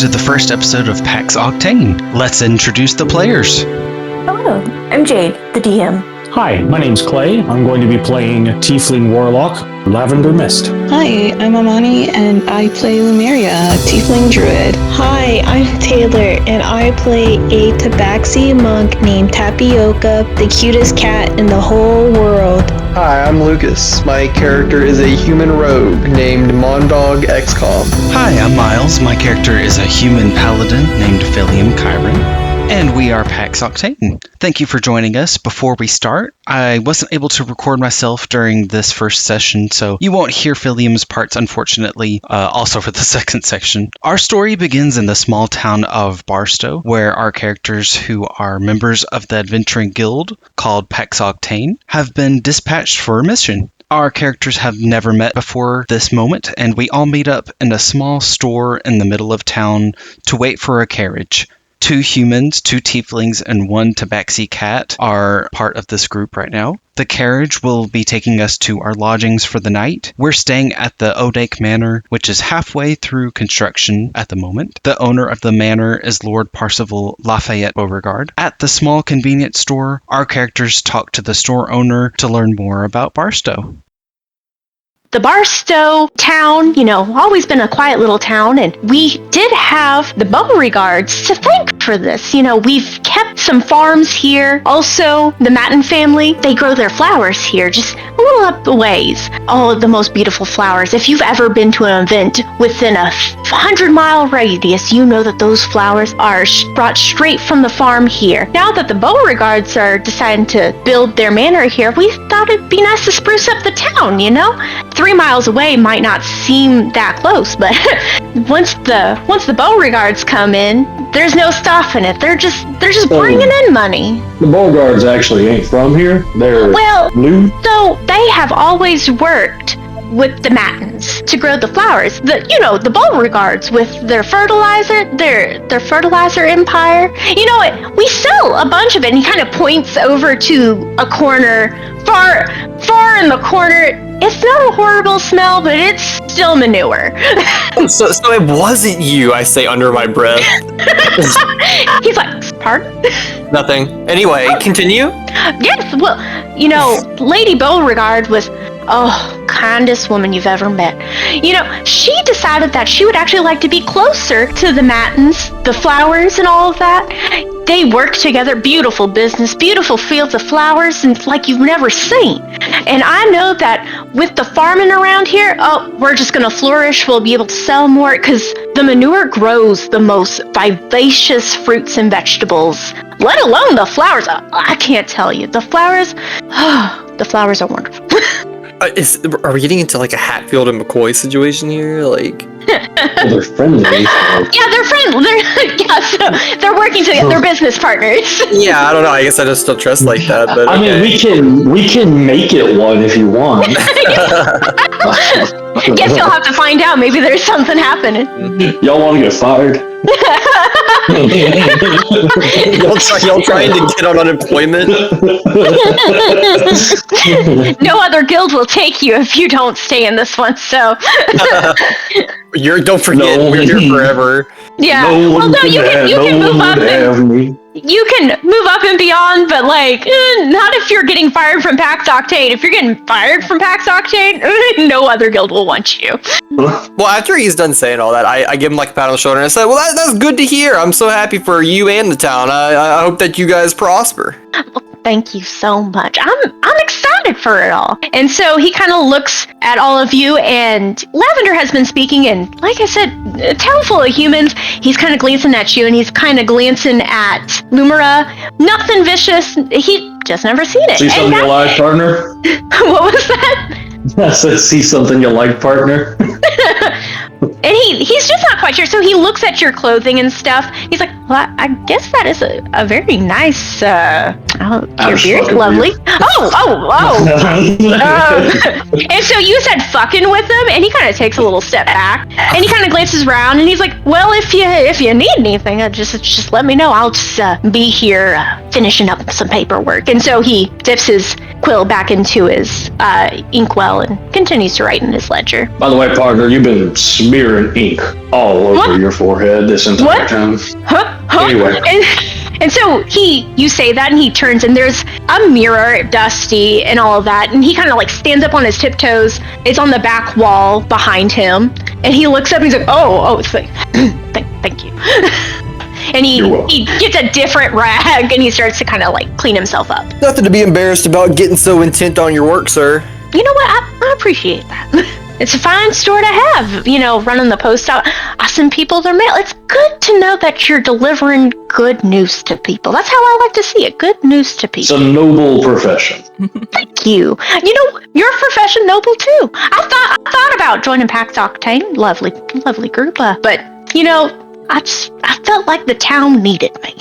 to the first episode of PAX Octane. Let's introduce the players. Hello, I'm Jade, the DM. Hi, my name's Clay. I'm going to be playing Tiefling Warlock, Lavender Mist. Hi, I'm Amani, and I play Lumeria, Tiefling Druid. Hi, I'm Taylor, and I play a Tabaxi monk named Tapioca, the cutest cat in the whole world. Hi, I'm Lucas. My character is a human rogue named Mondog XCOM. Hi, I'm Miles. My character is a human paladin named Philium Chiron. And we are PAX Octane. Thank you for joining us. Before we start, I wasn't able to record myself during this first session, so you won't hear Philium's parts, unfortunately, also for the second section. Our story begins in the small town of Barstow, where our characters, who are members of the adventuring guild called PAX Octane, have been dispatched for a mission. Our characters have never met before this moment, and we all meet up in a small store in the middle of town to wait for a carriage. 2 humans, 2 tieflings, and 1 tabaxi cat are part of this group right now. The carriage will be taking us to our lodgings for the night. We're staying at the Odake Manor, which is halfway through construction at the moment. The owner of the manor is Lord Percival Lafayette Beauregard. At the small convenience store, our characters talk to the store owner to learn more about Barstow. The Barstow town, always been a quiet little town, and we did have the Beauregards to thank for this. We've kept some farms here. Also, the Matin family, they grow their flowers here, just a little up the ways. Oh, the most beautiful flowers. If you've ever been to an event within a 100-mile radius, you know that those flowers are brought straight from the farm here. Now that the Beauregards are deciding to build their manor here, we thought it'd be nice to spruce up the town, 3 miles away might not seem that close, but once the Beauregards come in, there's no stopping it. They're just bringing in money. The Beauregards actually ain't from here. They're new. So they have always worked with the Matins to grow the flowers. The Beauregards with their fertilizer, their fertilizer empire. We sell a bunch of it, and he kind of points over to a corner, far in the corner. It's not a horrible smell, but it's still manure. So it wasn't you, I say under my breath. He's like, pardon? Nothing. Anyway, continue. Yes, well, Lady Beauregard was, kindest woman you've ever met. She decided that she would actually like to be closer to the Matins, the flowers and all of that. They work together, beautiful business, beautiful fields of flowers, and like you've never seen. And I know that with the farming around here, we're just going to flourish. We'll be able to sell more because the manure grows the most vivacious fruits and vegetables, let alone the flowers. I can't tell you. The flowers are wonderful. Are we getting into like a Hatfield and McCoy situation here? They're friendly. Yeah, they're friendly. So they're working together. They're business partners. Yeah, I don't know. I guess I just don't trust like that. But I mean, we can make it one if you want. Guess you'll have to find out. Maybe there's something happening. Y'all want to get fired? Y'all trying to get on unemployment? No other guild will take you if you don't stay in this one, so... Don't forget, we're here forever. Yeah, you can move up you can move up and beyond, but not if you're getting fired from PAX Octane. If you're getting fired from PAX Octane, no other guild will want you. Well, after he's done saying all that, I give him a pat on the shoulder and I said, well, that's good to hear. I'm so happy for you and the town. I hope that you guys prosper. Well, thank you so much. I'm excited for it all. And so he kind of looks at all of you, and Lavender has been speaking, and like I said, a town full of humans. He's kind of glancing at you, and he's kind of glancing at Lumera. Nothing vicious. He just never seen it. See something you like, partner? What was that? I said, see something you like, partner? And he's just not quite sure, so he looks at your clothing and stuff. He's like, well, I guess that is a very nice, your beard's lovely. And so you said fucking with him, and he kind of takes a little step back, and he kind of glances around, and he's like, well, if you need anything, just let me know. I'll just be here finishing up some paperwork. And so he dips his quill back into his inkwell and continues to write in his ledger. By the way, partner, you've been smearing ink all over your forehead this entire time. Huh? Anyway. And so you say that, and he turns, and there's a mirror, dusty, and all of that, and he kind of like stands up on his tiptoes. It's on the back wall behind him, and he looks up and he's like, "Oh, thank you." And he gets a different rag, and he starts to kind of like clean himself up. Nothing to be embarrassed about getting so intent on your work, sir. You know what? I appreciate that. It's a fine store to have, running the post out. I send people their mail. It's good to know that you're delivering good news to people. That's how I like to see it. Good news to people. It's a noble profession. Thank you. Your profession noble too. I thought about joining PAX Octane. Lovely group. But I felt like the town needed me.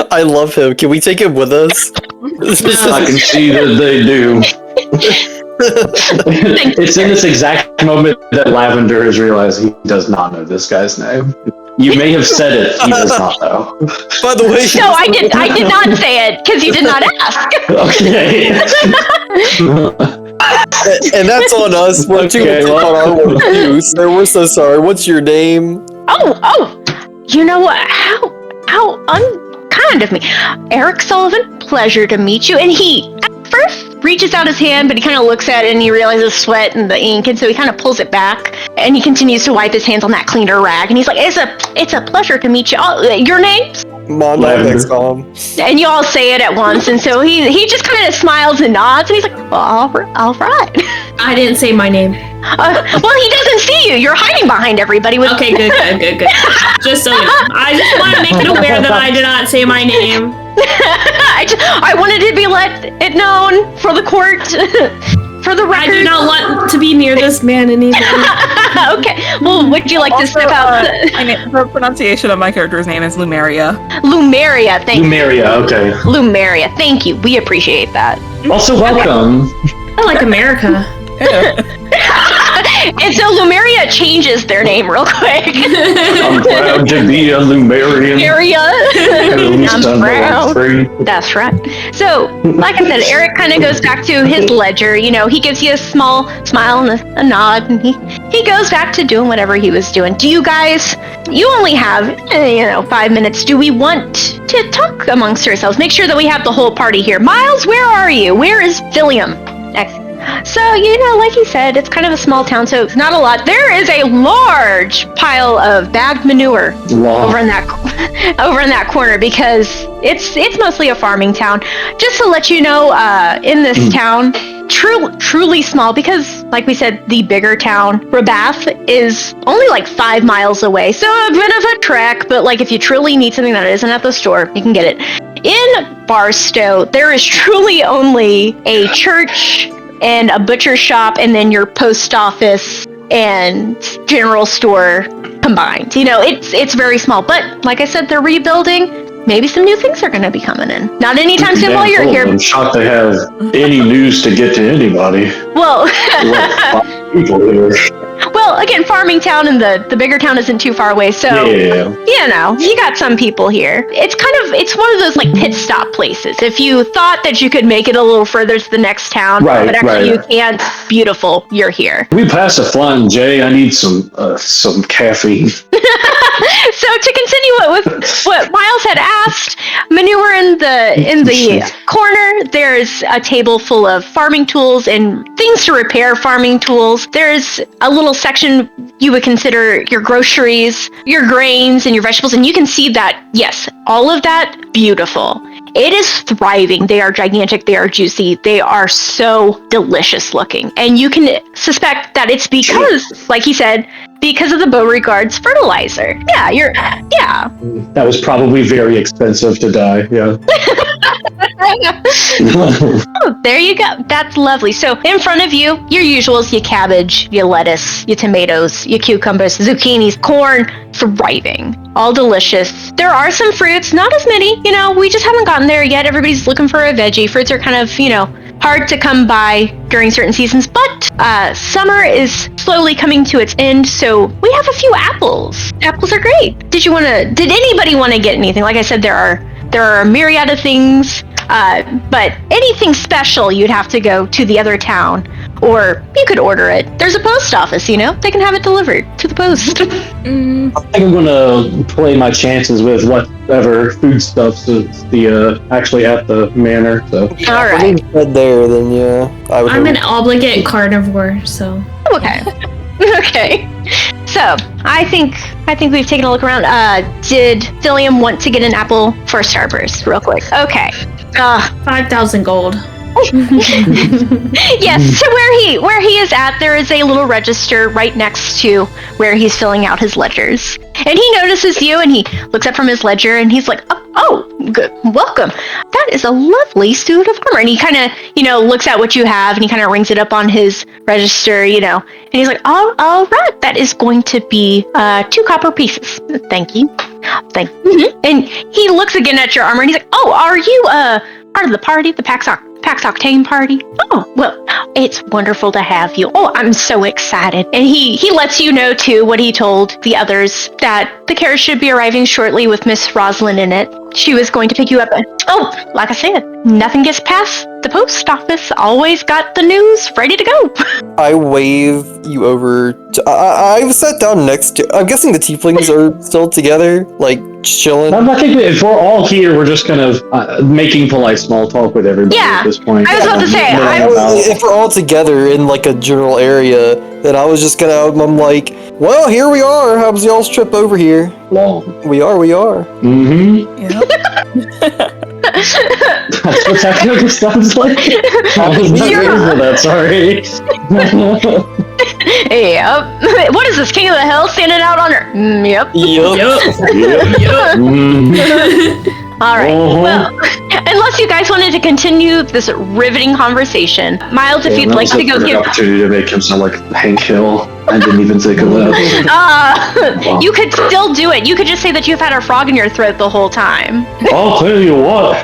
I love him. Can we take him with us? I can see that they do. It's in this exact moment that Lavender has realized he does not know this guy's name. You may have said it, he does not know. By the way, no, I did not say it because you did not ask. Okay. And that's on us. We're too on our work too, sir. We're so sorry. What's your name? Oh, you know what? How unkind of me. Eric Sullivan, pleasure to meet you. And he at first reaches out his hand, but he kind of looks at it and he realizes sweat and the ink, and so he kind of pulls it back, and he continues to wipe his hands on that cleaner rag, and he's like, it's a pleasure to meet you all. Your names? Mondog. And you all say it at once, and so he just kind of smiles and nods, and he's like, well, all right. I didn't say my name. Well, he doesn't see you. You're hiding behind everybody. Okay, good. Just so you know. I just want to make it aware that I did not say my name. I wanted to be let it known for the court, for the record. I do not want to be near this man anymore. Okay. Well, would you like to step out? The pronunciation of my character's name is Lumeria. Lumeria, thank you. Lumeria, okay. Lumeria, thank you. We appreciate that. Also, welcome. I like America. And so Lumeria changes their name real quick. I'm proud to be a Lumerian. I'm proud. That's right. So, like I said, Eric kind of goes back to his ledger. He gives you a small smile and a nod, and he goes back to doing whatever he was doing. Do you guys? You only have 5 minutes. Do we want to talk amongst ourselves? Make sure that we have the whole party here. Miles, where are you? Where is Philium? So, like you said, it's kind of a small town, so it's not a lot. There is a large pile of bagged manure over in that corner, because it's mostly a farming town. Just to let you know, in this town, truly small, because like we said, the bigger town, Rabath, is only like 5 miles away. So a bit of a trek, but like if you truly need something that isn't at the store, you can get it. In Barstow, there is truly only a church and a butcher shop, and then your post office and general store combined. It's very small, but like I said, they're rebuilding. Maybe some new things are going to be coming in. Not anytime soon while you're here. I'm shocked they have any news to get to anybody. Well, people here. Well, again, farming town, and the bigger town isn't too far away, so you got some people here. It's one of those like pit stop places. If you thought that you could make it a little further to the next town, but actually you can't, beautiful, you're here. We passed a Flying J. I need some caffeine. So to continue with what Miles had asked, manure in the corner. There's a table full of farming tools and things to repair farming tools. There's a little section you would consider your groceries, your grains, and your vegetables, and you can see that, yes, all of that, beautiful. It is thriving. They are gigantic. They are juicy. They are so delicious looking. And you can suspect that it's because, like he said, because of the Beauregard's fertilizer. Yeah. That was probably very expensive to dye, yeah. Oh, there you go. That's lovely. So in front of you, your usuals, your cabbage, your lettuce, your tomatoes, your cucumbers, zucchinis, corn, thriving. All delicious. There are some fruits, not as many, we just haven't gotten there yet. Everybody's looking for a veggie. Fruits are kind of, hard to come by during certain seasons, but summer is slowly coming to its end, so we have a few apples. Apples are great. Did anybody want to get anything? Like I said, there are a myriad of things But anything special, you'd have to go to the other town, or you could order it. There's a post office, they can have it delivered to the post. I think I'm gonna play my chances with whatever foodstuffs is actually at the manor. So. All right. There, then yeah. I'm an obligate carnivore, so. Okay. Okay. So, I think we've taken a look around. Did Philium want to get an apple for Starburst real quick? Okay. 5,000 gold. Yes, so where he is at, there is a little register right next to where he's filling out his ledgers. And he notices you, and he looks up from his ledger, and he's like, oh, good, welcome. That is a lovely suit of armor. And he kind of, looks at what you have, and he kind of rings it up on his register, and he's like, all right, that is going to be 2 copper pieces. Thank you. Mm-hmm. And he looks again at your armor, and he's like, oh, are you part of the party, the PAX Octane party? Oh, well, it's wonderful to have you. Oh, I'm so excited. And he lets you know, too, what he told the others, that the carriage should be arriving shortly with Miss Rosalind in it. She was going to pick you up. Oh, like I said, nothing gets past the post office. Always got the news ready to go. I wave you over to... I've sat down next to... I'm guessing the tieflings are still together, like, chilling. I think if we're all here, we're just kind of making polite small talk with everybody at this point. I was about to say, if we're all together in, like, a general area, then I was just I'm like, well, here we are. How's y'all's trip over here? Long. We are. Mm-hmm. Yeah. That's what that sounds like. I was not ready for that, sorry. Yep. What is this, King of the Hill standing out on her? Yep. All right. Well, unless you guys wanted to continue this riveting conversation, Miles, if you'd like to go give... opportunity to make him sound like Hank Hill. I didn't even think of that. You could still do it. You could just say that you've had a frog in your throat the whole time. I'll tell you what.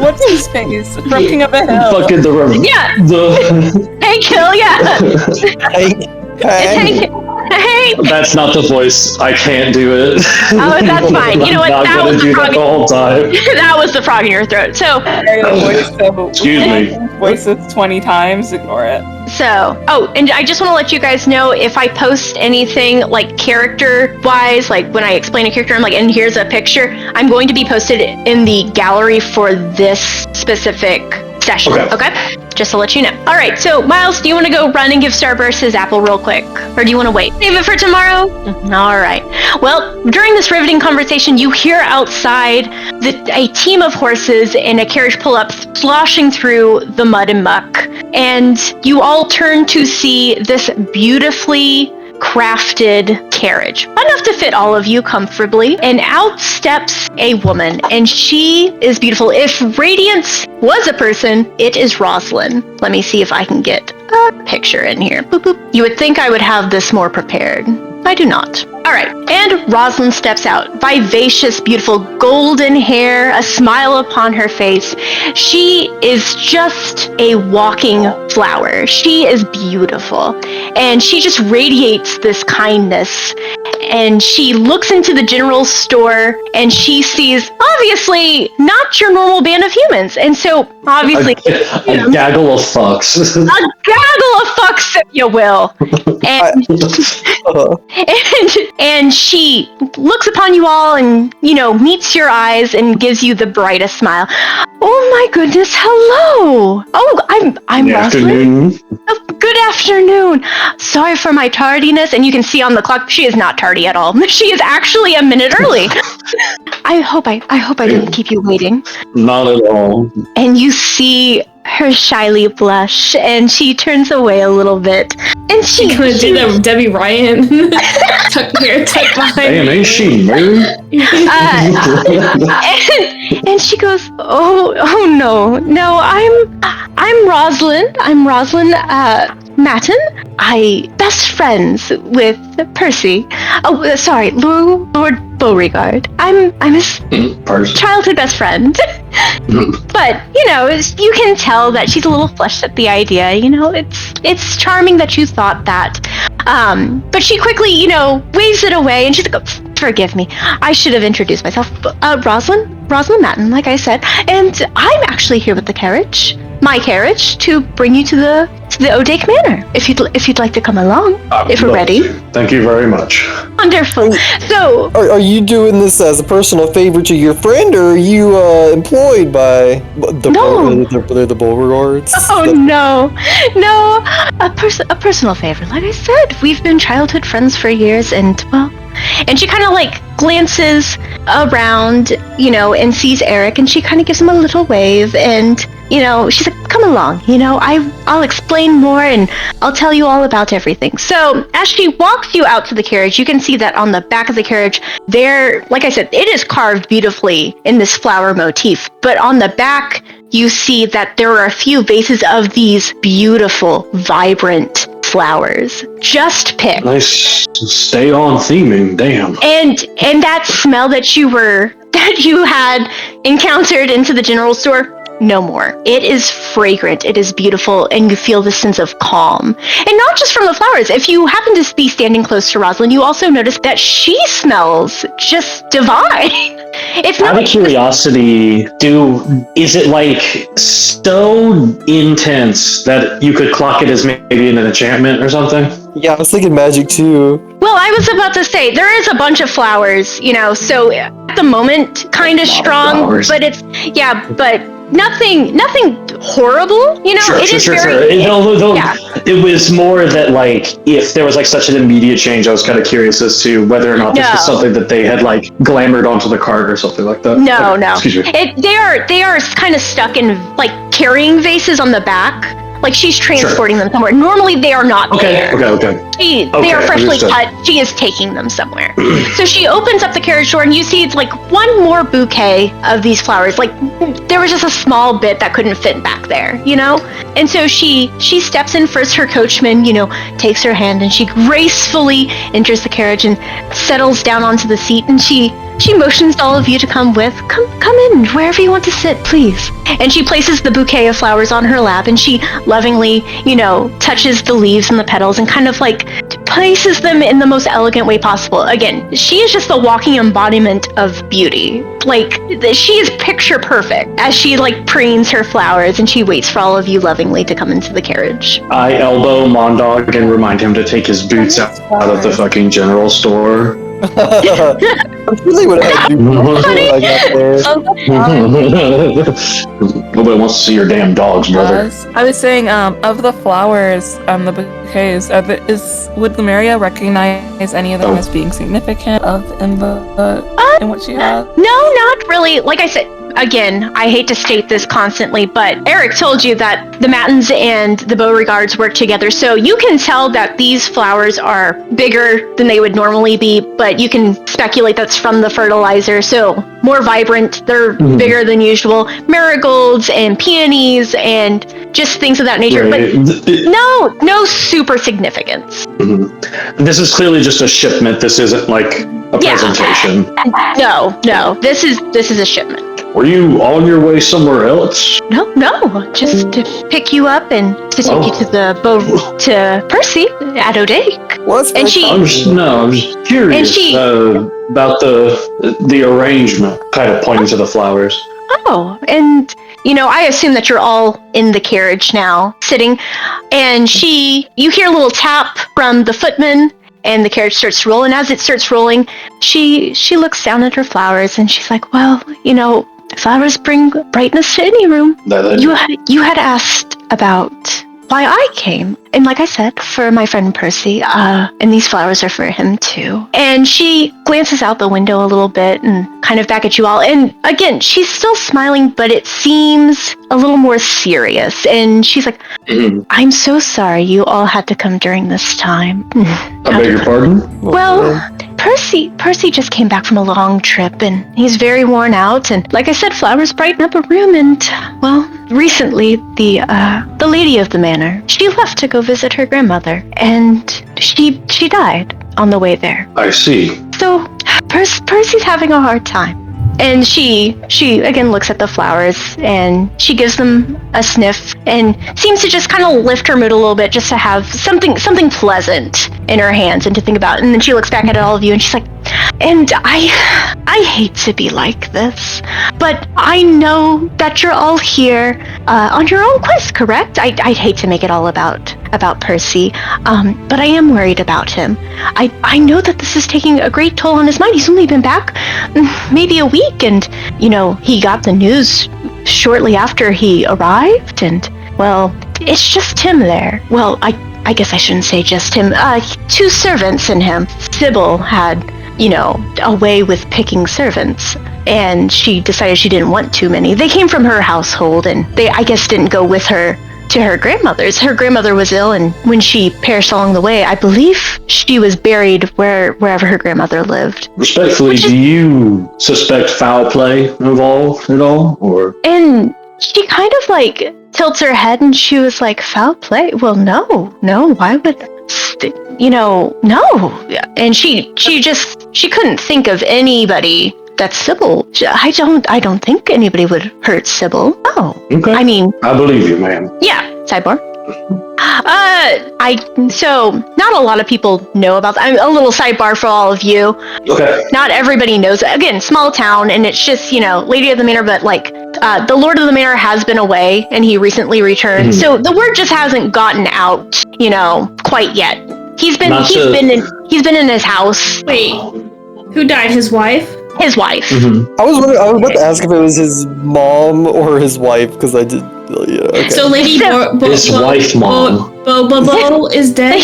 What's his face? From King of the Hill. Fucking the river. Yeah. Hank Hill, Hey. That's not the voice. I can't do it. Oh, that's fine. You know what? That was the frog. The whole time. That was the frog in your throat. So. Excuse me. Voice it 20 times. Ignore it. So, and I just want to let you guys know, if I post anything like character-wise, like when I explain a character, I'm like, and here's a picture, I'm going to be posted in the gallery for this specific session. Okay? Just to let you know. All right, so Miles, do you want to go run and give Starburst his apple real quick? Or do you want to wait? Save it for tomorrow? All right. Well, during this riveting conversation, you hear outside a team of horses and a carriage pull up, sloshing through the mud and muck. And you all turn to see this beautifully crafted carriage, enough to fit all of you comfortably, and out steps a woman, and she is beautiful. If Radiance was a person, it is Rosalind. Let me see if I can get a picture in here. Boop, boop. You would think I would have this more prepared. I do not. All right, and Rosalind steps out. Vivacious, beautiful, golden hair, a smile upon her face. She is just a walking flower. She is beautiful, and she just radiates this kindness. And she looks into the general store, and she sees, obviously, not your normal band of humans. And so, obviously... A gaggle of fucks. A gaggle of fucks, if you will. And she looks upon you all and, meets your eyes and gives you the brightest smile. Oh my goodness, hello. Oh, I'm Good afternoon. Oh, good afternoon. Sorry for my tardiness. And you can see on the clock, she is not tardy at all. She is actually a minute early. I hope I didn't keep you waiting. Not at all. And you see her shyly blush, and she turns away a little bit. And she gonna do the Debbie Ryan tuck behind. Damn, ain't she married? And she goes, oh no, I'm Rosalind. I'm Rosalind Matten. I best friends with Percy. Oh, sorry, Lord Beauregard. I'm his childhood best friend. But, you can tell that she's a little flushed at the idea. It's charming that you thought that. But she quickly, waves it away, and she's like, oh, forgive me. I should have introduced myself. Rosalind Matten, like I said, and I'm actually here with my carriage, to bring you to the Odake Manor. If you'd like to come along, if we're ready. Thank you very much. Wonderful. So, Are you doing this as a personal favor to your friend, or are you employed by the Beauregards? Oh no, a personal favor. Like I said, we've been childhood friends for years, and she kind of like glances around, and sees Eric, and she kind of gives him a little wave, and she's like, come along, I'll explain more, and I'll tell you all about everything. So as she walks you out to the carriage, you can see that on the back of the carriage there, like I said, it is carved beautifully in this flower motif, but on the back you see that there are a few vases of these beautiful, vibrant flowers. Just pick. Nice. Stay on theming. Damn. And that smell that you had encountered into the general store, no more. It is fragrant, it is beautiful, and you feel this sense of calm. And not just from the flowers. If you happen to be standing close to Rosalind, you also notice that she smells just divine. It's not out of curiosity, is it like so intense that you could clock it as maybe an enchantment or something? Yeah, I was thinking magic too. Well, I was about to say, there is a bunch of flowers, so at the moment, kind of strong, but but nothing horrible, Sure. It was more that, like, if there was like such an immediate change, I was kind of curious as to whether or not this was something that they had like glamoured onto the card or something like that. No. Excuse me. They are kind of stuck in like carrying vases on the back. Like she's transporting them somewhere. Normally they are not there. Okay. They are freshly cut. She is taking them somewhere. So she opens up the carriage door, and you see it's like one more bouquet of these flowers. Like there was just a small bit that couldn't fit back there, And so she steps in first. Her coachman, takes her hand, and she gracefully enters the carriage and settles down onto the seat. And she motions to all of you to come with. Come in, wherever you want to sit, please. And she places the bouquet of flowers on her lap, and she lovingly, touches the leaves and the petals and kind of like places them in the most elegant way possible. Again, she is just the walking embodiment of beauty. Like, she is picture perfect as she like preens her flowers, and she waits for all of you lovingly to come into the carriage. I elbow Mondog and remind him to take his boots out of the fucking general store. That's really what I do when I got there. Nobody wants to see your damn dogs, brother. I was saying, of the flowers, the bouquets, would Lemuria recognize any of them as being significant in what she has? No, not really. Like I said, again, I hate to state this constantly, but Eric told you that the Mattens and the Beauregards work together, so you can tell that these flowers are bigger than they would normally be, but you can speculate that's from the fertilizer, so more vibrant, they're bigger than usual. Marigolds and peonies and just things of that nature, right. But no super significance. This is clearly just a shipment. This isn't like a presentation. No, this is a shipment. Were you on your way somewhere else? No, just to pick you up and to take you to Percy at Odake. I'm just curious about the arrangement, kind of pointing to the flowers. Oh, and I assume that you're all in the carriage now, sitting, and you hear a little tap from the footman, and the carriage starts to roll, and as it starts rolling, she looks down at her flowers, and she's like, well, flowers bring brightness to any room. You had asked about why I came. And like I said, for my friend Percy, and these flowers are for him too. And she glances out the window a little bit and kind of back at you all. And again, she's still smiling, but it seems a little more serious. And she's like, I'm so sorry you all had to come during this time. I beg your pardon? Well, Percy just came back from a long trip, and he's very worn out. And like I said, flowers brighten up a room. And well, recently the lady of the manor, she left to go visit her grandmother, and she died on the way there. I see. So Percy's having a hard time. And she again looks at the flowers and she gives them a sniff and seems to just kind of lift her mood a little bit, just to have something pleasant in her hands and to think about. And then she looks back at all of you and she's like, and I hate to be like this, but I know that you're all here on your own quest, correct? I'd hate to make it all about Percy, but I am worried about him. I know that this is taking a great toll on his mind. He's only been back maybe a week, and, he got the news shortly after he arrived, and, well, it's just him there. Well, I guess I shouldn't say just him. 2 servants in him. Sybil had, a way with picking servants, and she decided she didn't want too many. They came from her household, and they, I guess, didn't go with her to her grandmother's. Her grandmother was ill, and when she perished along the way, I believe she was buried wherever her grandmother lived. Respectfully, do you suspect foul play involved at all, or? And she kind of tilts her head, and she was like, "Foul play? Well, no. Why would?" No. And she couldn't think of anybody that's Sybil. I don't think anybody would hurt Sybil. No. Okay. I mean, I believe you, ma'am. Yeah. Sidebar. So not a lot of people know about that. A little sidebar for all of you. Okay. Not everybody knows. Again, small town, and it's just, Lady of the Manor, but the Lord of the Manor has been away, and he recently returned. Mm-hmm. So the word just hasn't gotten out, quite yet. He's been in his house. Wait, who died? His wife? His wife. Mm-hmm. I was about to ask if it was his mom or his wife, because I did. Yeah, okay. So Lady his wife mom Bo is dead.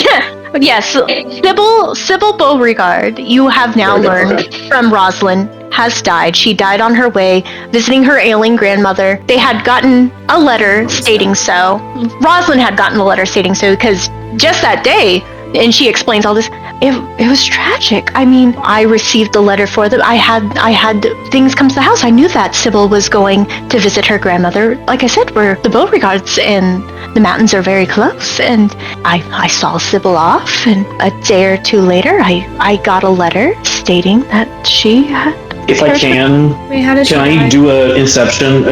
Yes, Sybil Beauregard. You have now learned from Rosalind has died. She died on her way visiting her ailing grandmother. They had gotten a letter stating so. Rosalind had gotten a letter stating so because just that day, and she explains all this. It was tragic. I mean, I received the letter for them. I had things come to the house. I knew that Sybil was going to visit her grandmother. Like I said, we're the Beauregards, and the mountains are very close. And I saw Sybil off, and a day or two later, I got a letter stating that she had. If I can, I do an inception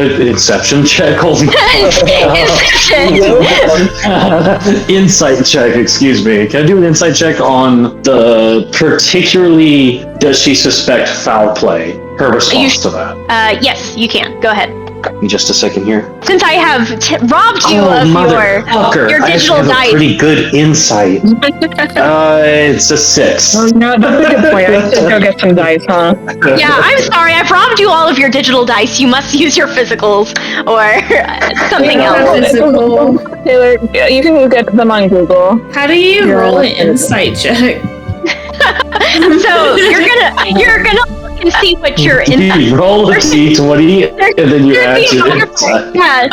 check? Insight check, excuse me. Can I do an insight check on the particularly, does she suspect foul play? Her response to that. Yes, you can. Go ahead. Give me just a second here. Since I have robbed you of your digital dice. I have a pretty good insight. It's a 6. Oh no, that's a good point. I should go get some dice, huh? Yeah, I'm sorry. I've robbed you all of your digital dice. You must use your physicals or something else. Taylor, you can go get them on Google. How do you roll an insight check? So you're gonna look and see what you're in. You roll the D20 and then you add to it. Yeah.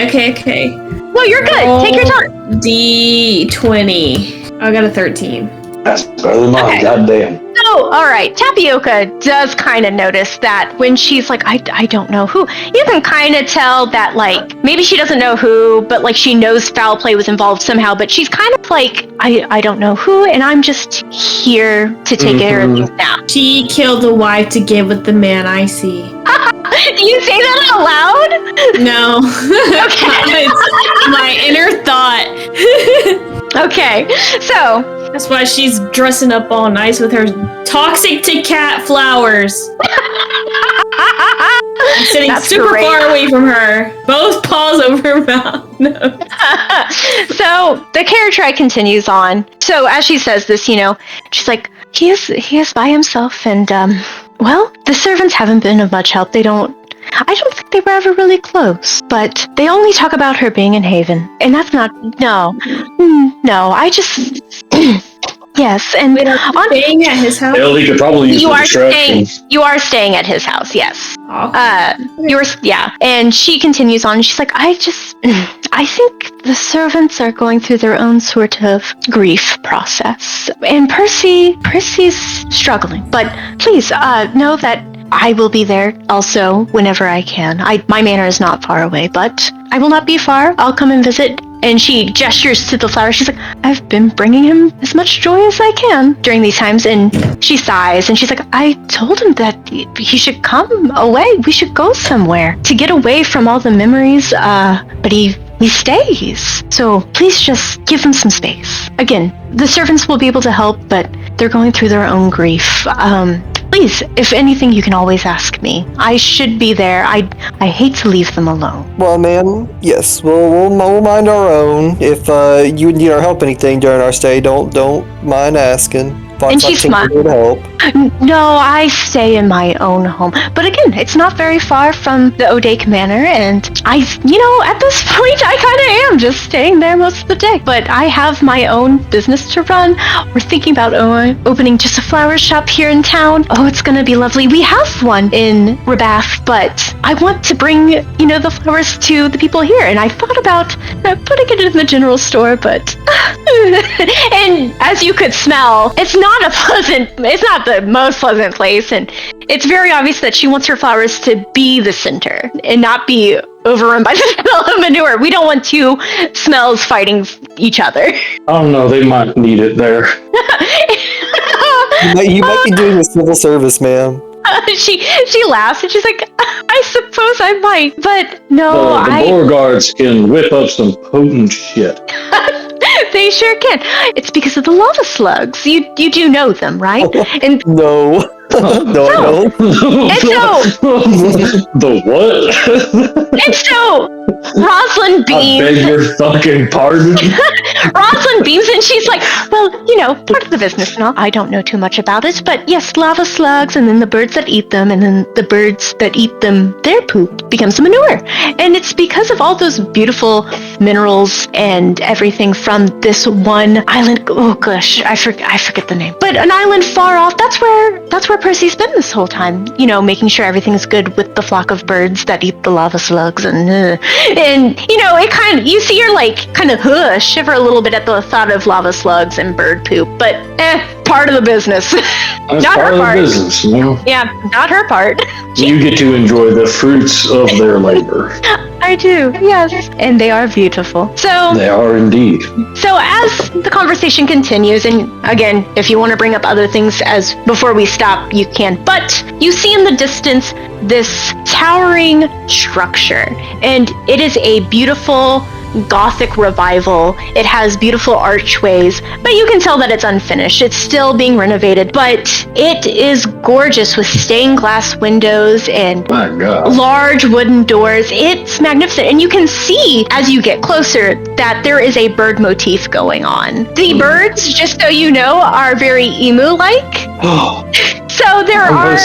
Okay. Well, you're good. Roll take your time. D20. I got a 13. That's better than mine. Goddamn. So, all right, Tapioca does kind of notice that when she's like, I don't know who. You can kind of tell that, maybe she doesn't know who, but, she knows foul play was involved somehow, but she's kind of like, I don't know who, and I'm just here to take care of things now. She killed the wife to get with the man I see. Do you say that out loud? No. Okay. It's my inner thought. Okay, so... That's why she's dressing up all nice with her toxic to cat flowers. I'm sitting super far away from her. Both paws over her mouth. No. So the character continues on. So as she says this, she's like, he is by himself, and well, the servants haven't been of much help. I don't think they were ever really close, but they only talk about her being in Haven, and that's not, no, I just, yes, and staying at his house? He could probably use the distraction. You are staying at his house, yes. Okay. And she continues on, she's like, I think the servants are going through their own sort of grief process, and Percy's struggling, but please, know that I will be there also whenever I can. My manor is not far away, but I will not be far. I'll come and visit And she gestures to the flower. She's like, I've been bringing him as much joy as I can during these times. And she sighs and she's like, I told him that he should come away. We should go somewhere to get away from all the memories. But he stays. So please just give him some space. Again, the servants will be able to help, but they're going through their own grief. Please, if anything, you can always ask me. I should be there. I hate to leave them alone. Well, man, yes, we'll mind our own. If you need our help anything during our stay, don't mind asking. And she smiles. No, I stay in my own home. But again, it's not very far from the Odake Manor, and at this point, I kind of am just staying there most of the day. But I have my own business to run. We're thinking about opening just a flower shop here in town. Oh, it's gonna be lovely. We have one in Rabath, but I want to bring, the flowers to the people here. And I thought about putting it in the general store, but... and as you could smell, it's not the most pleasant place, and it's very obvious that she wants her flowers to be the center and not be overrun by the smell of manure. We don't want two smells fighting each other. I don't know, they might need it there. You might be doing the civil service, ma'am. She laughs and she's like, I suppose I might, but no, the Beauregards can whip up some potent shit. They sure can. It's because of the lava slugs. You do know them, right? And no. No, I don't. And so the what? And so Rosalind beams. I beg your fucking pardon. Rosalind beams and she's like, well, part of the business and all. I don't know too much about it, but yes, lava slugs, and then the birds that eat them, and then the birds that eat them, their poop becomes manure. And it's because of all those beautiful minerals and everything from this one island. Oh gosh, I forget the name. But an island far off. That's where Percy's been this whole time. Making sure everything's good with the flock of birds that eat the lava slugs, and it kind of, you see her kind of shiver a little bit at the thought of lava slugs and bird poop, but part of the business. That's not part her of part. the business, Yeah, not her part. You get to enjoy the fruits of their labor. I do, yes, and they are beautiful. So they are indeed. So as the conversation continues, and again, if you want to bring up other things as before we stop, you can. But you see in the distance this towering structure, and it is a beautiful Gothic revival. It has beautiful archways, but you can tell that it's unfinished. It's still being renovated, but it is gorgeous with stained glass windows and large wooden doors. It's magnificent, and you can see as you get closer that there is a bird motif going on. The birds, just so you know, are very emu-like. So there are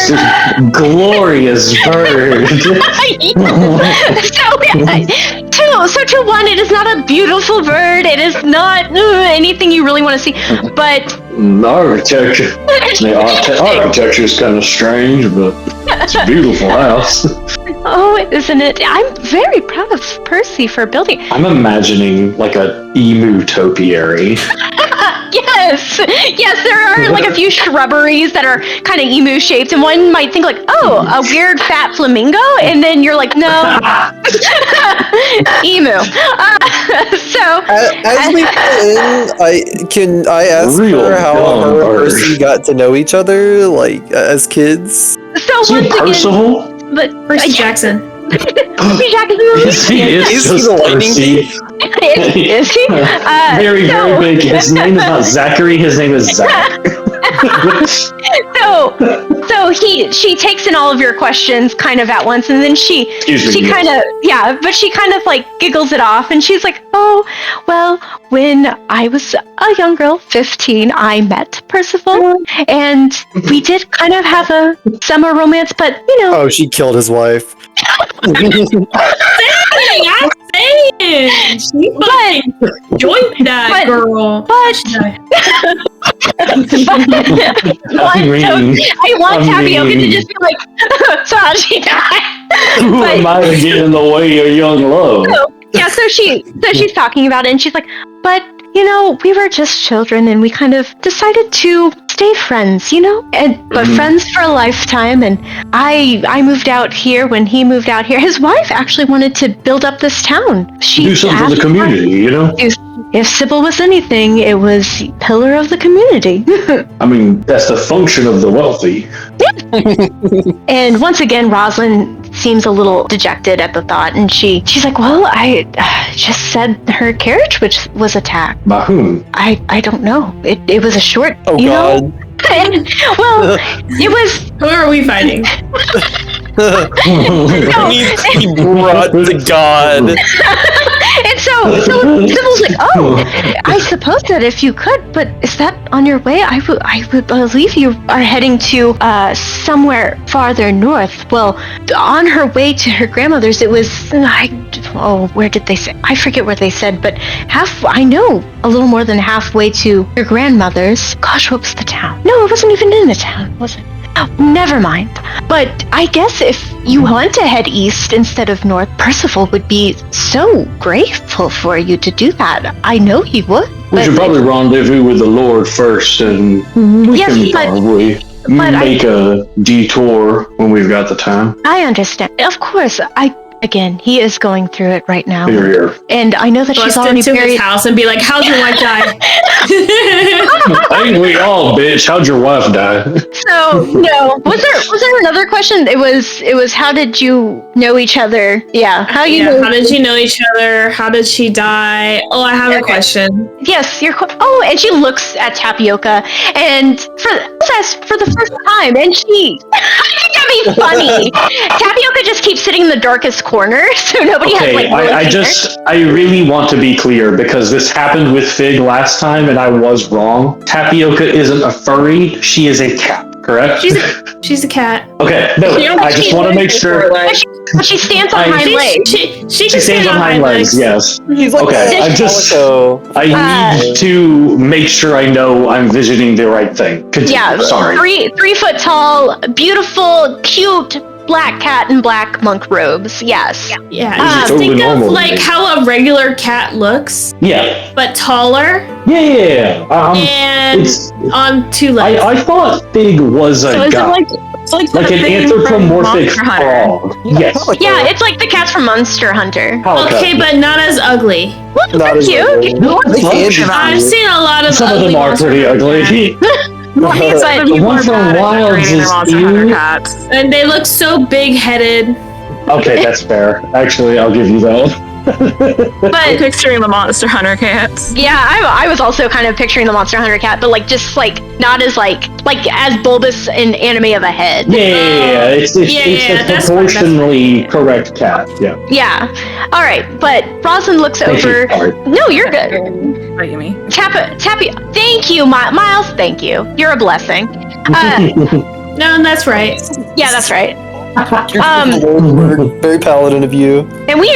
glorious bird. So to one, it is not a beautiful bird. It is not anything you really want to see. But the architecture is kind of strange, but it's a beautiful house. Oh, isn't it? I'm very proud of Percy for building. I'm imagining like a emu topiary. Yes, there are a few shrubberies that are kind of emu shaped, and one might think a weird fat flamingo, and then you're like, no, emu. As we go in, I ask her how her and Percy got to know each other, as kids. So once Percival? Again, but Percy Jackson. Percy Jackson. Is he a lightning thief? Is he? Very big. His name is not Zachary. His name is Zach. So she takes in all of your questions kind of at once, and then she kind of giggles it off, and she's like, oh, well, when I was a young girl, 15, I met Percival, and we did kind of have a summer romance, but Oh, she killed his wife. I'm saying she joined that girl. I want Tapioca to just be like, so how'd she die? Who am I to get in the way of young love? So she's talking about it, and she's like, but we were just children, and we kind of decided to stay friends, you know? But friends for a lifetime, and I moved out here when he moved out here. His wife actually wanted to build up this town. She do something for the community, you know? If Sybil was anything, it was pillar of the community. I mean, that's the function of the wealthy. And once again, Rosalind seems a little dejected at the thought, and she's like, well, I just said her carriage was attacked. By whom? I don't know. It was a short, Oh, you God. know? Well, it was... Who are we fighting? He brought to God. And so Sybil's like, oh, I suppose that if you could, but is that on your way? I would believe you are heading to somewhere farther north. Well, on her way to her grandmother's, it was, where did they say? I forget where they said, but I know a little more than halfway to your grandmother's. Gosh, what was the town? No, it wasn't even in the town, was it? Oh, never mind. But I guess if you want to head east instead of north, Percival would be so grateful for you to do that. I know he would. We should probably rendezvous with the Lord first, and we can probably make a detour when we've got the time. I understand. Of course, Again, he is going through it right now. Here. And I know that she's already into buried... his house and be like, how'd your wife die? Ain't we all, bitch? How'd your wife die? So, no. Was there another question? It was how did you know each other? Yeah. How did you know each other? How did she die? Oh, I have a question. Yes, and she looks at Tapioca, and for the first time, and she... I think that'd be funny. Tapioca just keeps sitting in the darkest corner, so nobody has like... I really want to be clear, because this happened with Fig last time, and I was wrong. Tapioca isn't a furry, she is a cat. Correct? She's a cat. Okay, no, I just want to make sure. She stands on hind legs. She stands on hind legs, yes. He's like okay, I need to make sure I know I'm visiting the right thing. Continue. Yeah, sorry. 3 foot tall, beautiful, cute black cat in black monk robes. Yes. Yeah. Think of like how a regular cat looks. Yeah. But taller. Yeah. And on 2 legs. I thought Fig was a guy. It's like an anthropomorphic frog. Yes. Yeah, it's like the cats from Monster Hunter. Okay, but not as ugly. Well, they're cute. I've seen a lot of some of them are pretty ugly. The one from Wilds is cats. And they look so big-headed. Okay, that's fair. Actually, I'll give you that. But I'm picturing the Monster Hunter cats. Yeah, I was also kind of picturing the Monster Hunter cat, but like just like not as like as bulbous and anime of a head. Yeah, it's a proportionally correct cat. Yeah. Yeah. All right, but Rosalind looks over. No, you're good. Tappy, thank you, Miles. Thank you. You're a blessing. No, that's right. Yeah, that's right. Very paladin of you. And we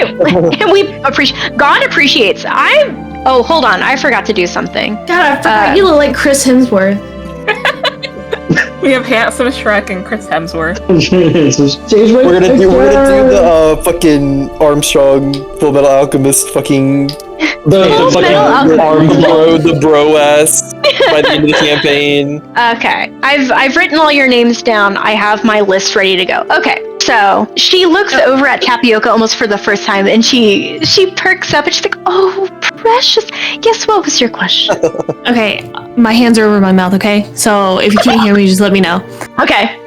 appreciate. God appreciates. Oh, hold on. I forgot to do something. God, I forgot you look like Chris Hemsworth. We have handsome Shrek and Chris Hemsworth. We're gonna do the fucking Armstrong Full Metal Alchemist fucking the bro ass by the end of the campaign. Okay, I've written all your names down. I have my list ready to go. Okay, so she looks over at Tapioca almost for the first time, and she perks up and she's like, "Oh, precious. Yes, what was your question?" Okay, my hands are over my mouth. Okay, so if you can't hear me, just let me know. Okay.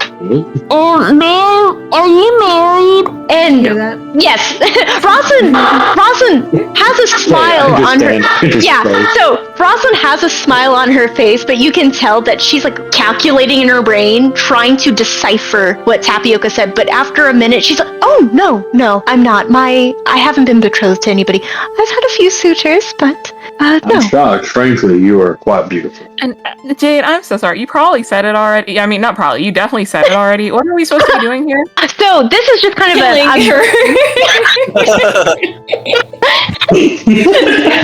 Are you married? And yes, Rosalind has a smile on her. Yeah, so Rosalind has a smile on her face, but you can tell that she's like calculating in her brain, trying to decipher what Tapioca said. But after a minute, she's like, "Oh no, I'm not. I haven't been betrothed to anybody. I've had a few suitors, but no." I'm shocked. Frankly, you are quite beautiful. And Jade, I'm so sorry. You probably said it already. I mean, not probably. You definitely said it already. What are we supposed to be doing here? So this is just kind of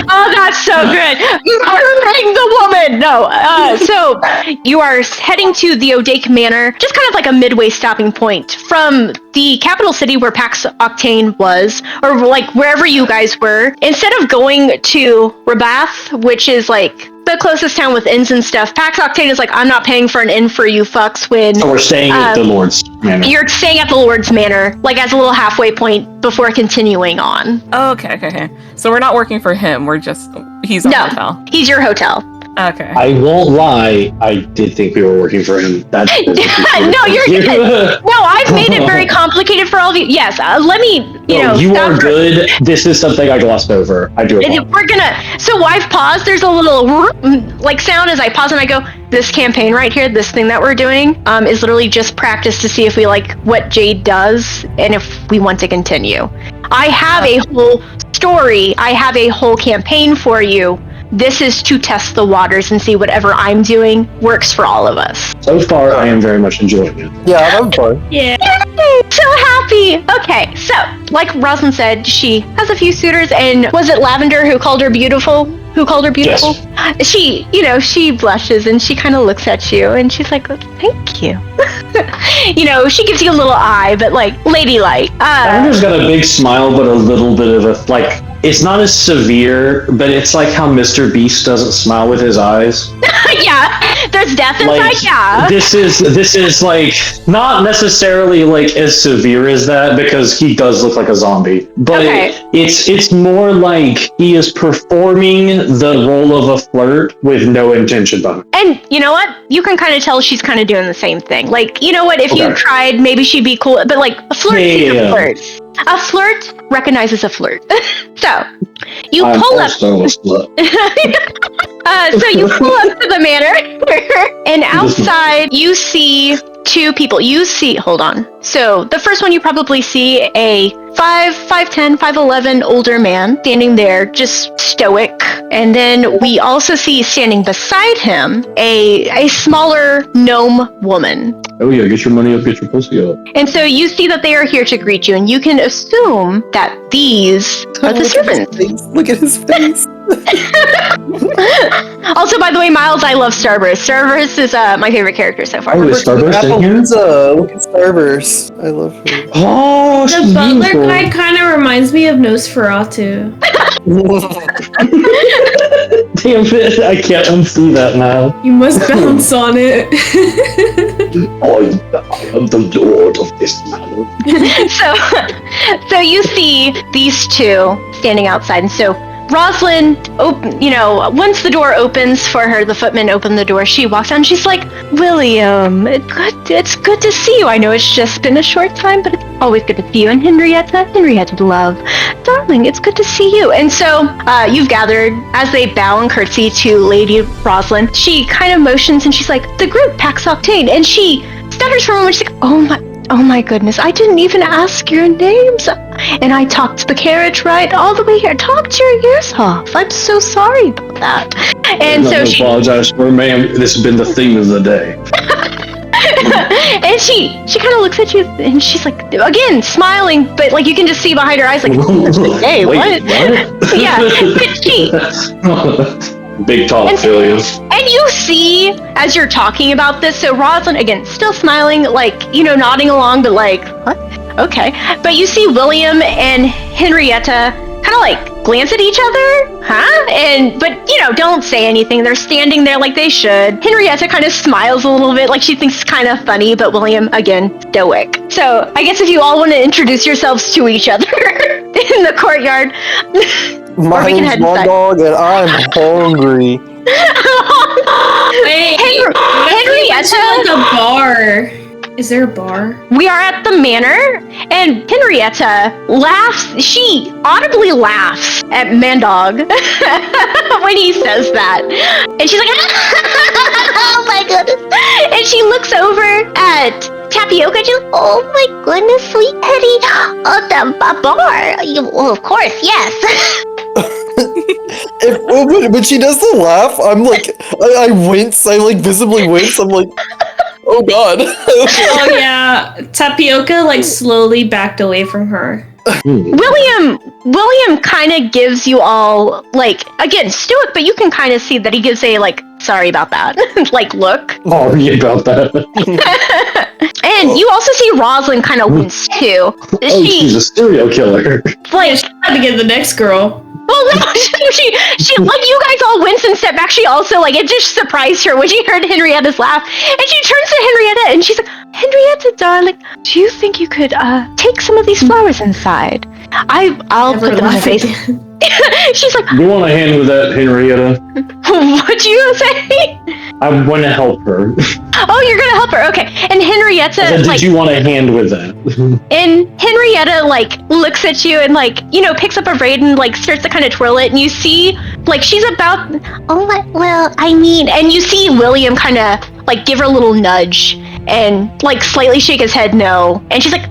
oh, that's so good. Murdering the woman. No. So you are heading to the Odake Manor, just kind of like a midway stopping point from the capital city where PAX Octane was, or like wherever you guys were. Instead of going to Rabath, which is like the closest town with inns and stuff. PAX Octane is like, I'm not paying for an inn for you fucks when... So we're staying at the Lord's Manor. You're staying at the Lord's Manor, like as a little halfway point before continuing on. Oh, okay. So we're not working for him. We're just... He's our hotel. He's your hotel. Okay. I won't lie. I did think we were working for him. No, you're good. No, I've made it very complicated for all of you. Yes, let me, you are good. This is something I glossed over. I do apologize. We're gonna... So I've paused. There's a little like sound as I pause and I go, this campaign right here, this thing that we're doing, is literally just practice to see if we like what Jade does and if we want to continue. I have a whole story. I have a whole campaign for you. This is to test the waters and see whatever I'm doing works for all of us. So far, I am very much enjoying it. Yeah, I'm fine. Yeah. Yay, so happy. Okay, so like Rosalind said, she has a few suitors, and was it Lavender who called her beautiful? Yes. She blushes and she kind of looks at you and she's like, thank you. She gives you a little eye, but like ladylike. Lavender's got a big smile, but a little bit of a like. It's not as severe, but it's like how Mr. Beast doesn't smile with his eyes. Yeah, there's death inside. Like, yeah. This is like not necessarily like as severe as that because he does look like a zombie, but it's more like he is performing the role of a flirt with no intention behind it. And you know what? You can kind of tell she's kind of doing the same thing. Like, you know what? If you tried, maybe she'd be cool. But like a flirt is a flirt. A flirt recognizes a flirt. So you pull up. So you pull up to the manor, and outside you see two people. Hold on. So the first one you probably see a 5'10", 5'11" older man standing there, just stoic. And then we also see standing beside him a smaller gnome woman. Oh yeah, get your money up, get your pussy up. And so you see that they are here to greet you, and you can assume that these are the servants. Look at his face. Also, by the way, Miles, I love Starburst. Starburst is my favorite character so far. Oh, is Starburst in here? Look at Starburst. I love her. Oh, the butler guy kind of reminds me of Nosferatu. Damn it, I can't unsee that now. You must bounce on it. I am the lord of this manor. So you see these two standing outside, and so Rosalind, once the door opens for her, the footmen open the door, she walks down, she's like, William, it's good to see you. I know it's just been a short time, but it's always good to see you. And Henrietta, love, darling, it's good to see you. And so you've gathered, as they bow and curtsy to Lady Rosalind, she kind of motions and she's like, the group, PAX Octane. And she stutters for a moment, she's like, oh my goodness, I didn't even ask your names. And I talked the carriage ride all the way here. Talked your ears off. I'm so sorry about that. And so she apologize for, ma'am. This has been the theme of the day. And she kind of looks at you and she's like, again, smiling, but like you can just see behind her eyes like, hey, wait, what? Yeah, but she... Big talk, Philius. And you see, as you're talking about this, so Rosalind, again, still smiling, like, nodding along, but like, what? Okay. But you see William and Henrietta kind of like glance at each other, huh? But don't say anything. They're standing there like they should. Henrietta kind of smiles a little bit, like she thinks it's kind of funny, but William, again, stoic. So I guess if you all want to introduce yourselves to each other in the courtyard. My name's Mondog and I'm hungry. Wait, Henrietta? The bar. Is there a bar? We are at the manor, and Henrietta laughs. She audibly laughs at Mandog when he says that. And she's like, oh my goodness. And she looks over at Tapioca. She's like, oh my goodness, sweet Hetty. A bar? Well, of course, yes. When she does the laugh, I'm like, I wince. I like visibly wince. I'm like, oh god. Oh yeah, Tapioca like slowly backed away from her. William kind of gives you all like, again, stoic, but you can kind of see that he gives a like, sorry about that, like look. Sorry about that. And you also see Rosalind kind of wince too. She's a serial killer. Like, she had to get the next girl. Well, no, she like you guys all winced and stepped back. She also like it just surprised her when she heard Henrietta's laugh, and she turns to Henrietta and she's like, "Henrietta, darling, do you think you could take some of these flowers inside? I'll put them in her face." She's like, "You want a hand with that, Henrietta?" What'd you say? I want to help her. Oh, you're gonna help her, okay? And Henrietta, did you want a hand with that? And Henrietta like looks at you and like picks up a braid and like starts to kind of twirl it, and you see like she's about well, I mean, and you see William kind of like give her a little nudge and like slightly shake his head no, and she's like,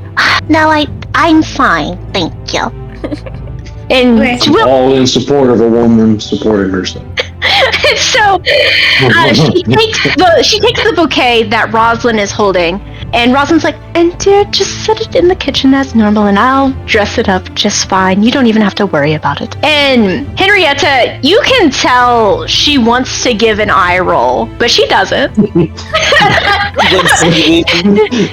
"No, I'm fine, thank you." And all in support of a woman supporting herself. So she takes the bouquet that Rosalind is holding, and Rosalind's like, "And dear, just set it in the kitchen as normal, and I'll dress it up just fine. You don't even have to worry about it." And Henrietta, you can tell she wants to give an eye roll, but she doesn't.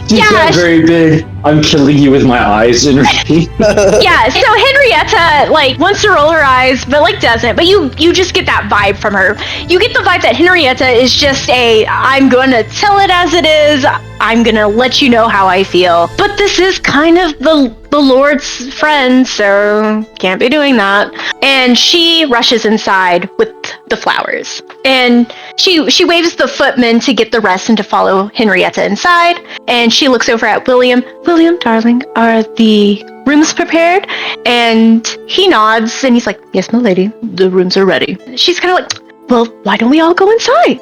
She's got very big, "I'm killing you with my eyes" energy. Yeah, so Henrietta like wants to roll her eyes, but like doesn't. But you just get that vibe from her. You get the vibe that Henrietta is just I'm gonna tell it as it is. I'm gonna let you know how I feel. But this is kind of the Lord's friend, so can't be doing that. And she rushes inside with the flowers. And she waves the footman to get the rest and to follow Henrietta inside. And she looks over at William. "William, darling, are the rooms prepared?" And he nods and he's like, "Yes, my lady, the rooms are ready." She's kind of like, "Well, why don't we all go inside?"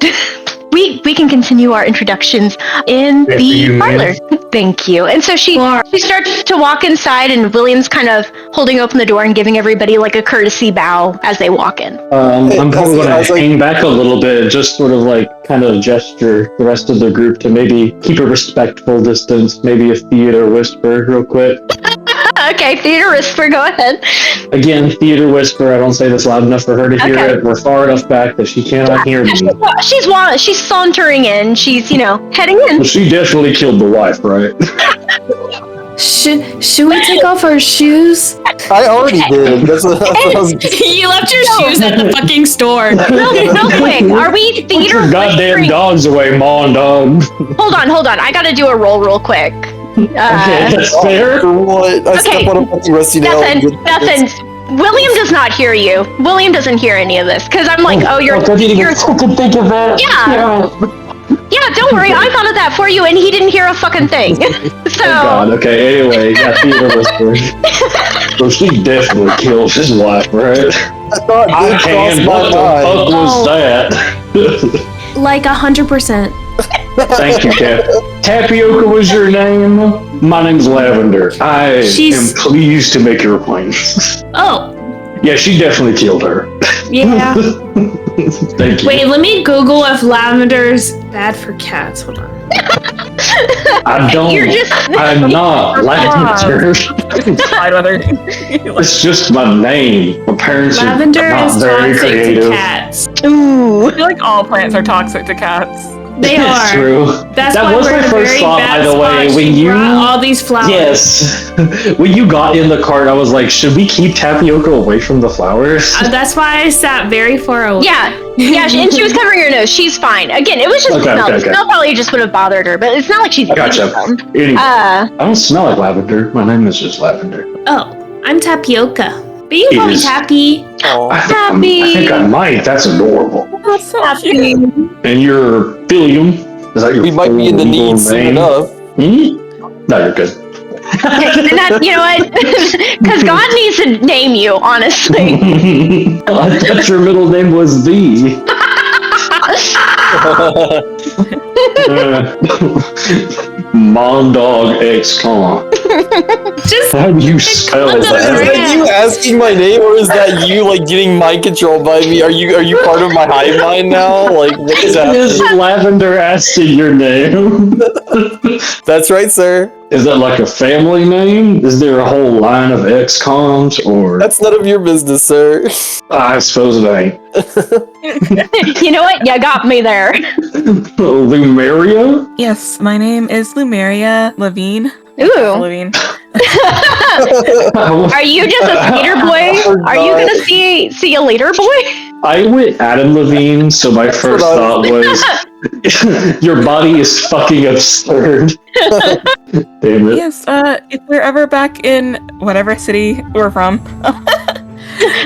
We can continue our introductions in the parlor. Thank you. And so she starts to walk inside, and William's kind of holding open the door and giving everybody like a courtesy bow as they walk in. I'm probably going to hang back a little bit, just sort of like kind of gesture the rest of the group to maybe keep a respectful distance, maybe a theater whisper real quick. Okay, theater whisper, go ahead. Again, theater whisper. I don't say this loud enough for her to hear it. We're far enough back that she cannot hear me. She's sauntering in. She's, heading in. Well, she definitely killed the wife, right? Should we take off our shoes? I already did. That's what I was... You left your shoes at the fucking store. Real quick, are we theater? Put your goddamn dogs away, Mon Dog. Hold on. I gotta do a roll real quick. Okay, that's fair. What? I step on a fucking rusty nail. Nothing. William does not hear you. William doesn't hear any of this because I'm like, you're fucking think of that. Yeah, don't worry. I thought of that for you, and he didn't hear a fucking thing. So. Oh God. Okay. Anyway, theater whisper. So she definitely killed his wife, right? I thought what the fuck was that? Like 100%. Thank you, Tapioca was your name? My name's Lavender. I am pleased to make your acquaintance. Oh. Yeah, she definitely killed her. Yeah. Thank you. Wait, let me Google if lavender's bad for cats. Hold on. I'm not lavender. It's just my name. My parents Lavender are not is very toxic creative. to cats. Ooh. I feel like all plants are toxic to cats. They are. It's true. That's that why was we're my in a first very thought, bad by the way. spot. When She you brought all these flowers. Yes, when you got in the cart, I was like, should we keep Tapioca away from the flowers? That's why I sat very far away. Yeah, and she was covering her nose. She's fine. Again, it was just smell. The smell probably just would have bothered her, but it's not like she's Gotcha. eating them. Anyway, I don't smell like lavender. My name is just Lavender. Oh, I'm Tapioca. But you can call me Tappy. I think I might. That's adorable. That's so cute. And you're William. Is that your We might be in the need soon enough. No, you're good. And that, you know what? Because God needs to name you, honestly. I thought your middle name was V. Mondog XCon. How do you spell that? Is that you asking my name, or is that you like getting mind controlled by me? Are you part of my hive mind now? Like, what is happening? Is Lavender asking your name? That's right, sir. Is that like a family name? Is there a whole line of ex-cons, or? That's none of your business, sir. I suppose it ain't. You know what? You got me there. Lumeria? Yes, my name is Lumeria Levine. Ooh. Levine. Are you just a skater boy? Are you gonna see a later boy? I went Adam Levine, so my first thought was, your body is fucking absurd. Damn it. Yes, if we're ever back in whatever city we're from.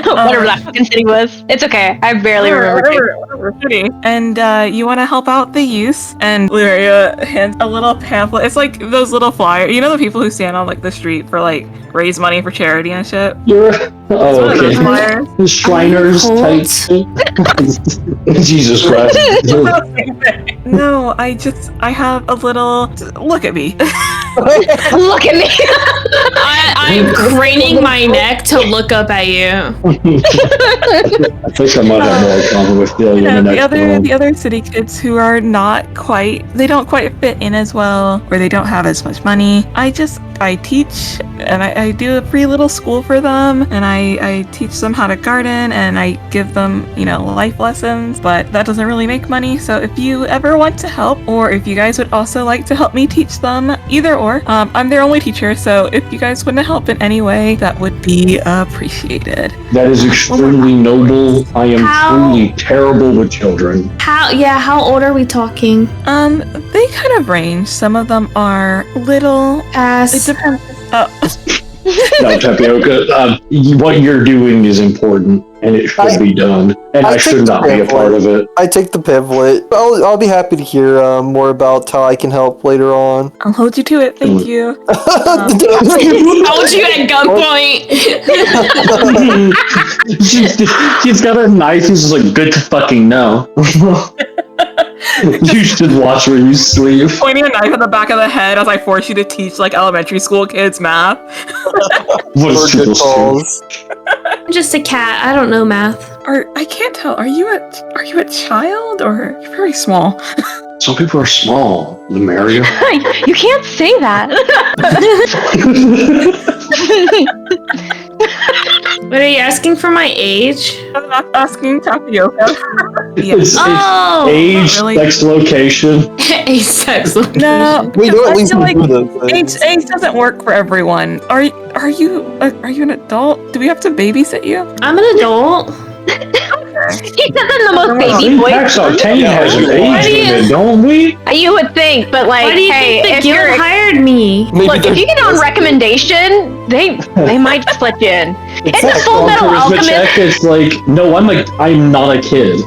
Whatever that fucking city was. It's okay. I barely remember. Whatever city. And you want to help out the youth. And Lyria hands a little pamphlet. It's like those little flyers. You know the people who stand on like the street for like raise money for charity and shit? Okay. The Shriners type. Jesus Christ. No, I have a little. Look at me. Look at me. I'm craning my neck to look up at you. I think I might have more common with the other city kids who are they don't quite fit in as well, or they don't have as much money. I teach, and I do a free little school for them, and I teach them how to garden, and I give them, life lessons, but that doesn't really make money. So if you ever want to help, or if you guys would also like to help me teach them, either or, I'm their only teacher, so if you guys want to help in any way, that would be appreciated. That is extremely noble. I am truly terrible with children. How old are we talking? They kind of range. Some of them are little. It depends. No, Tapioca, what you're doing is important, and it should be done, and I should not be a part of it. I take the pamphlet. I'll be happy to hear more about how I can help later on. I'll hold you to it. Thank you. Hold you at gunpoint. She's got a knife. She's just like, good to fucking know. You should watch where you sleep. Pointing a knife at the back of the head as I force you to teach like elementary school kids math. I'm just a cat. I don't know math. I can't tell. Are you a child or you're very small? Some people are small, Lemuria. You can't say that. What are you asking for my age? I'm not asking Tapioca. It's age, sex, location. Age, sex, location. No, we know at least age doesn't work for everyone. Are you an adult? Do we have to babysit you? I'm an adult. He said that in the most baby voice. PAX Octane has an age limit, don't we? You would think, but like, why do you think the guild hired me? Look, if you get on recommendation, they might split you in. It's a Full Metal Alchemist. It's like, no, I'm not a kid.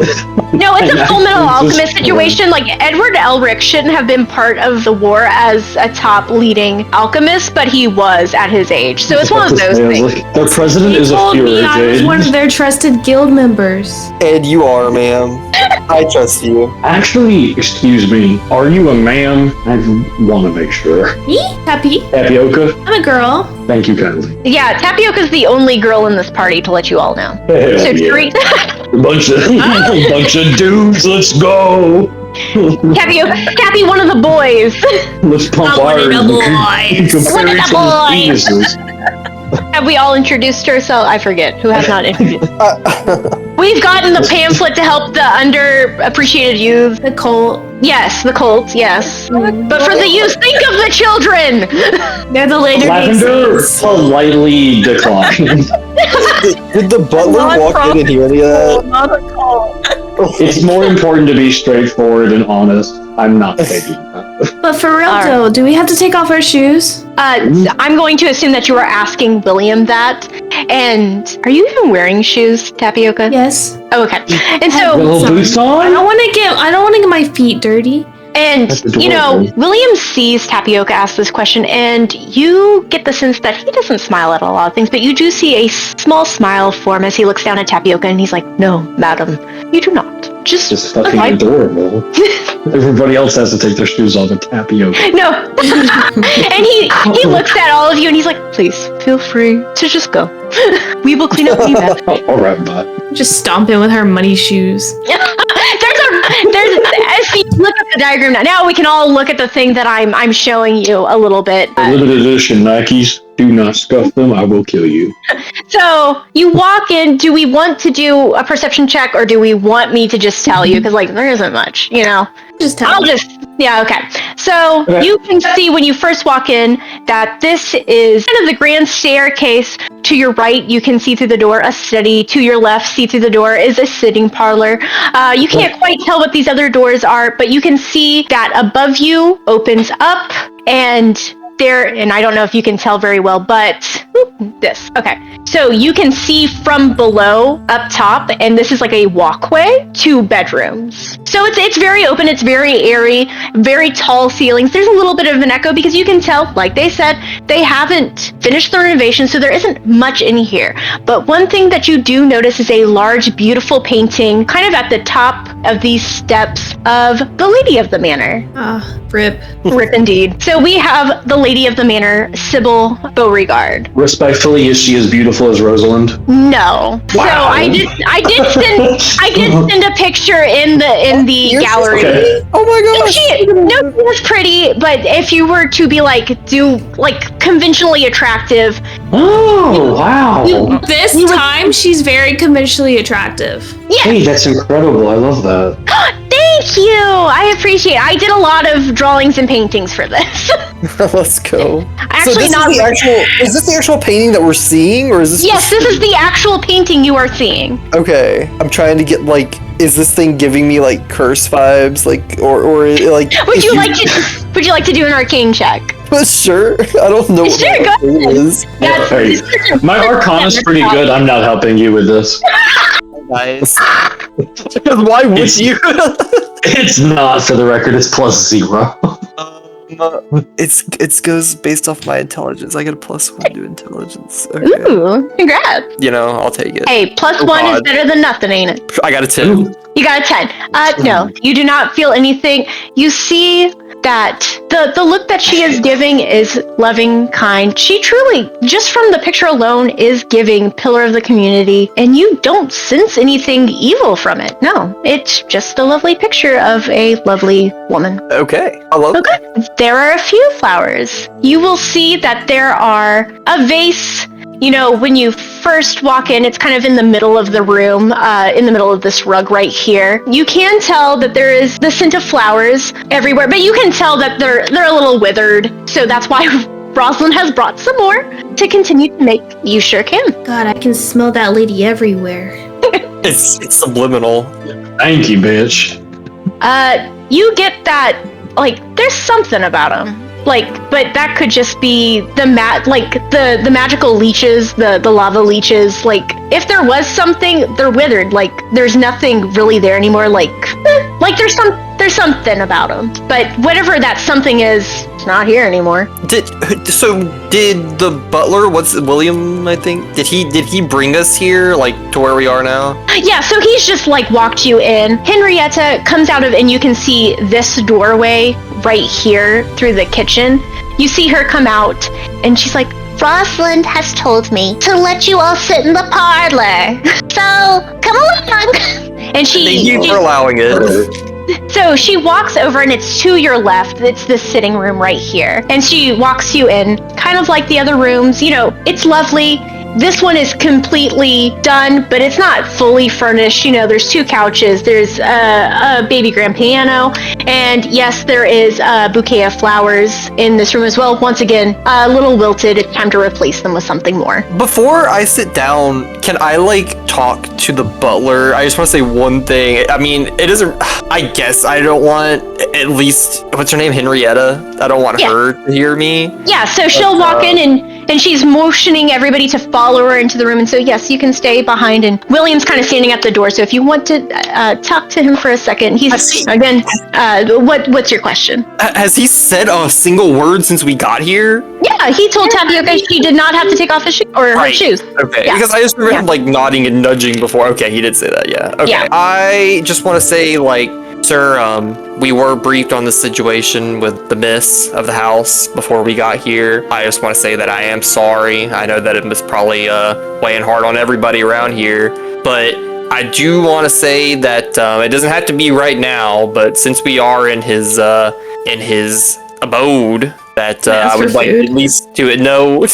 No, it's a Full Metal Alchemist situation. Like, Edward Elric shouldn't have been part of the war as a top leading alchemist, but he was at his age. So it's one of those things. Like, their president is a Fuhrer. I was one of their trusted guild members. And you are, ma'am. I trust you. Actually, excuse me, are you a ma'am? I want to make sure. Me? Tapioca? I'm a girl. Thank you kindly. Yeah, Tapioca's the only girl in this party, to let you all know. So treat a bunch of dudes, let's go. Tappy, one of the boys. Let's pump iron. One of the boys. Have we all introduced ourselves? I forget. Who has not introduced? We've gotten the pamphlet to help the underappreciated youth. The cult. Yes, the cult, yes. But for the youth, think of the children! They're the later Lavender politely declined. Did the butler walk in and hear any of that? It's more important to be straightforward and honest. I'm not taking that. But for real though, do we have to take off our shoes? I'm going to assume that you are asking William that. And are you even wearing shoes, Tapioca? Yes. Oh, okay. And so little boots on? I don't want to get my feet dirty. And, William sees Tapioca ask this question, and you get the sense that he doesn't smile at a lot of things, but you do see a small smile form as he looks down at Tapioca, and he's like, "No, madam, you do not. Just fucking adorable." Everybody else has to take their shoes off at Tapioca. No. And he looks at all of you, and he's like, "Please, feel free to just go. We will clean up the mess." All right, bye. Just stomping with her muddy shoes. Look at the diagram now. Now we can all look at the thing that I'm showing you a little bit. Limited edition Nikes. Do not scuff them. I will kill you. So you walk in. Do we want to do a perception check, or do we want me to just tell you? Because there isn't much, Just tell. Yeah, okay. So you can see when you first walk in that this is kind of the grand staircase. To your right, you can see through the door a study. To your left, see through the door is a sitting parlor. You can't quite tell what these other doors are, but you can see that above you opens up and there, and I don't know if you can tell very well, but this. Okay. So you can see from below up top, and this is like a walkway to bedrooms. So it's very open, it's very airy, very tall ceilings. There's a little bit of an echo because you can tell, like they said, they haven't finished the renovation, so there isn't much in here. But one thing that you do notice is a large, beautiful painting kind of at the top of these steps of the Lady of the Manor. Rip. Rip indeed. So we have the Lady of the Manor, Sybil Beauregard. Respectfully, is she as beautiful as Rosalind? No. Wow. So I did send a picture in the gallery. Okay. Oh my gosh. She was pretty, but if you were to be conventionally attractive. Oh wow. This time she's very conventionally attractive. Yeah. Hey, that's incredible. I love that. Thank you. I appreciate it. I did a lot of drawings and paintings for this. Let's go. Actually, is this the actual painting that we're seeing, or is this? Yes, this is the actual painting you are seeing. Okay, I'm trying to get is this thing giving me curse vibes, or like? Would you like to do an arcane check? Sure. I don't know what it is. My Arcana's pretty good. I'm not helping you with this. Nice. Why would you? It's not, for the record. It's +0. It goes based off my intelligence. I get a +1 to intelligence. Okay. Ooh, congrats. I'll take it. Hey, +1 is better than nothing, ain't it? I got a 10. You got a 10. No, you do not feel anything. You see that the look that she is giving is loving, kind. She truly, just from the picture alone, is giving pillar of the community, and you don't sense anything evil from it. No, it's just a lovely picture of a lovely woman. Okay, I love Okay, there are a few flowers. You will see that there are a vase. When you first walk in, it's kind of in the middle of the room, in the middle of this rug right here. You can tell that there is the scent of flowers everywhere, but you can tell that they're a little withered. So that's why Rosalind has brought some more to continue to make. You sure can. God, I can smell that lady everywhere. It's subliminal. Thank you, bitch. You get that, there's something about him. But that could just be the magical leeches, the lava leeches. If there was something, they're withered. There's nothing really there anymore. There's something about them. But whatever that something is, it's not here anymore. Did the butler, what's William, I think? Did he bring us here, to where we are now? Yeah, so he's just walked you in. Henrietta comes out of, and you can see this doorway right here through the kitchen. You see her come out, and she's like, Rosalind has told me to let you all sit in the parlor. So, come along. And thank you for allowing it. So she walks over, and it's to your left. It's the sitting room right here. And she walks you in, kind of like the other rooms. It's lovely. This one is completely done, but it's not fully furnished. There's 2 couches, there's a baby grand piano, and yes, there is a bouquet of flowers in this room as well. Once again, a little wilted. It's time to replace them with something more. Before I sit down, can I talk to the butler? I just want to say one thing. I mean, it isn't. I guess I don't want, at least, what's her name, Henrietta? I don't want her to hear me. Yeah, so she'll walk in and she's motioning everybody to follow her into the room. And so, yes, you can stay behind. And William's kind of standing at the door. So if you want to talk to him for a second, what's your question? Has he said a single word since we got here? Yeah, he told Tapioca she did not have to take off his her shoes. Okay, yeah. Because I just remember nodding and nudging before. Okay, he did say that, yeah. Okay, yeah. I just want to say, sir, we were briefed on the situation with the miss of the house before we got here. I just want to say that I am sorry. I know that it was probably weighing hard on everybody around here, but I do want to say that it doesn't have to be right now, but since we are in his abode, that I would like at least to know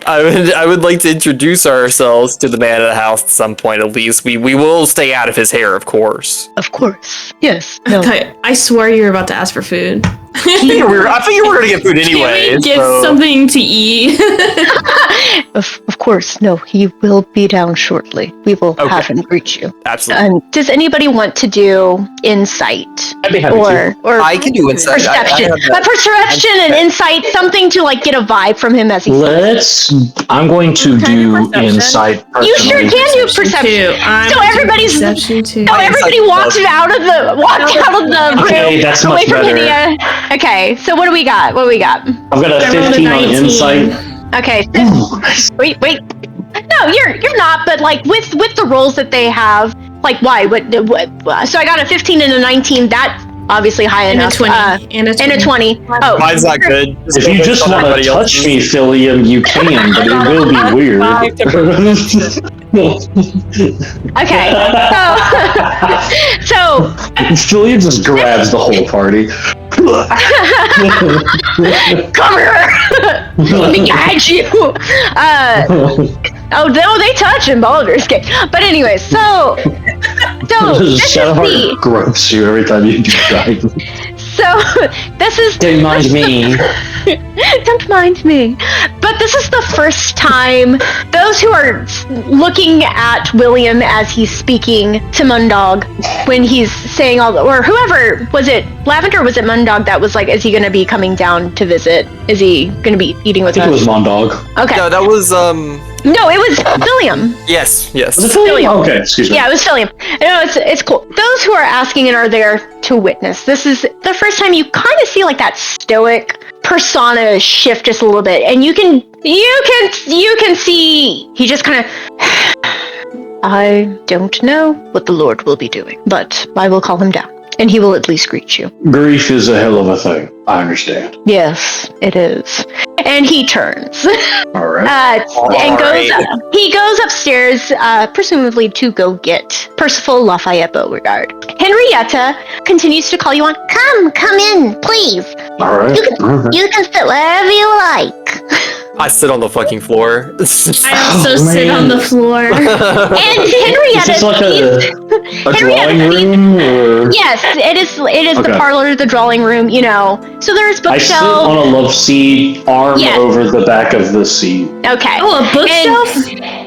I would like to introduce ourselves to the man of the house at some point. At least we will stay out of his hair, of course. Of course. Yes. No. I swear you were about to ask for food. I think you were going to get food anyway. Can we get something to eat? Of course. No, he will be down shortly. We will have him greet you. Absolutely. Does anybody want to do insight? I'd be happy to. Or I can do insight. Perception. But perception and insight, something to like get a vibe from him as he I'm going to do insight. Personally. You sure can do perception. So everybody's. So everybody walks out of the room. Okay, that's much better. Hinia. Okay, so what do we got? I've got a 15 on insight. Okay. Wait. No, you're not. But like with the roles that they have, like why? What? So I got a 15 and a 19. That's obviously high enough. And a 20. Oh, mine's not good. If you just want to touch me, Philium, you can, but it will be weird. Okay. So Philium just grabs the whole party. Come here. Let me guide you. Oh no, they touch in Baldur's Gate. But anyway, so Shadowheart gropes you every time you drive. So this is. Don't mind me. Don't mind me. But this is the first time those who are looking at William as he's speaking to Mundog, when he's saying or whoever was it, Lavender, or was it Mundog that was like, is he going to be coming down to visit? Is he going to be eating with us? I think it was Mundog. Okay. No, that was No, it was William. Yes. Was it Philium? Okay, excuse me. Yeah, it was Philium. No, it's cool. Those who are asking and are there to witness, this is the first time you kind of see like that stoic persona shift just a little bit, and you can see he just kind of. I don't know what the Lord will be doing, but I will call him down, and he will at least greet you. Grief is a hell of a thing. I understand. Yes, it is. And he turns. All right. He goes upstairs, presumably to go get Percival Lafayette Beauregard. Henrietta continues to call you on. Come in, please. All right. You can sit wherever you like. I sit on the fucking floor. I also sit on the floor. And Henrietta, is this like a drawing room? Or? Yes, it is. It is the parlor, the drawing room. You know, so there's bookshelf. I sit on a love seat, arm over the back of the seat. Okay. Oh, a bookshelf.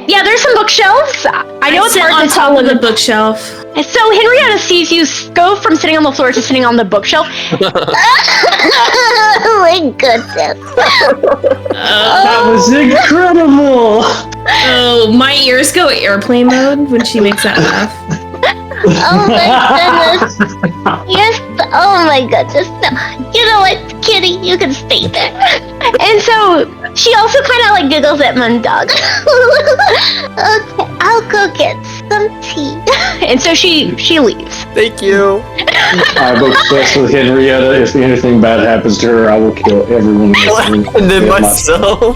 Yeah, there's some bookshelves. I know it's hard on to top tell of the bookshelf. And so Henrietta sees you go from sitting on the floor to sitting on the bookshelf. Oh my goodness. That was incredible. Oh, my ears go airplane mode when she makes that laugh. Oh my goodness. Yes. Oh my goodness. No. You know what, Kitty? You can stay there. And so she also kind of like giggles at Mundog. Okay, I'll go get some tea. And so she leaves. Thank you. I'm obsessed with Henrietta. If anything bad happens to her, I will kill everyone. And then myself.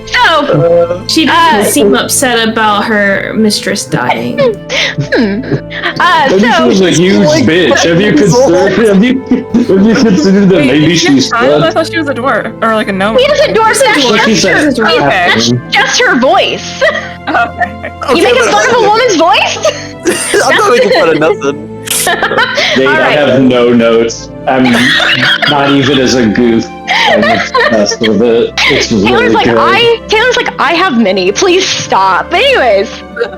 So she doesn't seem upset about her mistress dying. She was a huge bitch. Have you considered that maybe she's I thought she was a dwarf or like a gnome. He is a dwarf. That's just her voice. Okay. You making fun of a woman's voice? I'm not making fun of nothing. I have no notes. I'm not even as a goof. I'm obsessed with it. It's really Taylor's like, I have many. Please stop. But anyways,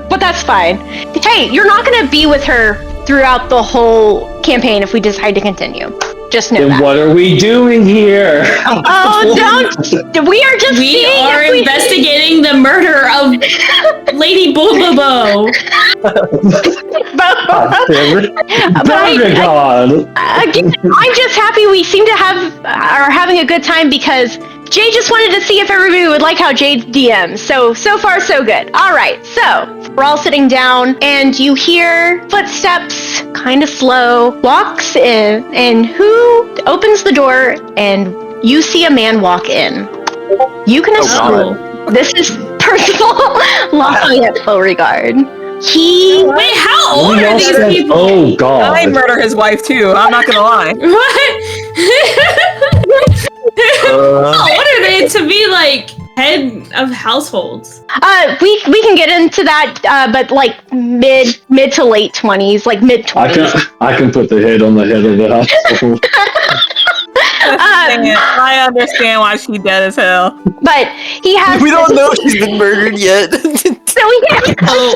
but that's fine. Hey, you're not gonna be with her throughout the whole campaign if we decide to continue. Just know that. What are we doing here? Oh, don't! We are just investigating the murder of Lady Bobobo. Again, I'm just happy we seem to are having a good time because Jay just wanted to see if everybody would like how Jay DMs. So far so good. All right, so we're all sitting down and you hear footsteps, kind of slow, walks in, and who opens the door and you see a man walk in. You can assume this is Percival Lafayette Beauregard. Wait, how old are these people? Oh God! I'd murder his wife too. I'm not gonna lie. What? What are they to be like head of households? We can get into that, but like mid to late 20s, like mid 20s. I can put the head on the head of the household. I understand why she's dead as hell. But he has. We don't know if she's been murdered yet.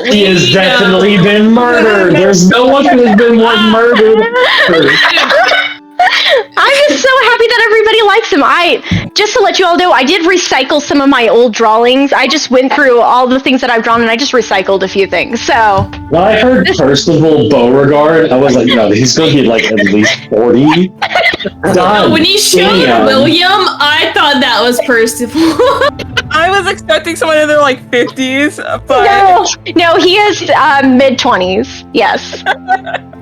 He has definitely been murdered. There's no one who has been more murdered. I'm just so happy that everybody likes him. Just to let you all know, I did recycle some of my old drawings. I just went through all the things that I've drawn and I just recycled a few things. So when I heard Percival Beauregard, I was like, no, he's gonna be like at least 40. No, when he showed William, I thought that was Percival. I was expecting someone in their like 50s, but no, he is mid 20s. Yes.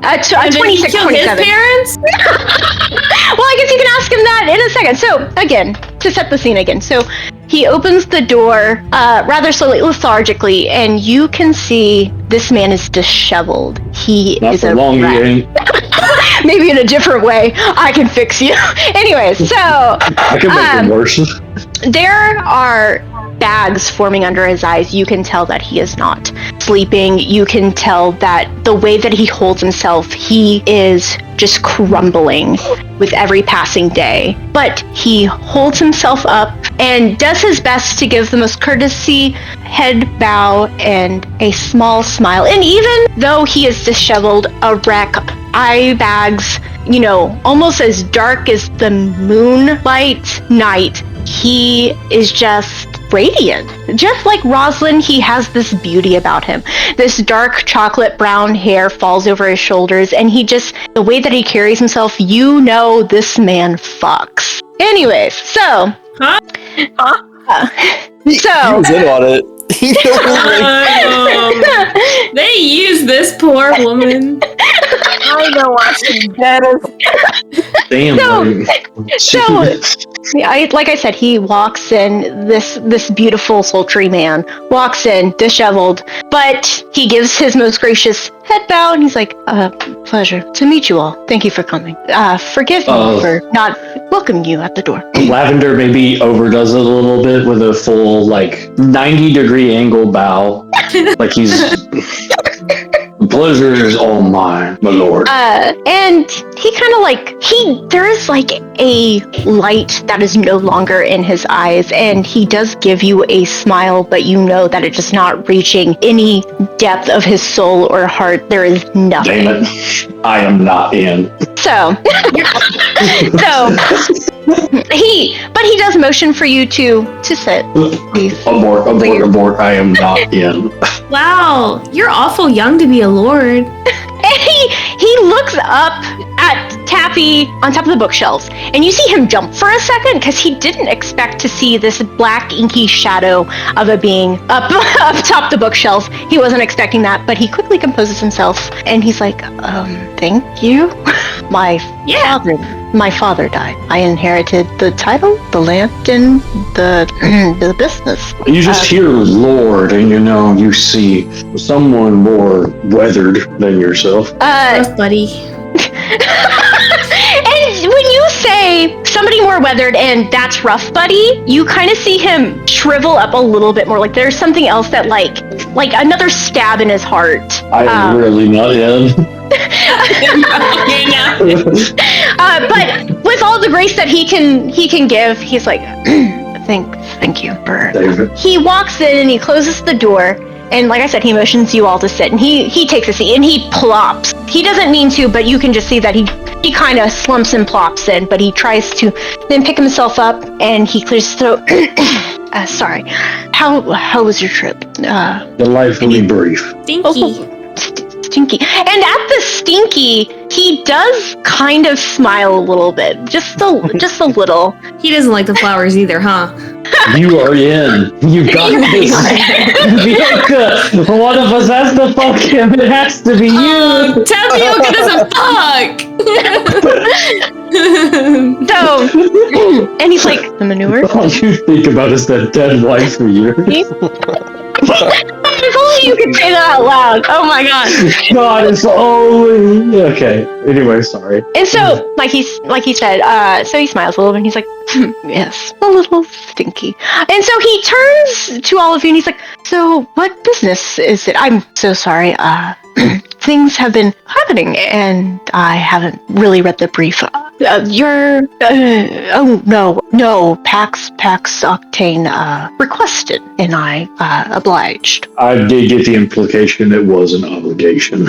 26, kill 27. his parents? Well, I guess you can ask him that in a second. So, again, to set the scene again. So, he opens the door rather slowly, lethargically, and you can see this man is disheveled. He is a wreck. Maybe in a different way. I can fix you. Anyways, so... I can make it worse. There are bags forming under his eyes. You can tell that he is not sleeping. You can tell that the way that he holds himself, he is just crumbling with every passing day. But he holds himself up and does his best to give the most courtesy head bow and a small smile. And even though he is disheveled, a wreck, eye bags, almost as dark as the moonlight night, he is just radiant. Just like Rosalind, he has this beauty about him. This dark chocolate brown hair falls over his shoulders, and the way that he carries himself, this man fucks. Anyways, so... He was in on it. They use this poor woman. I know why she's dead as damn. Like I said, he walks in, this beautiful, sultry man walks in, disheveled, but he gives his most gracious head bow, and he's like, pleasure to meet you all. Thank you for coming. Forgive me for not welcoming you at the door. Lavender maybe overdoes it a little bit with a full, 90-degree angle bow. Like he's... The pleasure is all mine, my lord. And he kind of there is a light that is no longer in his eyes, and he does give you a smile, but you know that it's just not reaching any depth of his soul or heart. There is nothing. Damn it. I am not in. He does motion for you to sit. Please. Abort. I am not in. Wow, you're awful young to be a lord. And he looks up at Tappy on top of the bookshelves, and you see him jump for a second because he didn't expect to see this black inky shadow of a being up top the bookshelves. He wasn't expecting that, but he quickly composes himself, and he's like, thank you. My father died. I inherited the title, the land, and the business. You just hear Lord, and you see someone more weathered than yourself. Rough buddy. And when you say somebody more weathered and that's rough buddy, you kind of see him shrivel up a little bit more. Like there's something else that like another stab in his heart. I'm really not in. But with all the grace that he can give, he's like, thank you for... He walks in and he closes the door, and like I said, he motions you all to sit, and he takes a seat and he plops. He doesn't mean to, but you can just see that he kind of slumps and plops in, but he tries to then pick himself up and he clears his throat. Sorry. How was your trip? Delightfully brief. Stinky. And at the stinky, he does kind of smile a little bit. Just a little. He doesn't like the flowers either, huh? You are in. You got this. Bianca, one of us has to fuck him. It has to be you. Tapioca doesn't fuck. So, and he's like, the manure? All you think about is that dead wife of yours. If only you can say that out loud. Oh my god. God, it's only okay. Anyway, sorry. And so, like he said, so he smiles a little bit and he's like, yes, a little stinky. And so he turns to all of you and he's like, so what business is it? I'm so sorry. Things have been happening and I haven't really read the brief. No, PAX Octane requested and I obliged. I did get the implication it was an obligation.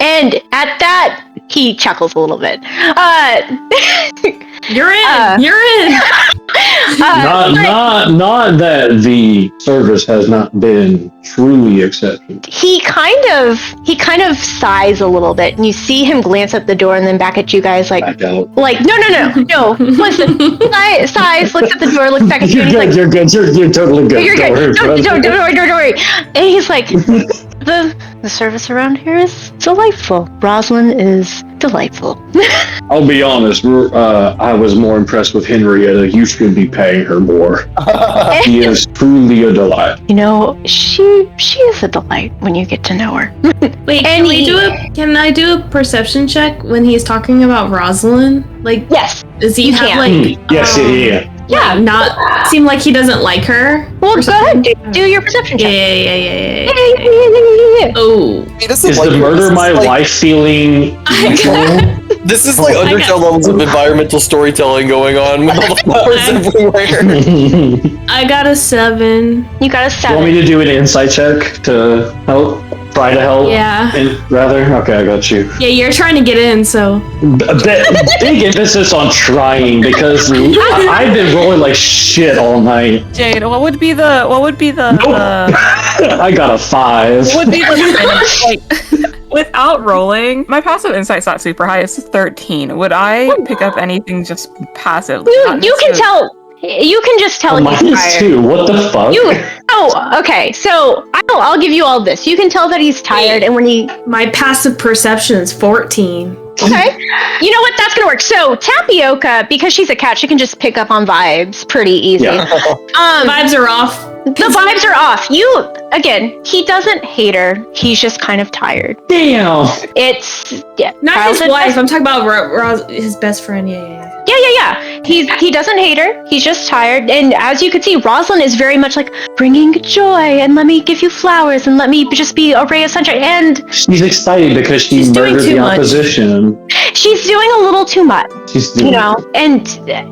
And at that, he chuckles a little bit. You're in. You're in. Not that the service has not been truly accepted. He kind of sighs a little bit, and you see him glance at the door and then back at you guys, like no. Listen, sighs, looks at the door, looks back at you. You're good. You're totally good. You're good. Don't worry. And he's like, the service around here is delightful. Rosalind is delightful. I'll be honest. I was more impressed with Henrietta. You should be paying her more. She is truly a delight. You know, she is a delight when you get to know her. Wait, can I do a perception check when he's talking about Rosalind? Like, yes. Does he have like? Yes, yeah. Yeah, not seem like he doesn't like her. Well, go ahead. Do your perception check. Yeah. Oh, Is the murder my wife feeling? This is like Undertale levels of environmental storytelling going on with all the flowers everywhere. I got a 7. You got a 7. You want me to do an insight check to help? Try to help? Yeah. Okay, I got you. Yeah, you're trying to get in, so. Big emphasis on trying because I've been rolling like shit all night. Jade, what would be the? Nope. I got a 5. What would be the without rolling? My passive insight's not super high. It's 13. Would I pick up anything just passively? You can tell. You can just tell he's tired. Too. What the fuck? Okay. So I'll give you all this. You can tell that he's tired, and when my passive perception is 14. Okay. You know what? That's gonna work. So Tapioca, because she's a cat, she can just pick up on vibes pretty easy. Yeah. Vibes are off. The vibes are off. He doesn't hate her. He's just kind of tired. Damn. Not his wife. I'm talking about his best friend. Yeah. He doesn't hate her. He's just tired. And as you can see, Rosalind is very much like bringing joy and let me give you flowers and let me just be a ray of sunshine. And she's excited because she murdered the opposition. She's doing a little too much. And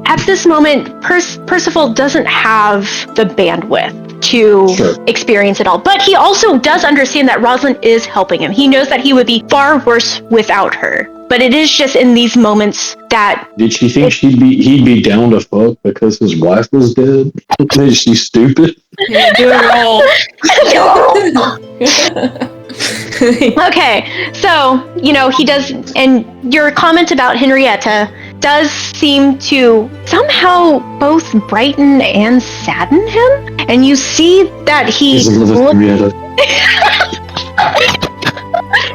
at this moment, Percival doesn't have the bandwidth to experience it all. But he also does understand that Rosalind is helping him. He knows that he would be far worse without her. But it is just in these moments that... Did she think he'd be down to fuck because his wife was dead? Is she stupid? Yeah, do a roll. Okay, so, he does... And your comment about Henrietta does seem to somehow both brighten and sadden him. And you see that He's in love with Henrietta.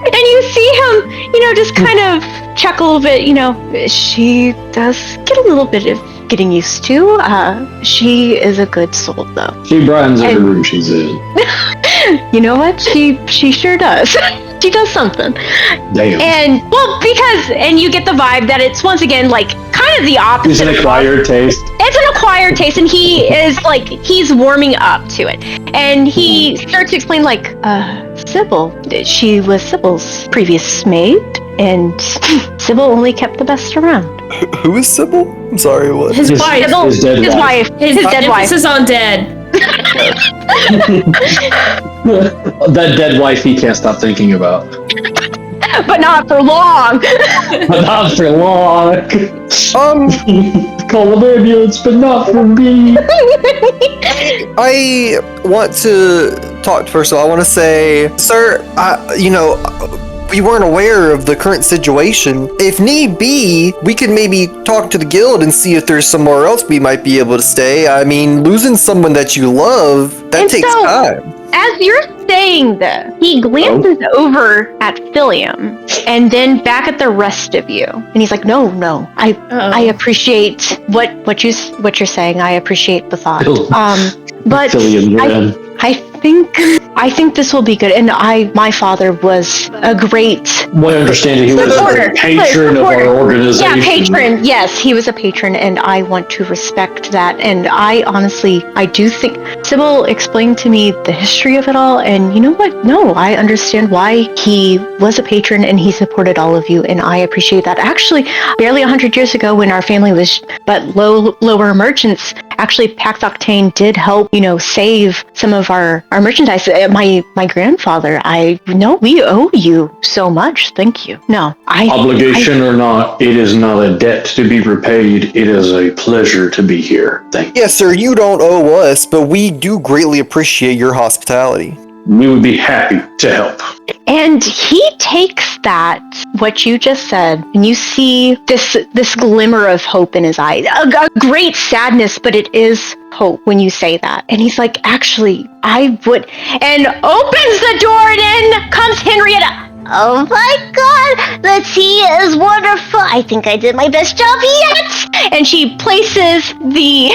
And you see him, just kind of chuckle a bit, she does get a little bit of getting used to. She is a good soul, though. She brightens every room she's in. You know what? She sure does. She does something. Damn. And, and you get the vibe that it's, once again, like, kind of the opposite. It's an acquired taste. It's an acquired taste, and he is, like, he's warming up to it. And he starts to explain, like, Sybil. She was Sybil's previous maid, and Sybil only kept the best around. Who is Sybil? I'm sorry, what? His wife. His dead wife. His dead wife. Emphasis on dead. That dead wife he can't stop thinking about. But not for long. Call an ambulance, but not for me. I want to talk first of all. I want to say, sir, we weren't aware of the current situation. If need be, we could maybe talk to the guild and see if there's somewhere else we might be able to stay. I mean, losing someone that you love, that takes time. As you're saying this, he glances over at Philium and then back at the rest of you, and he's like, "No, I appreciate what you're saying. I appreciate the thought. But I think this will be good. And my father was a great My understanding, he was a patron of our organization. Yeah, patron. Yes, he was a patron, and I want to respect that. And I do think Sybil explained to me the history of it all, and you know what? No, I understand why he was a patron and he supported all of you, and I appreciate that. Actually, barely 100 years ago, when our family was but lower merchants, actually PAX Octane did help, save some of our merchandise. My grandfather, we owe you so much. Thank you. No, Obligation or not, it is not a debt to be repaid. It is a pleasure to be here. Thank you. Yes, sir, you don't owe us, but we do greatly appreciate your hospitality. We would be happy to help. And he takes that, what you just said, and you see this glimmer of hope in his eyes. A great sadness, but it is hope when you say that. And he's like, actually, I would... And opens the door, and in comes Henrietta. Oh my god, the tea is wonderful. I think I did my best job yet. And she places the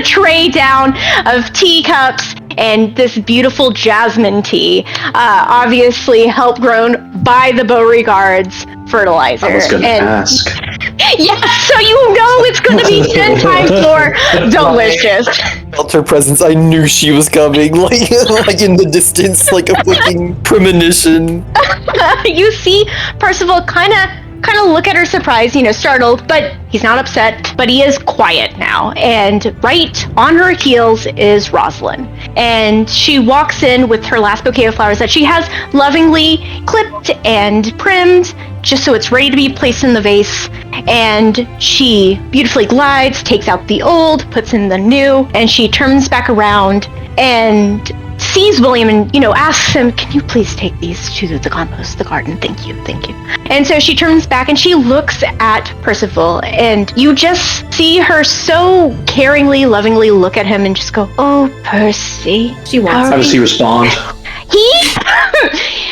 tray down of teacups and this beautiful jasmine tea, obviously help grown by the Beauregard's fertilizer. I was going to ask. Yes, so you know it's going to be 10 times more delicious. Felt her presence. I knew she was coming, like in the distance, like a fucking premonition. You see Percival kind of look at her surprised, startled, but he's not upset, but he is quiet now. And right on her heels is Rosalind. And she walks in with her last bouquet of flowers that she has lovingly clipped and primmed, just so it's ready to be placed in the vase. And she beautifully glides, takes out the old, puts in the new, and she turns back around and sees William and, asks him, can you please take these to the compost, the garden? Thank you. And so she turns back and she looks at Percival, and you just see her so caringly, lovingly look at him and just go, oh, Percy. How does he respond?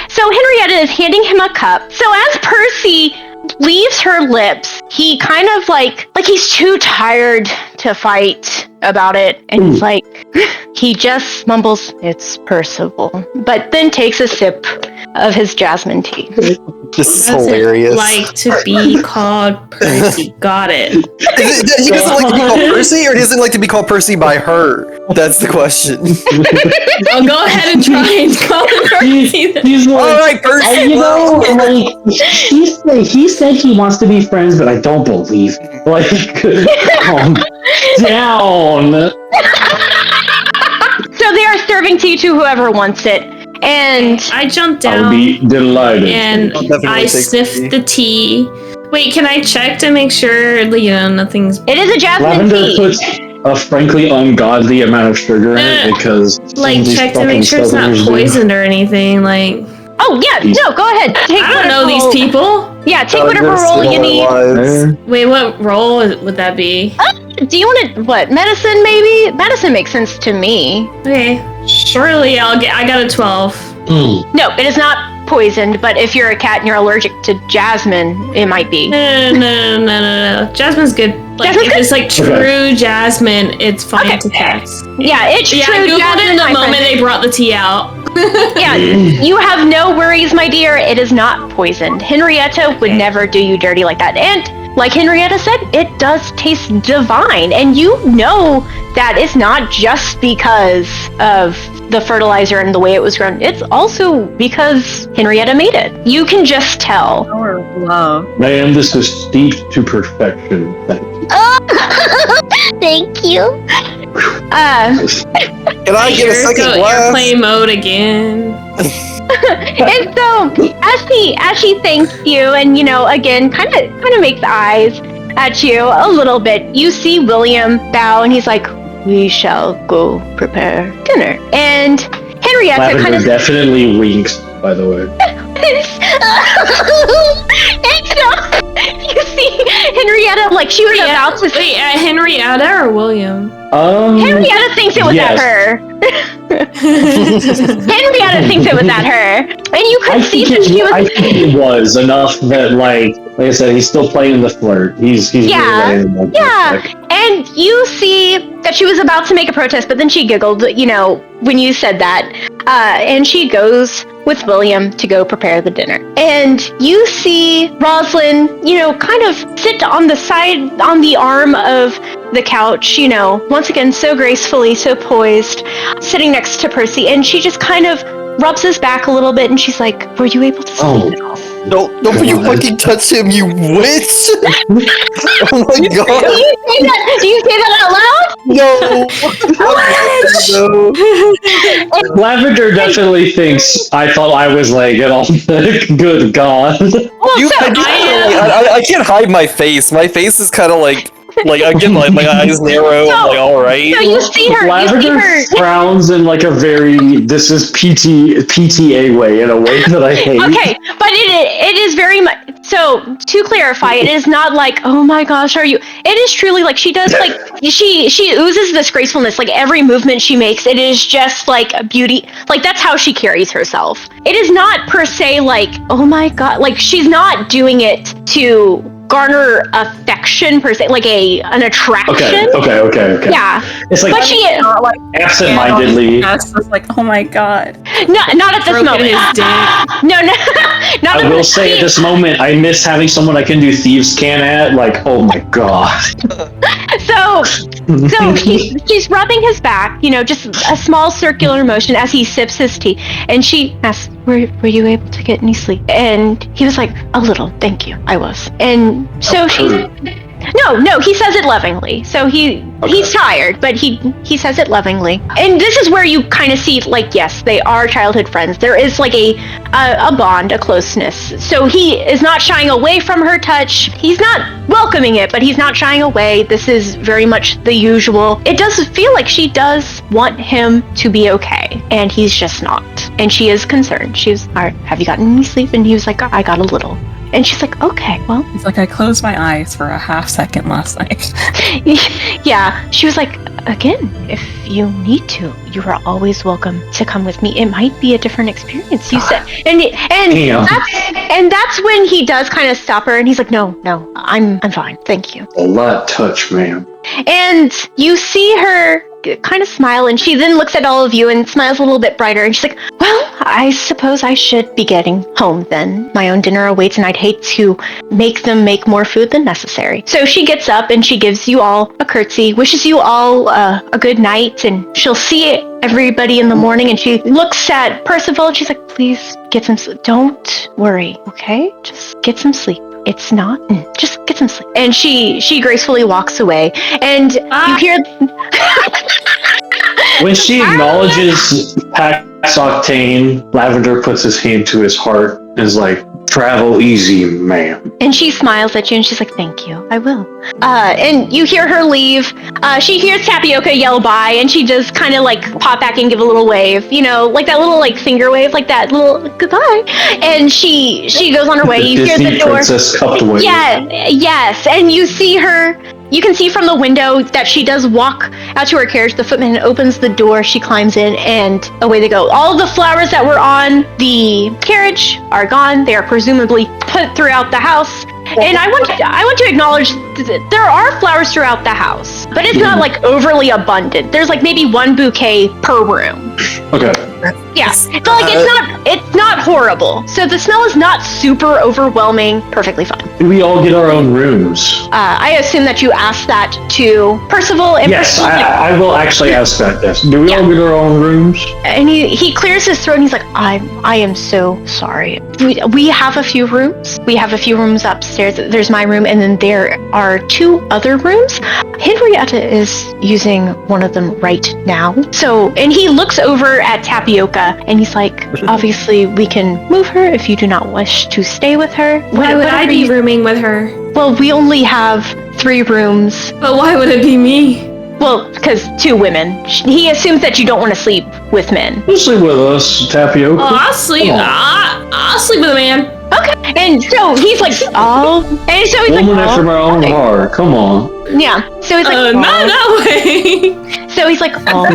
So Henrietta is handing him a cup. So as Percy leaves her lips, he kind of like he's too tired to fight about it, and he's like, he just mumbles, it's Percival, but then takes a sip of his jasmine tea. This is hilarious. Like to be called Percy. Got it. He doesn't like to be called Percy, or does he like to be called Percy by her? That's the question. I'll go ahead and try and call him Percy. He's like, all right, Percy. He said he wants to be friends, but I don't believe him. Like, calm down. So they are serving tea to whoever wants it. And I jumped down. I'll be delighted. And I sniffed the tea. Wait, can I check to make sure, nothing's... It is a jasmine Lavender tea. puts a frankly ungodly amount of sugar in it because... check to make sure it's not poisoned or anything, Oh, yeah, no, go ahead. I don't know these people. Yeah, take whatever roll you need. Wait, what roll would that be? Do you want to, medicine maybe? Medicine makes sense to me. Okay, surely I got a 12. No, it is not poisoned, but if you're a cat and you're allergic to jasmine, it might be. No. Jasmine's good. If it's true jasmine, it's fine to cats. Yeah, it's true I Googled jasmine. It the moment they brought the tea out. Yeah, you have no worries, my dear. It is not poisoned. Henrietta would never do you dirty like that. And like Henrietta said, it does taste divine. And you know that it's not just because of the fertilizer and the way it was grown. It's also because Henrietta made it. You can just tell. Our love. Ma'am, this is steeped to perfection. Thank you. Thank you. Can I get a second glass? Airplane mode again. And so as she thanks you, and again kind of makes eyes at you a little bit, you see William bow, and he's like, we shall go prepare dinner. And Henrietta Lavender kind of definitely winks, by the way. And so you see Henrietta, she was about to Wait, Henrietta or William? Henrietta thinks it was at her. Henrietta thinks it was at her, and you could see that she was. I think it was enough that, like I said, he's still playing the flirt. He's yeah, really and you see that she was about to make a protest, but then she giggled, when you said that, and she goes with William to go prepare the dinner. And you see Rosalind, kind of sit on the arm of the couch, once again, so gracefully, so poised, sitting next to Percy, and she just kind of rubs his back a little bit, and she's like, "Were you able to sleep at all?" Don't you fucking touch him, you witch! Oh my god! Do you say that out loud? No! No. Lavender definitely thinks I thought I was laying it on the good god. I can't hide my face. My face is kind of like again, my eyes narrow. I'm like, all right. So you see her. Lavender frowns in like a very this is PTA way, in a way that I hate. Okay, but it is very much so. To clarify, it is not like, oh my gosh, are you? It is truly like she does like she oozes this gracefulness. Like every movement she makes, it is just like a beauty. Like that's how she carries herself. It is not per se like, oh my god, like she's not doing it to garner affection per se, like an attraction. Okay. Yeah, it's like, but she is not like absent-mindedly. It's like, oh my god. Not at this moment. No, not. I will say at this moment, I miss having someone I can do thieves' can at. Like, oh my god. So she's rubbing his back, just a small circular motion as he sips his tea, and she asks, "Were you able to get any sleep?" And he was like, "A little, thank you, I was." And so No, he says it lovingly. So he's tired, but he says it lovingly. And this is where you kind of see, like, yes, they are childhood friends. There is like a bond, a closeness. So he is not shying away from her touch. He's not welcoming it, but he's not shying away. This is very much the usual. It does feel like she does want him to be okay, and he's just not. And she is concerned. She was, "All right, have you gotten any sleep?" And he was like, "I got a little." And she's like, "Okay, well." He's like, "I closed my eyes for a half second last night." Yeah, she was like, "Again, if you need to, you are always welcome to come with me. It might be a different experience." You said, and that's when he does kind of stop her, and he's like, "No, I'm fine, thank you." A light touch, ma'am. And you see her kind of smile, and she then looks at all of you and smiles a little bit brighter, and she's like, "Well, I suppose I should be getting home then. My own dinner awaits, and I'd hate to make them make more food than necessary." So she gets up and she gives you all a curtsy, wishes you all a good night, and she'll see everybody in the morning, and she looks at Percival and she's like, "Please get some sleep. Don't worry, okay? Just get some sleep. It's not, just get some sleep." And she gracefully walks away, and you hear when she acknowledges PAX Octane, Lavender puts his hand to his heart and is like, "Travel easy, ma'am." And she smiles at you and she's like, "Thank you, I will." And you hear her leave. She hears Tapioca yell bye, and she just kind of like pop back and give a little wave, like that little like finger wave, like that little goodbye. And she goes on her way. You hear the door. Princess cupped wave. Yeah, yes. And you see her. You can see from the window that she does walk out to her carriage. The footman opens the door, she climbs in, and away they go. All of the flowers that were on the carriage are gone. They are presumably put throughout the house. And I want to acknowledge that there are flowers throughout the house, but it's not like overly abundant. There's like maybe one bouquet per room. Okay. Yeah. So like it's not horrible. So the smell is not super overwhelming. Perfectly fine. Do we all get our own rooms? I assume that you asked that to Percival. And yes, I will actually ask that. Yes. Do we all get our own rooms? And he clears his throat and he's like, I am so sorry. We have a few rooms. We have a few rooms upstairs. There's my room, and then there are 2 other rooms. Henrietta is using one of them right now. So, and he looks over at Tapioca, and he's like, "Obviously, we can move her if you do not wish to stay with her." Why would I be rooming with her? Well, we only have 3 rooms. But why would it be me? Well, because 2 women. He assumes that you don't want to sleep with men. You sleep with us, Tapioca. Oh, I'll sleep. I'll sleep with a man. Okay. And so he's like, "Oh." And so he's Woman like, after my own heart. Come on. Yeah. So he's like, not that way. So he's like, oh.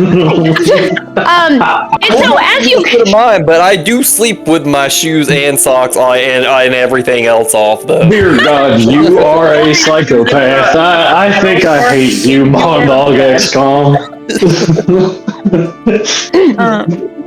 And so as you mind, but I do sleep with my shoes and socks on and everything else off though. Dear God, you are a psychopath. I think I hate you, Mondog XCOM.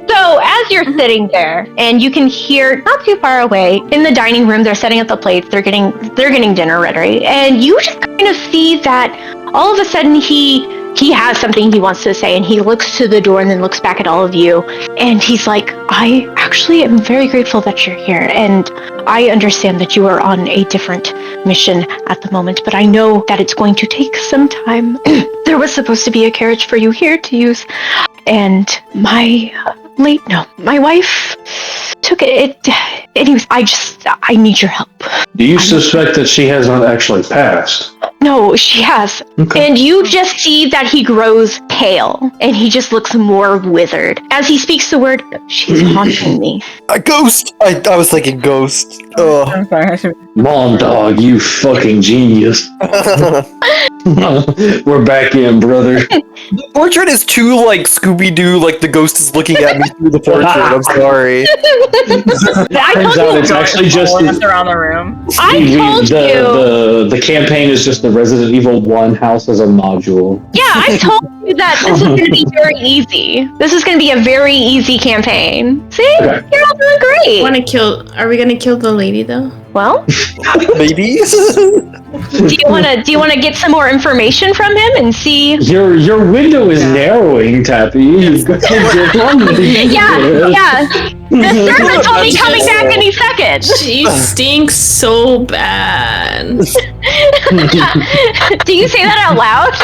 So as you're sitting there, and you can hear not too far away in the dining room, they're setting up the plates. They're getting dinner ready, and you just kind of see that all of a sudden he has something he wants to say, and he looks to the door and then looks back at all of you, and he's like, I actually am very grateful that you're here, and I understand that you are on a different mission at the moment, but I know that it's going to take some time. There was supposed to be a carriage for you here to use, and my wife took it. Anyways, I need your help. Do you suspect that she has not actually passed? No, she has. Okay. And you just see that he grows pale, and he just looks more withered. As he speaks the word, she's haunting me. A ghost! I was thinking ghost. Oh. I'm sorry. Mondog, you fucking genius. We're back in, brother. The portrait is too like Scooby-Doo, like the ghost is looking at me through the portrait. I'm sorry. Turns out it's actually just around the room. The campaign is just the Resident Evil 1 house as a module. Yeah, I told you that this is going to be very easy. This is going to be a very easy campaign. See? Okay. You're all doing great. Are we gonna kill the lady though? Well, maybe. Do you want to get some more information from him and see? Your window is narrowing, Tappy. You've got to get on with it. Yeah. The servants will be coming back any second. She stinks so bad. Do you say that out loud?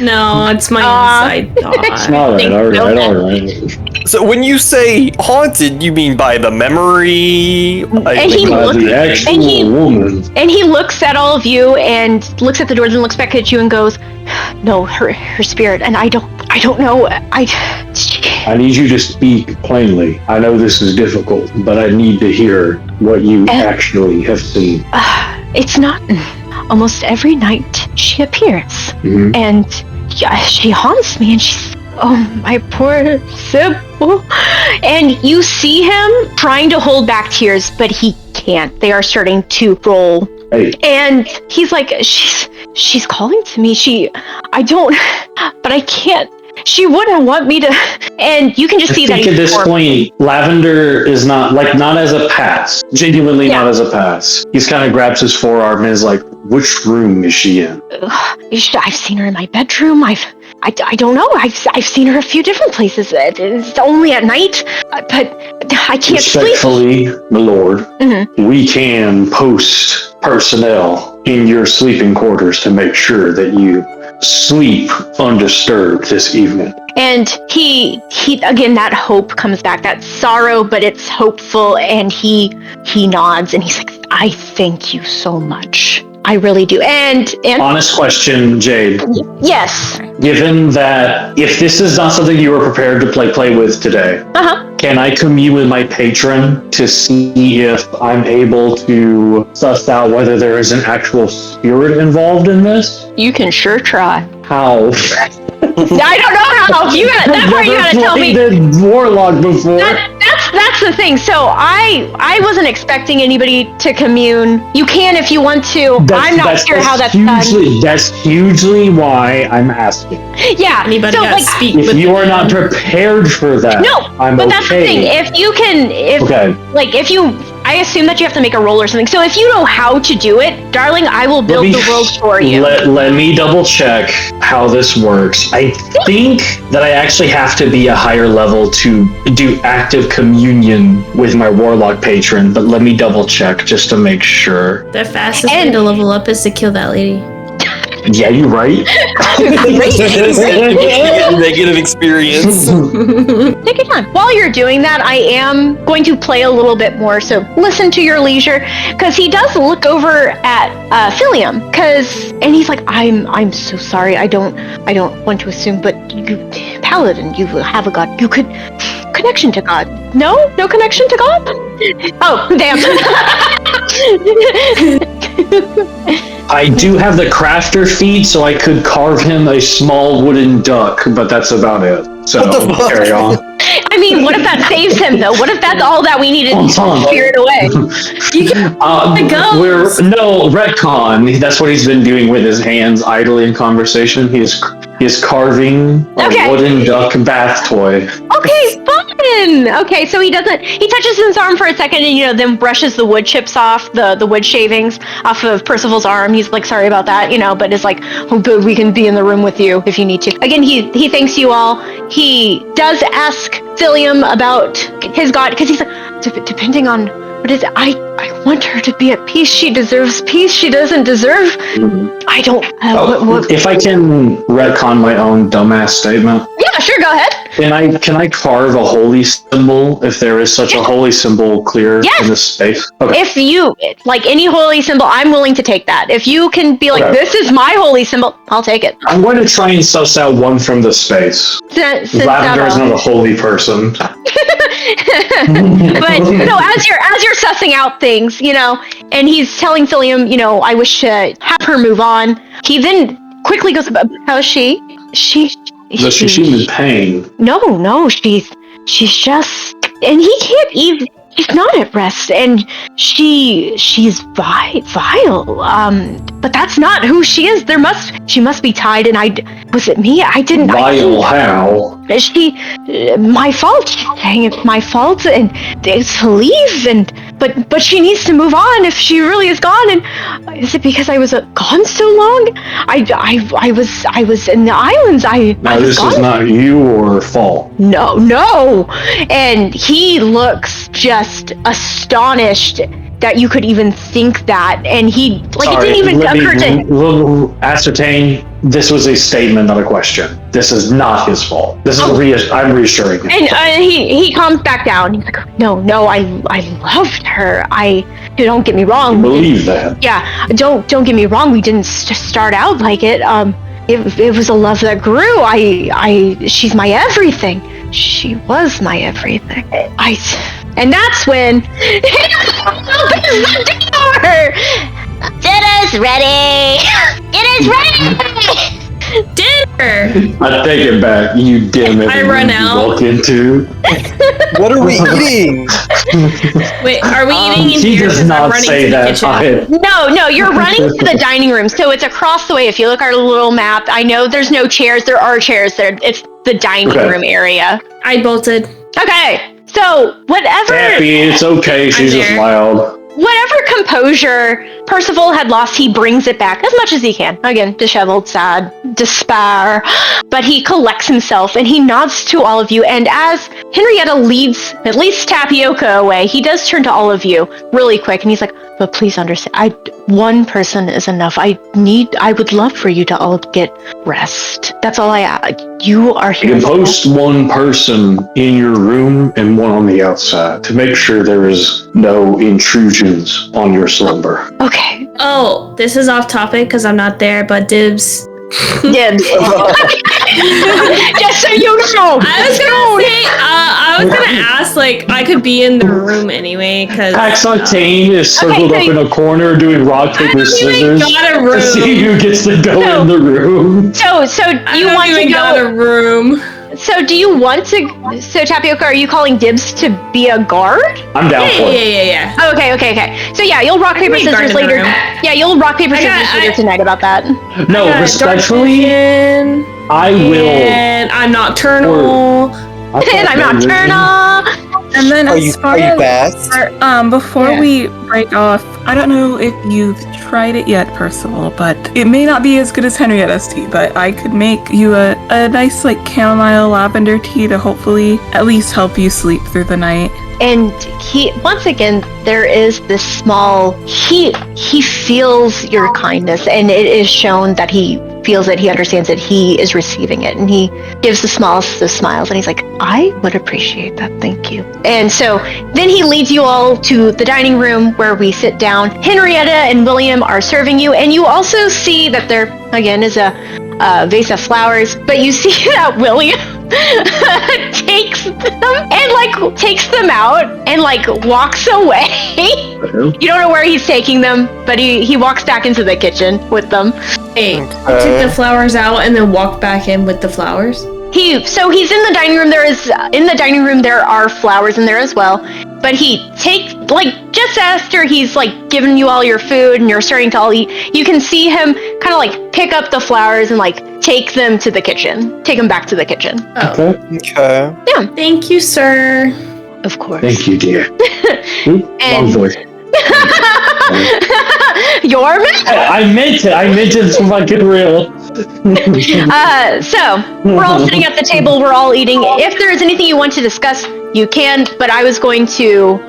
No, it's my inside thought. All right. So when you say haunted, you mean by the memory? And he looks at all of you and looks at the doors and looks back at you and goes, "No, her spirit." And I don't know. I need you to speak plainly. I know this is difficult, but I need to hear what you actually have seen. It's not. Almost every night she appears, and she haunts me, and she's, oh, my poor Sybil. And you see him trying to hold back tears, but he can't. They are starting to roll. Hey. And he's like, she's calling to me. But I can't. She wouldn't want me to, and you can just see that. I think at this point, Lavender is not as a pass. Genuinely not as a pass. He's kind of grabs his forearm and is like, "Which room is she in?" I've seen her in my bedroom. I don't know. I've seen her a few different places. It's only at night, but I can't sleep. Respectfully, my lord, we can post personnel in your sleeping quarters to make sure that you sleep undisturbed this evening. And he again, that hope comes back, that sorrow, but it's hopeful, and he nods and he's like, I thank you so much. I really do. And honest question, Jade. Yes. Given that if this is not something you were prepared to play with today, can I commune with my patron to see if I'm able to suss out whether there is an actual spirit involved in this? You can sure try. How? I don't know how. That part you gotta tell me. The warlock before. That's the thing. So I wasn't expecting anybody to commune. You can if you want to. I'm not sure how that's done. That's hugely why I'm asking. Yeah. Anybody so, got speak if you are not prepared for that, but that's the thing. If you can, if you, I assume that you have to make a roll or something. So if you know how to do it, darling, I will build the world for you. Let me double check how this works. I think that I actually have to be a higher level to do active communion with my warlock patron, but let me double check just to make sure. The fastest way to level up is to kill that lady. Yeah, you're right. Negative experience. Take your time. While you're doing that, I am going to play a little bit more, so listen to your leisure, because he does look over at Philium, and he's like, I'm so sorry. I don't want to assume, but you, Paladin, you have a god. You could connection to God. No connection to God. Oh, damn. I do have the crafter feat, so I could carve him a small wooden duck, but that's about it. So carry on. I mean, what if that saves him though? What if that's all that we needed to spirit away? No, retcon. That's what he's been doing with his hands idly in conversation. He is carving a wooden duck bath toy. Okay, fun. Okay, so he touches his arm for a second and, then brushes the wood chips off, the wood shavings off of Percival's arm. He's like, sorry about that, but it's like, oh good, we can be in the room with you if you need to. Again, he thanks you all. He does ask Philium about his god, because he's like, depending on what is it, I want her to be at peace. She deserves peace. She doesn't deserve. I don't. If I can retcon my own dumbass statement. Yeah, sure. Go ahead. Can I carve a holy symbol if there is such a holy symbol clear in this space? Okay. If you like any holy symbol, I'm willing to take that. If you can be like, this is my holy symbol, I'll take it. I'm going to try and suss out one from the space. Lavender is not a holy person. But as you're sussing out things, and he's telling Philium, I wish to have her move on. He then quickly goes, how is she? Does she seem in pain? No, she's just, and he can't even. She's not at rest, and she's vile. But that's not who she is. She must be tied. And was it me? I didn't. Vile how? My fault. She's saying it's my fault, and it's to leave. But she needs to move on if she really is gone. And is it because I was gone so long? I was in the islands. This is not you or fault. No. And he looks just astonished that you could even think that, and he it didn't even occur to ascertain this was a statement, not a question. This is not his fault. This is I'm reassuring him. And he calms back down. He's like, no, I loved her. Don't get me wrong. I believe that. Yeah, don't get me wrong. We didn't start out like it. It was a love that grew. She's my everything. She was my everything. And that's when opens the door. Dinner's ready. Dinner's ready. Dinner. I take it back. You damn it. I run out. Walk into. What are we eating? Wait, are we eating in he here? does not say that. No, you're running to the dining room. So it's across the way. If you look at our little map, I know there's no chairs. There are chairs there. It's the dining room area. I bolted. Okay. So, whatever. Happy, it's okay. She's just wild. Whatever composure Percival had lost, he brings it back as much as he can. Again, disheveled, sad, despair. But he collects himself and he nods to all of you. And as Henrietta leads at least Tapioca away, he does turn to all of you really quick. And he's like, but please understand, one person is enough. I would love for you to all get rest. That's all I ask. You are here. You can post one person in your room and one on the outside to make sure there is no intrusions on your slumber. Okay. Oh, this is off topic because I'm not there, but dibs. Dibs. Just so you know. I was gonna ask, I could be in the room anyway, because PAX Octane is circled up in a corner doing rock, paper, scissors to see who gets to go in the room. So you want to go in a room? So do you want to? So Tapioca, are you calling dibs to be a guard? I'm down for it. Yeah. Okay. So yeah, you'll rock paper scissors later. Yeah, you'll rock paper scissors later tonight about that. No, respectfully, I will. And I'm nocturnal. And I'm nocturnal. And then are you fast? Before we break off, I don't know if you've tried it yet, Percival, but it may not be as good as Henrietta's tea, but I could make you a nice chamomile lavender tea to hopefully at least help you sleep through the night. And once again, there is this small, he feels your kindness, and it is shown that he feels it, he understands it, he is receiving it, and he gives the smiles, and he's like, I would appreciate that, thank you. And so then he leads you all to the dining room where we sit down. Henrietta and William are serving you, and you also see that there, again, is a vase of flowers, but you see that William takes them out and walks away. You don't know where he's taking them, but he walks back into the kitchen with them. Hey, took the flowers out and then walked back in with the flowers. He's in the dining room. There are flowers in there as well. But he takes just after he's given you all your food and you're starting to all eat, you can see him kind of pick up the flowers and take them to the kitchen. Take them back to the kitchen. Oh. Okay. Yeah. Thank you, sir. Of course. Thank you, dear. Wrong voice. Your man? I meant it for my good real. So we're all sitting at the table, we're all eating. If there is anything you want to discuss, you can, but I was going to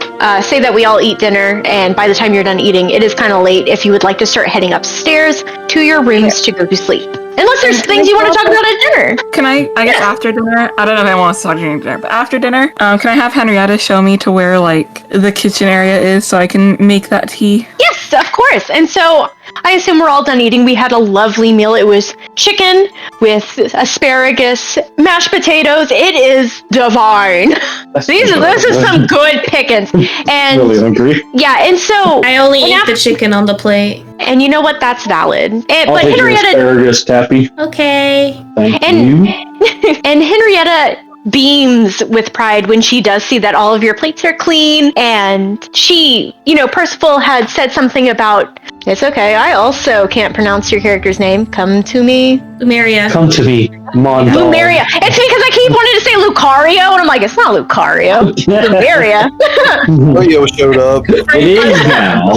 say that we all eat dinner, and by the time you're done eating, it is kind of late if you would like to start heading upstairs to your rooms to go to sleep. Unless there's things you want to talk about at dinner. Can I guess after dinner, I don't know if I want to talk during dinner, but after dinner, can I have Henrietta show me to where the kitchen area is so I can make that tea? Yes, of course. And so I assume we're all done eating. We had a lovely meal. It was chicken with asparagus, mashed potatoes. It is divine. This is some good pickings. And really hungry. Yeah, and so I only eat the chicken on the plate. And you know what? That's valid. I'll take your asparagus, Tappy. Okay. Thank you. And Henrietta beams with pride when she does see that all of your plates are clean, and she, Percival had said something about, it's okay, I also can't pronounce your character's name. Come to me. Lumeria. Come to me, Mondog. Lumeria. It's because I keep wanting to say Lucario, and I'm like, it's not Lucario. Lumeria. Lucario showed up. It is now.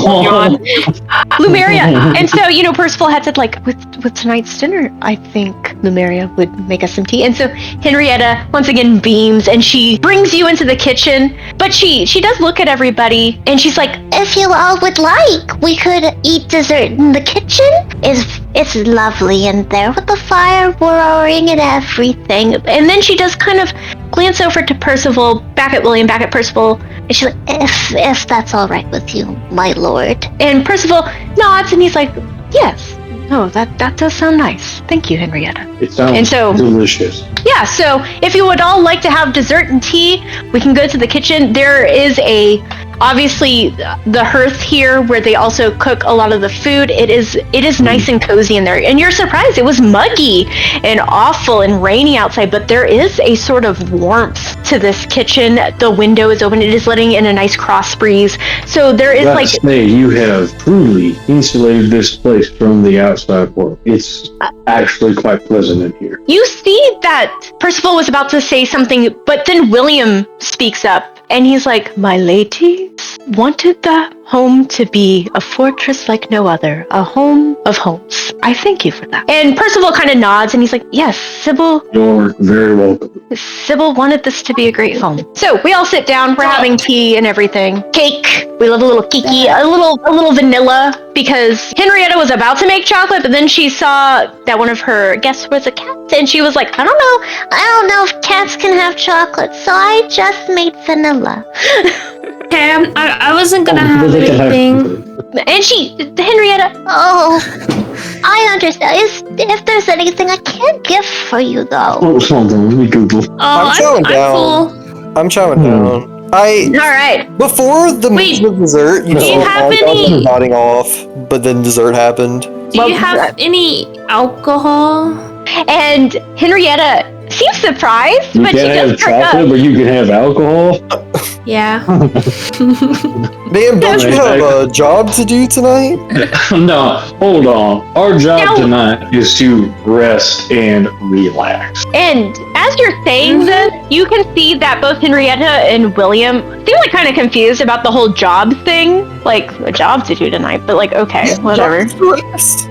Lumeria. And so, Percival had said, with tonight's dinner, I think Lumeria would make us some tea. And so Henrietta, once again, beams, and she brings you into the kitchen, but she does look at everybody, and she's like, if you all would like, we could eat dessert in the kitchen. It's lovely in there with the fire roaring and everything. And then she does kind of glance over to Percival, back at William, back at Percival, and she's like, if that's all right with you, my lord. And Percival nods, and he's like, yes. Oh, that does sound nice. Thank you, Henrietta. It sounds delicious. Yeah, so if you would all like to have dessert and tea, we can go to the kitchen. There is obviously the hearth here where they also cook a lot of the food. It is nice and cozy in there. And you're surprised, it was muggy and awful and rainy outside, but there is a sort of warmth to this kitchen. The window is open. It is letting in a nice cross breeze. So there is you have truly insulated this place from the outside world. It's actually quite pleasant in here. You see that Percival was about to say something, but then William speaks up. And he's like, my ladies wanted the home to be a fortress like no other, a home of homes. I thank you for that. And Percival kind of nods, and he's like, yes, Sybil. You're very welcome. Sybil wanted this to be a great home. So we all sit down, we're having tea and everything. Cake. We love a little kiki, a little vanilla, because Henrietta was about to make chocolate, but then she saw that one of her guests was a cat, and she was like, I don't know if cats can have chocolate, so I just made vanilla. Okay, I wasn't gonna have anything. And Henrietta, I understand. If there's anything I can't get for you, though. Oh, hold on, let me Google. I'm chowing down. I'm chowing down. All right. Before the dessert, do you have any nodding off, but then dessert happened. Do you have any alcohol? And Henrietta seems surprised, but she can't have chocolate, but you can have alcohol. Yeah. Ma'am, don't you have a job to do tonight? No, hold on. Our job tonight is to rest and relax. And as you're saying this, you can see that both Henrietta and William seem kind of confused about the whole job thing. A job to do tonight, but okay, whatever.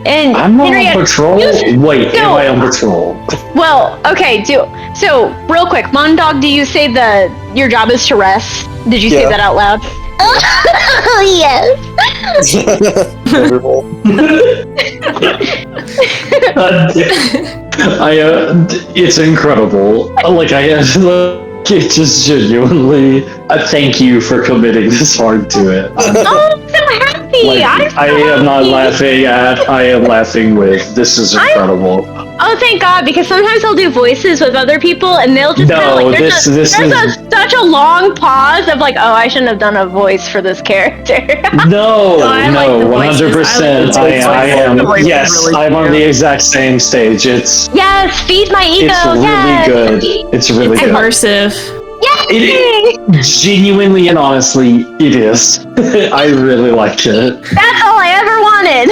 And I'm not Henrietta, on patrol. Am I on patrol? Well, okay, so real quick, Mondog, do you say your job is to rest? Did you say that out loud? Oh, yes. Wonderful. It's incredible. It's just genuinely, I thank you for committing this hard to it. Oh, I'm so happy. happy. I'm so I am not happy. laughing at. I am laughing with. This is incredible. Oh, thank God, because sometimes I'll do voices with other people, and they'll just kind of like, there's such a long pause of like, oh, I shouldn't have done a voice for this character. No, 100%. I am. Yes, really I'm on the exact same stage. It's Yes, feed my ego. it's really Yes. good. It's really good. Immersive. Yay! Genuinely and honestly, it is. I really liked it. That's all I ever wanted.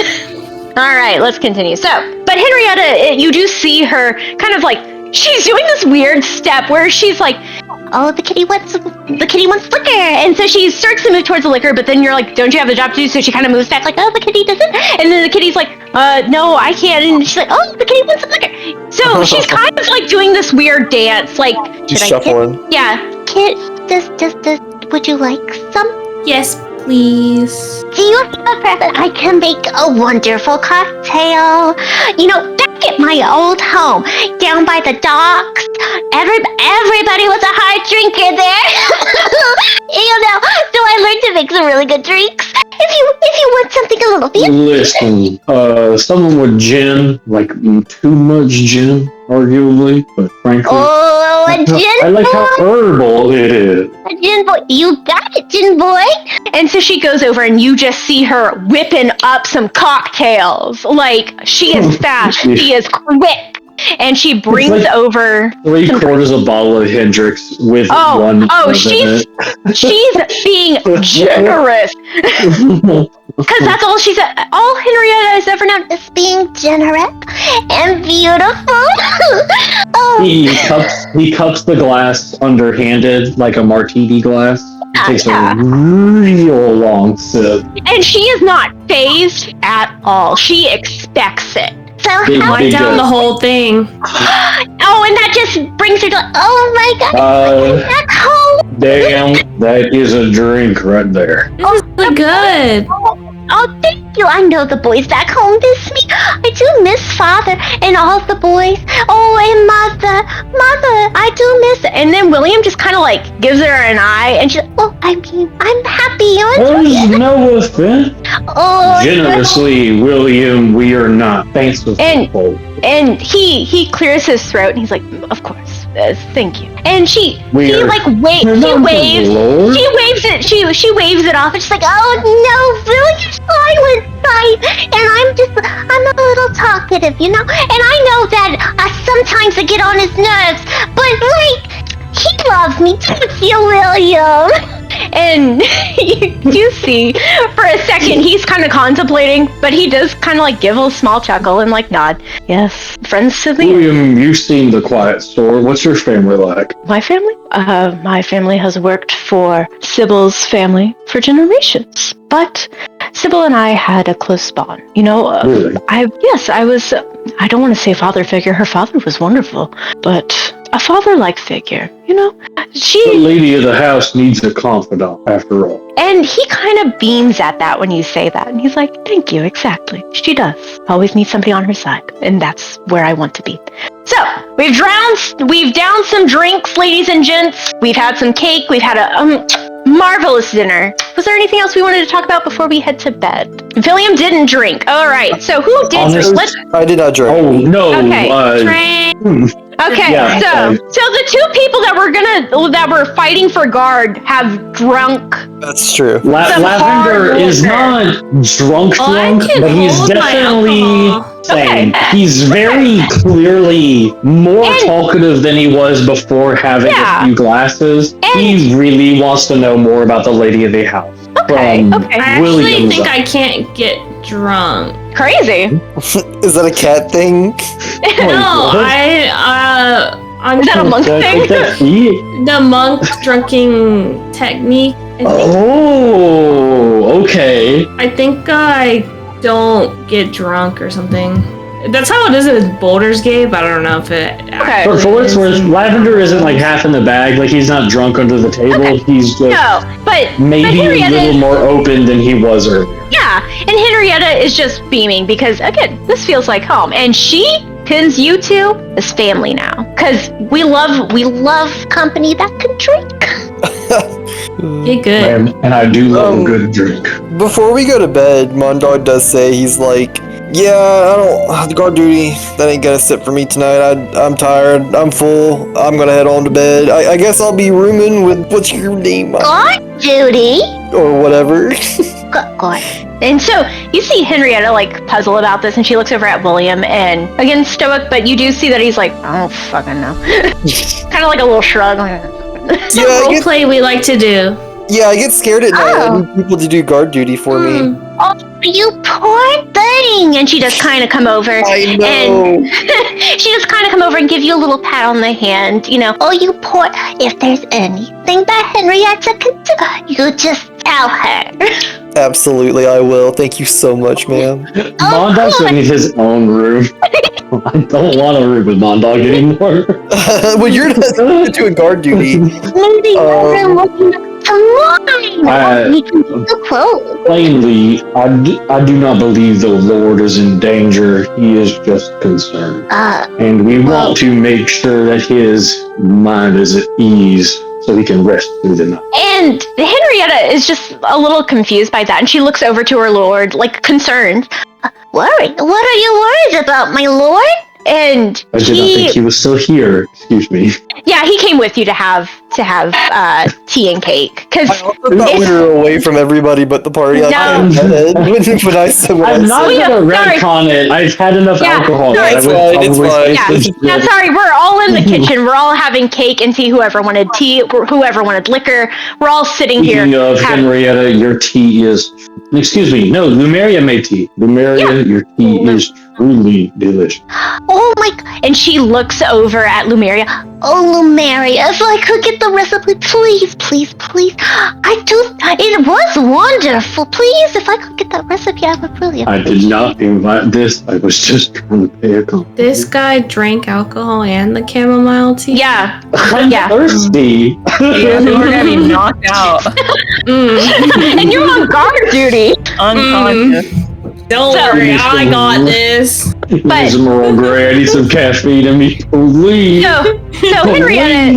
All right, let's continue. So, but Henrietta, you do see her kind of like, she's doing this weird step where she's like, Oh, the kitty wants liquor, and so she starts to move towards the liquor, but then you're like, don't you have the job to do? So she kind of moves back like, oh, the kitty doesn't. And then the kitty's like, no, I can't. And she's like, oh, the kitty wants some liquor. So she's kind of like doing this weird dance, like, She's shuffling. Yeah. Kid, would you like some? Yes, please. Do you have a preference? I can make a wonderful cocktail. You know, back at my old home, down by the docks, everybody was a hard drinker there. You know, so I learned to make some really good drinks. If you want something a little fancy. Listen, someone with gin, like too much gin, arguably, but frankly, Oh, a gin I like boy. how herbal it is. A gin boy. You got it, gin boy. And so she goes over and you just see her whipping up some cocktails. Like, she is fast. She is quick. And she brings like over 3/4 a bottle of Hendrix with one. she's being generous. Because that's all all Henrietta has ever known is being generous and beautiful. Oh. He cups the glass underhanded like a martini glass. He takes a real long sip. And she is not phased at all. She expects it. So Wipe down the whole thing. Oh, and that just brings her to, oh my God, that's home. Damn, that is a drink right there. This is really good. Oh, thank you. I know the boys back home miss me. I do miss Father and all the boys. Oh, and Mother, I do miss it. And then William just kind of like gives her an eye, and she's like, oh, I'm happy. There's no offense. Oh, Generously, William, we are not. Thanks for and he clears his throat, and he's like, of course, thank you. And she waves it off, and she's like, oh no, William's silent night, and I'm a little talkative, you know, and I know that sometimes I get on his nerves, but like, he loves me, don't you, William? And you see, for a second, he's kind of contemplating, but he does kind of like give a small chuckle and like nod. Yes, friends to the end. William, you've seen The Quiet Store. What's your family like? My family? My family has worked for Sybil's family for generations. But Sybil and I had a close bond. You know, really? I don't want to say father figure. Her father was wonderful, but a father-like figure, you know? The lady of the house needs a confidant, after all. And he kind of beams at that when you say that. And he's like, thank you, exactly. She does. Always need somebody on her side. And that's where I want to be. So, we've downed some drinks, ladies and gents. We've had some cake. We've had a marvelous dinner. Was there anything else we wanted to talk about before we head to bed? William didn't drink. All right. So who did drink? I did not drink. Oh no. Okay. Okay. Yeah, so the two people that were fighting for guard have drunk. That's true. Lavender is not drunk, but he's definitely sane. Okay. He's very clearly more talkative than he was before having a few glasses. He really wants to know more about the lady of the house. Okay. I actually think I can't get drunk. Crazy. Is that a cat thing? No, I'm Is that a monk thing? The monk drinking technique. Oh, okay. I think I don't get drunk or something. That's how it is in Baldur's Gate, but I don't know if it. Okay. For what it's worth, Lavender isn't like half in the bag. Like he's not drunk under the table. Okay. He's just maybe a little more open than he was earlier. Yeah, and Henrietta is just beaming because again, this feels like home, and she pins you two as family now because we love company that can drink. Get good. And I do love a good drink. Before we go to bed, Mondog does say he's like, yeah, I don't guard duty. That ain't gonna sit for me tonight. I'm tired. I'm full. I'm gonna head on to bed. I guess I'll be rooming with what's your name? Guard duty? Or whatever. God. And so you see Henrietta like puzzle about this, and she looks over at William, and again stoic, but you do see that he's like, I don't fucking know. Kind of like a little shrug. It's a role play we like to do. Yeah, I get scared at night. I need people to do guard duty for me. Oh, you poor thing! And she does kind of come over. I know. And she just kind of come over and give you a little pat on the hand. You know, oh, you poor. If there's anything that Henrietta can do, you just tell her. Absolutely, I will. Thank you so much, ma'am. Mondog's in his own room. I don't want to room with Mondog anymore. Well, you're not doing guard duty. Maybe you're looking at Plainly, I do not believe the Lord is in danger. He is just concerned. And we want to make sure that his mind is at ease so he can rest through the night. And Henrietta is just a little confused by that, and she looks over to her lord, like concerned. Worried? What are you worried about, my lord? And I did not think he was still here. Excuse me. Yeah, he came with you to have tea and cake. Because I thought we were away from everybody but the party. Like, No. when I'm not gonna retcon it. I've had enough alcohol. It's fine. Yeah, sorry, we're all in the kitchen. We're all having cake and tea. Whoever wanted tea, whoever wanted liquor. We're all sitting here. Speaking of Henrietta, your tea is... Excuse me. No, Lumeria made tea. Lumeria, your tea is truly delicious. Oh my god. And she looks over at Lumeria. Oh, Lumeria, if I could get the recipe, please, please, please. It was wonderful. Please, if I could get that recipe, I would really I did not invite this. I was just trying to pay a compliment. This guy drank alcohol and the chamomile tea? Yeah. I'm thirsty. We're gonna be knocked out. And you're on guard duty. Unconscious. Don't worry, I got this. But Emerald Grey, I need some caffeine in me. Please. So Henrietta,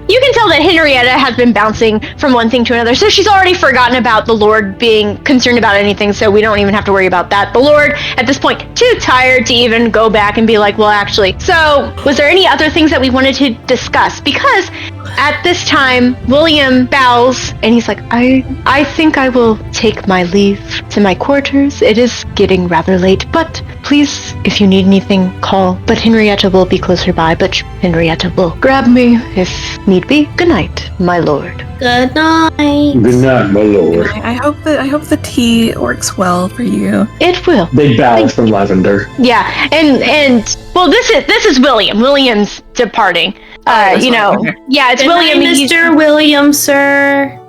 you can tell that Henrietta has been bouncing from one thing to another. So she's already forgotten about the Lord being concerned about anything, so we don't even have to worry about that. The Lord, at this point, too tired to even go back and be like, well, actually. So was there any other things that we wanted to discuss? Because at this time, William bows and he's like, I think I will take my leave to my quarters. It is getting rather late, but please, if you need anything, call. But Henrietta will be closer by, but Henrietta will grab me if need be. Good night, my lord. Good night. Good night, my lord. I hope the tea works well for you. It will. They bowed from Lavender. Yeah, and well, this is William. William's departing. Yeah, it's Good William. night, Mr. William, sir.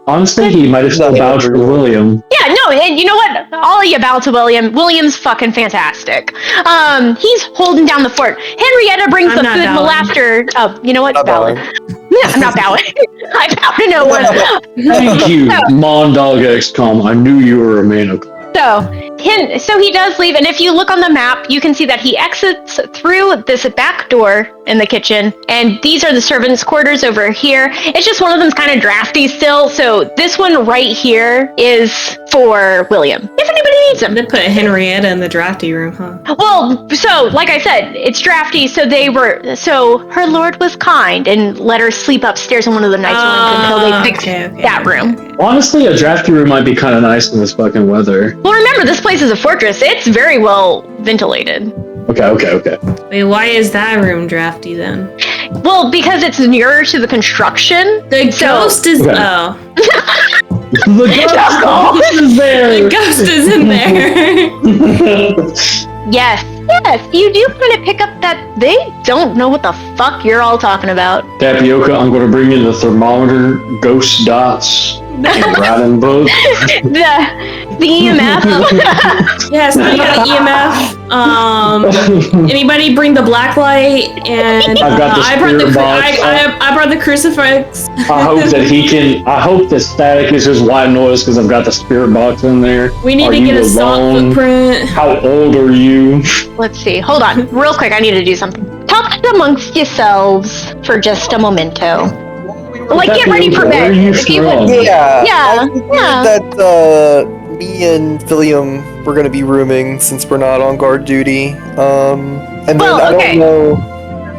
Honestly, he might have still vouched for William. Yeah, no, and you know what? All of you bow to William. William's fucking fantastic. He's holding down the fort. Henrietta brings the food and the laughter. Oh, you know what? Bowing. Yeah, I'm not bowing. I bow to no one. Thank you, Mondog XCOM. I knew you were a man of... So he does leave, and if you look on the map, you can see that he exits through this back door in the kitchen, and these are the servants' quarters over here. It's just one of them's kind of drafty still, so this one right here is for William, if anybody needs him. They put Henrietta in the drafty room, huh? Well, so like I said, it's drafty, so her lord was kind and let her sleep upstairs in one of the nice rooms until they fixed that room. Honestly, a drafty room might be kind of nice in this fucking weather. Well, remember, this place is a fortress. It's very well ventilated. Okay. Wait, why is that room drafty then? Well, because it's nearer to the construction. The ghost is... Okay. Oh. The ghost is there! The ghost is in there! Yes, you do kind of pick up that they don't know what the fuck you're all talking about. Tapioca, I'm going to bring you the thermometer, ghost dots, and writing book. The EMF. Yes, I got EMF. Anybody bring the black light? And I've got the spirit box. I brought the crucifix. I hope the static is just white noise because I've got the spirit box in there. We need to get a salt footprint. How old are you? Let's see. Hold on. Real quick, I need to do something. Talk amongst yourselves for just a momento. Like, get ready for bed. If you would, Yeah. yeah. That me and Philium we're gonna be rooming since we're not on guard duty. And then I don't know.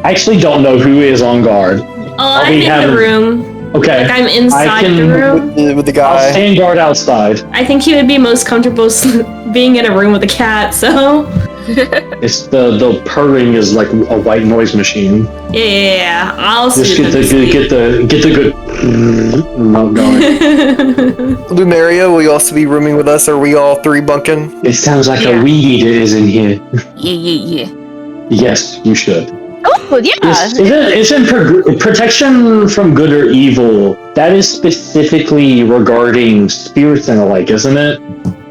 I actually don't know who is on guard. Oh, I'm in the room. Okay. Like, I'm inside the room. With the guy. I'll stand guard outside. I think he would be most comfortable being in a room with a cat, so... It's the purring is like a white noise machine. Yeah, I'll just see. get the good going. Lumeria, will you also be rooming with us? Or are we all three bunking? It sounds like a weed eater is in here. Yeah. Yes, you should. Oh, yeah. Isn't protection from good or evil? That is specifically regarding spirits and the like, isn't it?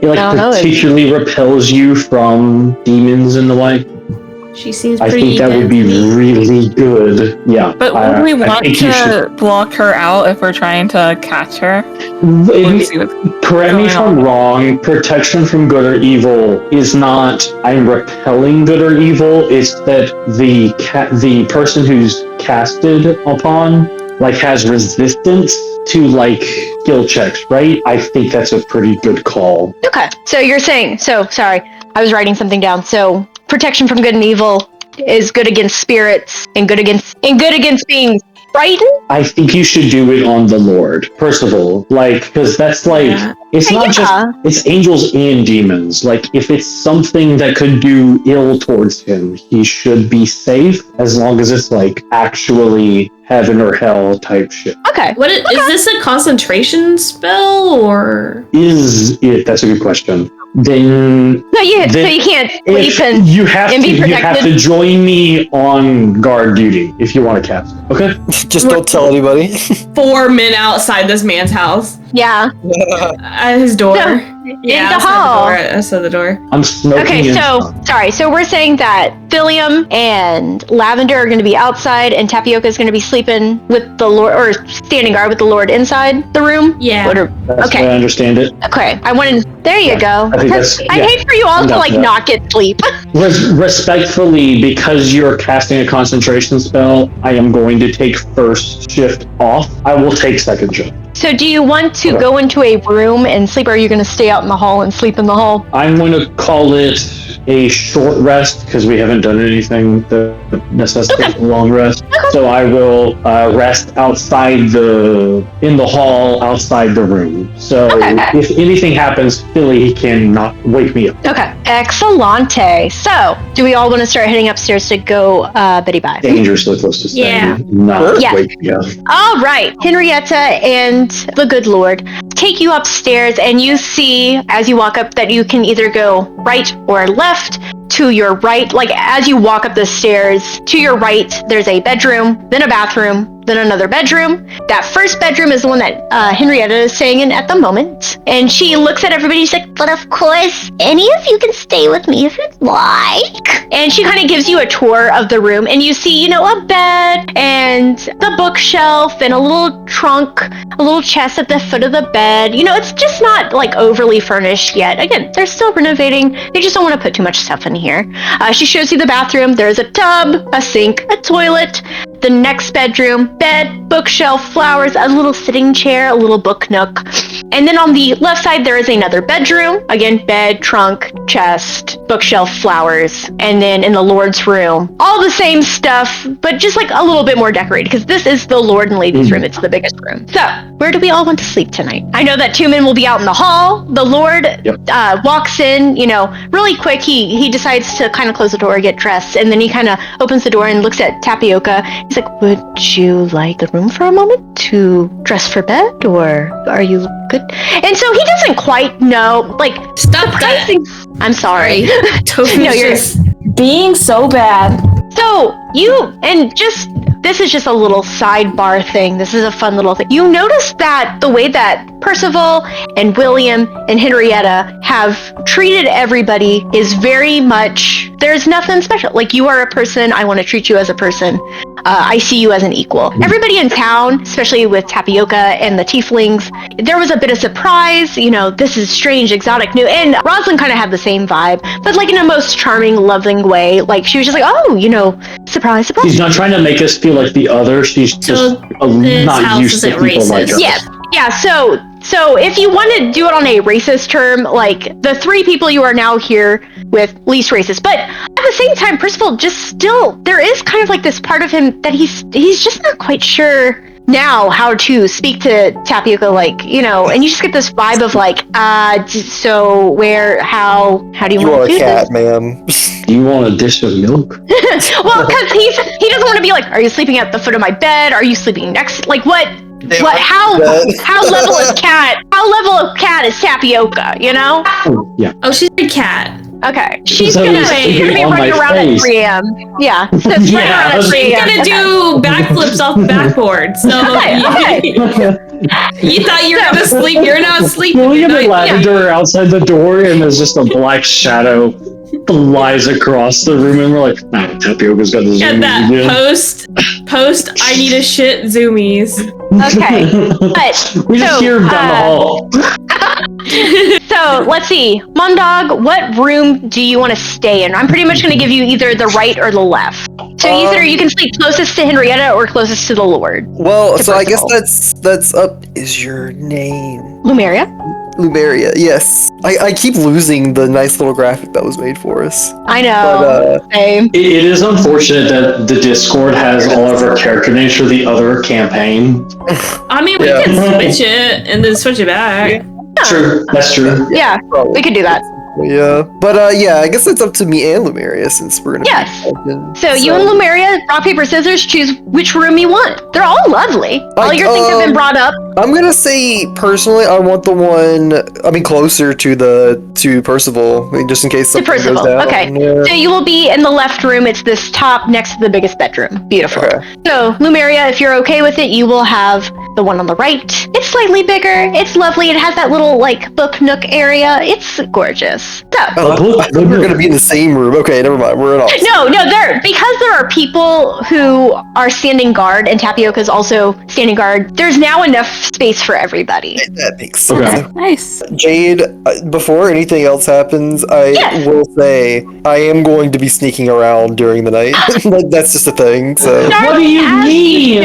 It particularly repels you from demons and the like. She seems I pretty. think that would be really good. Yeah. But would we want to block her out if we're trying to catch her? Correct me if I'm wrong. Protection from good or evil is not I'm repelling good or evil. It's that the person who's casted upon has resistance to skill checks, right? I think that's a pretty good call. Okay, so you're saying, sorry, I was writing something down. So protection from good and evil is good against spirits and good against being frightened? I think you should do it on the Lord, first of all. Because that's it's not just, it's angels and demons. If it's something that could do ill towards him, he should be safe as long as it's actually heaven or hell type shit. Okay. Is this a concentration spell or? Is it? That's a good question. Then so you can't sleep and you have be protected. You have to join me on guard duty if you want to cast. Okay. Just don't tell anybody. 4 men outside this man's house. Yeah. At his door. In the hall. Outside the door. I'm smoking. Okay, sorry. So we're saying that Philium and Lavender are going to be outside, and Tapioca is going to be sleeping with the Lord, or standing guard with the Lord inside the room. Yeah. That's the way I understand it. Okay. There you go. I hate for you all to not get sleep. Respectfully, because you're casting a concentration spell, I am going to take first shift off. I will take second shift. So do you want to go into a room and sleep, or are you going to stay out in the hall and sleep in the hall? I'm going to call it a short rest because we haven't done anything that necessitates a long rest. So I will rest outside in the hall outside the room. So if anything happens, Philly can not wake me up. Okay. Excellente. So do we all want to start heading upstairs to go Betty bye? Dangerously close to staying. Wake me up. All right. Henrietta and the good Lord take you upstairs, and you see as you walk up that you can either go right or left. To your right, as you walk up the stairs, to your right, there's a bedroom, then a bathroom, then another bedroom. That first bedroom is the one that Henrietta is staying in at the moment. And she looks at everybody, she's like, but of course, any of you can stay with me if you'd like. And she kind of gives you a tour of the room, and you see, a bed and the bookshelf and a little trunk, a little chest at the foot of the bed. It's just not overly furnished yet. Again, they're still renovating. They just don't want to put too much stuff in here. She shows you the bathroom. There's a tub, a sink, a toilet. The next bedroom, bed, bookshelf, flowers, a little sitting chair, a little book nook. And then on the left side, there is another bedroom. Again, bed, trunk, chest, bookshelf, flowers. And then in the Lord's room, all the same stuff, but just a little bit more decorated, because this is the Lord and Lady's room. It's the biggest room. So, where do we all want to sleep tonight? I know that 2 men will be out in the hall. The Lord walks in, really quick. He decides to kind of close the door, get dressed, and then he kind of opens the door and looks at Tapioca. He's like, would you like the room for a moment to dress for bed, or are you good? And so he doesn't quite know, stop that. I'm sorry. No, you're being so bad. So this is just a little sidebar thing. This is a fun little thing. You notice that the way that Percival and William and Henrietta have treated everybody is very much, there's nothing special. You are a person, I want to treat you as a person. I see you as an equal. Everybody in town, especially with Tapioca and the tieflings, there was a bit of surprise. This is strange, exotic, new. And Rosalind kind of had the same vibe, but in a most charming, loving way. She was just oh, surprise, surprise. She's not trying to make us feel like the other. She's just not used to people like her. Yeah. So if you want to do it on a racist term, like the 3 people you are now here with, least racist. But at the same time, Percival just still, there is kind of like this part of him that he's just not quite sure now how to speak to Tapioca, like, you know, and you just get this vibe of like, so where, how do you want to do cat, this? ma'am. You want a dish of milk? Well, because he doesn't want to be like, are you sleeping at the foot of my bed? Are you sleeping next? Like what? How level of cat? How level of cat is Tapioca? You know? Oh, yeah. Oh, she's a cat. Okay, she's gonna be running around at 3 a.m. Yeah, so it's running around at 3 She's a.m. gonna do backflips off the backboard. So you thought you were gonna sleep. You're not sleeping. William and Lavender are outside the door, and there's just a black shadow flies across the room, and we're like, nah, Tapioca's got the zoomies Get that again. post. I need a shit zoomies. Okay, but we just hear him down the hall. So let's see, Mondog, what room do you want to stay in? I'm pretty much going to give you either the right or the left. So either you can sleep closest to Henrietta or closest to the Lord. Well, so I guess that's up. Is your name Lumeria? Lumeria, yes. I keep losing the nice little graphic that was made for us. I know. But, same. It is unfortunate that the Discord has all of our character names for the other campaign. I mean, we can switch it and then switch it back. Yeah. True, that's true. Yeah, we could do that. Yeah, but I guess it's up to me and Lumeria since we're gonna. Yes. So you and Lumeria, rock paper scissors, choose which room you want. They're all lovely. All your things have been brought up. I'm gonna say personally, I want the one. Closer to Percival, just in case something goes down. Okay. Yeah. So you will be in the left room. It's this top next to the biggest bedroom. Beautiful. Okay. So Lumeria, if you're okay with it, you will have the one on the right. It's slightly bigger. It's lovely. It has that little like book nook area. It's gorgeous. So. I think we're gonna be in the same room. Okay, never mind. We're in opposite. No, because there are people who are standing guard and Tapioca is also standing guard. There's now enough space for everybody. That makes sense. Okay. Nice. Jade, before anything else happens, I will say I am going to be sneaking around during the night. That's just a thing. So. What do you mean?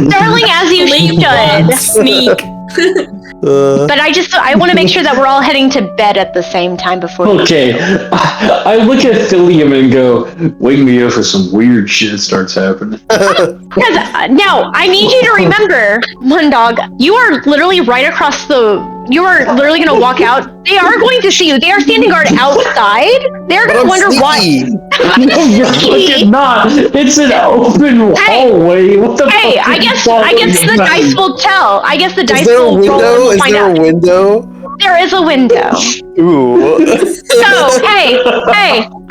Darling, as you should. Sneak. But I want to make sure that we're all heading to bed at the same time before. Okay, I look at Thilium and go, wake me up if some weird shit starts happening. Because now I need you to remember, Mondog, you are literally right across you are literally going to walk out. They are going to see you. They are standing guard outside. They're going to wonder why. No, you're fucking not. It's an open hallway. What the Hey, fuck I guess the dice will tell. I guess the dice will roll and find out. Is there a window? There is a window. Ooh. So, hey,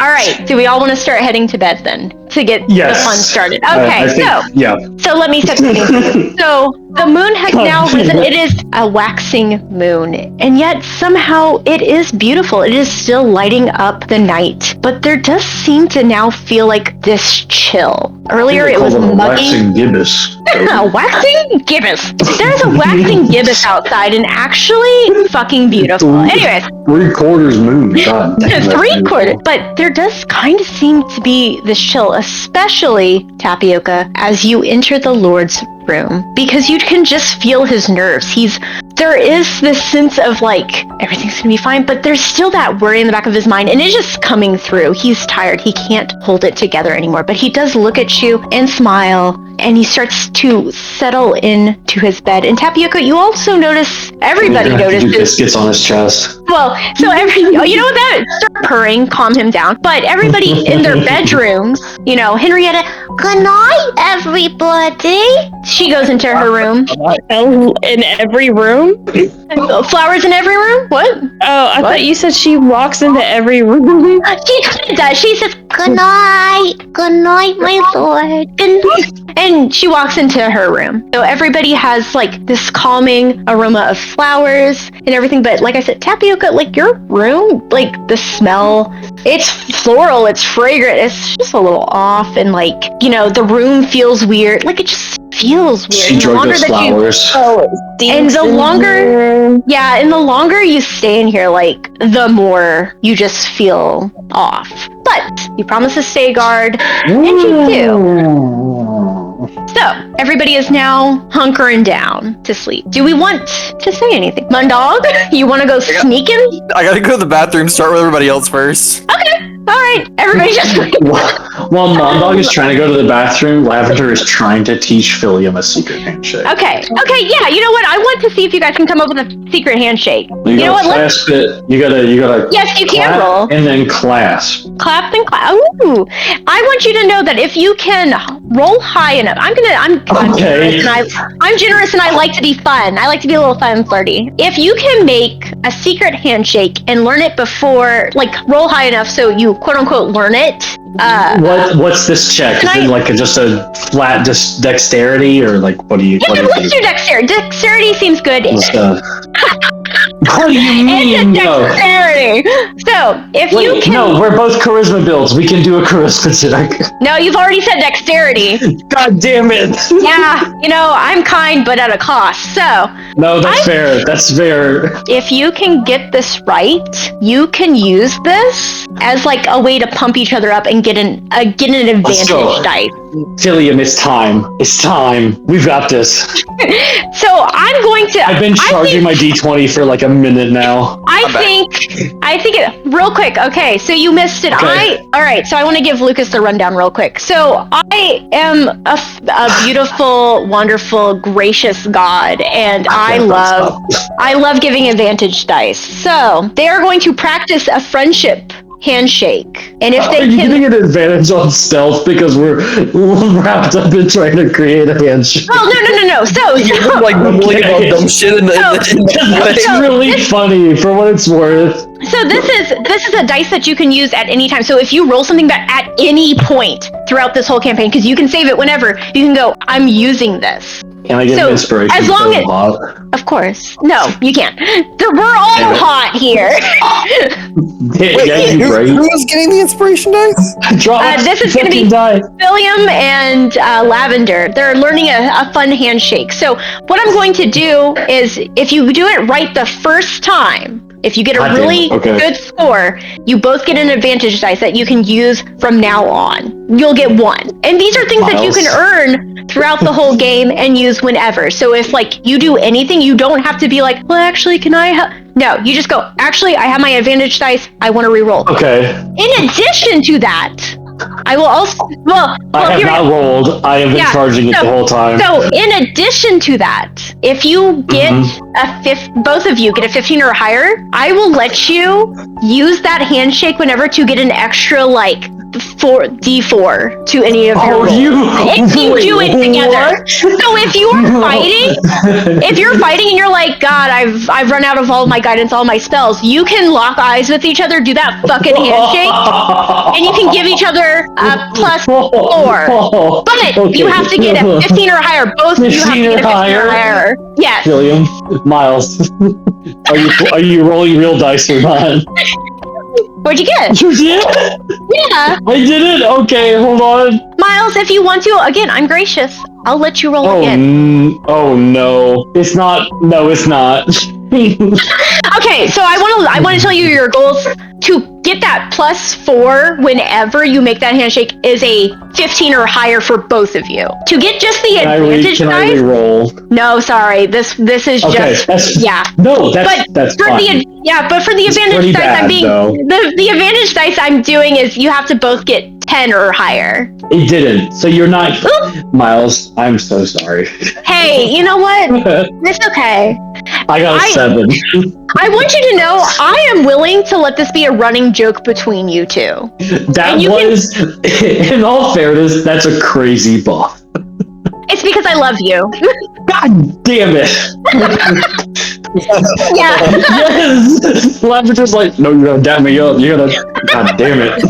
all right. Do we all want to start heading to bed then to get the fun started? Okay, so let me set the scene. So the moon has now risen. It is a waxing moon, and yet somehow it is beautiful. It is still lighting up the night, but there does seem to now feel like this chill. Earlier it was muggy. Waxing gibbous. Waxing gibbous. There's a waxing gibbous outside, and actually fucking beautiful. Anyways. 3/4 moon. God damn, 3/4. But there does kind of seem to be this chill, especially Tapioca, as you enter the Lord's room, because you can just feel his nerves. There is this sense of like everything's gonna be fine, but there's still that worry in the back of his mind, and it's just coming through. He's tired. He can't hold it together anymore, but he does look at you and smile, and he starts to settle into his bed. And Tapioca, you also notice, everybody notices. Biscuits on his chest. Well, so you know what, that start purring, calm him down. But everybody in their bedrooms, Henrietta, good night, everybody. She goes into her room. In every room? Flowers in every room? What? Oh, I thought you said she walks into every room. She kind of does. She says, good night, my lord. And she walks into her room. So everybody has like this calming aroma of flowers and everything. But like I said, Tapioca, like your room, like the smell, it's floral, it's fragrant, it's just a little off. And like, the room feels weird. Like it just feels weird. She drugged those flowers. And the longer you stay in here, like the more you just feel off. But you promise to stay guard, and you do. So, everybody is now hunkering down to sleep. Do we want to say anything? Mundog, you want to go sneaking? I gotta go to the bathroom, start with everybody else first. Okay. All right. Everybody just... While Mondog is trying to go to the bathroom, Lavender is trying to teach Philium a secret handshake. Okay, yeah, you know what? I want to see if you guys can come up with a secret handshake. You know what? Clasp it. You gotta. Yes, you can roll. And then clasp. Clap and clap. Ooh. I want you to know that if you can roll high enough, I'm generous and I like to be fun. I like to be a little fun and flirty. If you can make a secret handshake and learn it before, like roll high enough so you quote unquote learn it. What's this check? Is it like just a flat dexterity or like what do you? Yeah, let's do dexterity. Dexterity seems good. What do you mean? Dexterity. So if you can. No, we're both charisma builds. We can do a charisma check. No, you've already said dexterity. God damn it. Yeah, I'm kind, but at a cost. So. No, that's fair. That's fair. If you can get this right, you can use this as like a way to pump each other up and get an advantage dice. Philium, it's time. It's time. We've got this. So I'm going to. I've been charging my D20 for like a minute now. I think it real quick. Okay, so you missed it. Okay. All right. So I want to give Lucas the rundown real quick. So I am a beautiful, wonderful, gracious God, and I love giving advantage dice. So they are going to practice a friendship handshake, and if they are you getting an advantage on stealth because we're wrapped up in trying to create a handshake? Oh no. So you're like mumbling about dumb shit in the It's really funny for what it's worth. So this is a dice that you can use at any time. So if you roll something back at any point throughout this whole campaign, because you can save it whenever, you can go, I'm using this. Can I get an inspiration? As long as, of course, no, you can't. We're all hot here. Who's getting the inspiration dice? This is going to be William and Lavender. They're learning a fun handshake. So what I'm going to do is, if you do it right the first time, if you get a really good score, you both get an advantage dice that you can use from now on. You'll get one. And these are things that you can earn throughout the whole game and use whenever. So if you do anything, you don't have to be like, well, actually, can I No, you just go, actually, I have my advantage dice. I want to reroll. Okay. In addition to that, I will also, I have not rolled. I have been charging it the whole time. So, in addition to that, if you get both of you get a 15 or higher, I will let you use that handshake whenever to get an extra, D4 to any of your rolls. If you do it together. So if you're fighting and you're like, God, I've run out of all my guidance, all my spells, you can lock eyes with each other, do that fucking handshake, and you can give each other a +4. But you have to get a 15 or higher. Both of you have to get a 15 or higher. Yes. William, Miles, are you rolling real dice or not? What'd you get? You did? Yeah. I did it? Okay, hold on. Miles, if you want to, again, I'm gracious. I'll let you roll again. Oh no. It's not. No, it's not. Okay, so I want to tell you your goals. To get that +4 whenever you make that handshake is a 15 or higher for both of you. To get just the advantage Can I re-roll? No, sorry. This is just No, that's fine. But for the advantage dice, the advantage dice I'm doing is you have to both get 10 or higher. It didn't. So you're not Miles. I'm so sorry. Hey, you know what? It's okay. I got a 7. I want you to know I am willing to let this be a running joke between you two. In all fairness, that's a crazy buff. It's because I love you. God damn it. Yeah. Yes. Lavender's like, no, you're gonna dap me up. You're gonna. God damn it.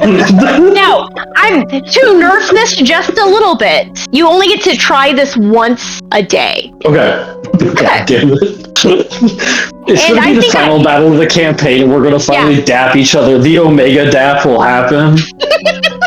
No, to nerf this just a little bit. You only get to try this once a day. Okay. God damn it. It's going to be the final battle of the campaign. We're going to finally dap each other. The Omega dap will happen.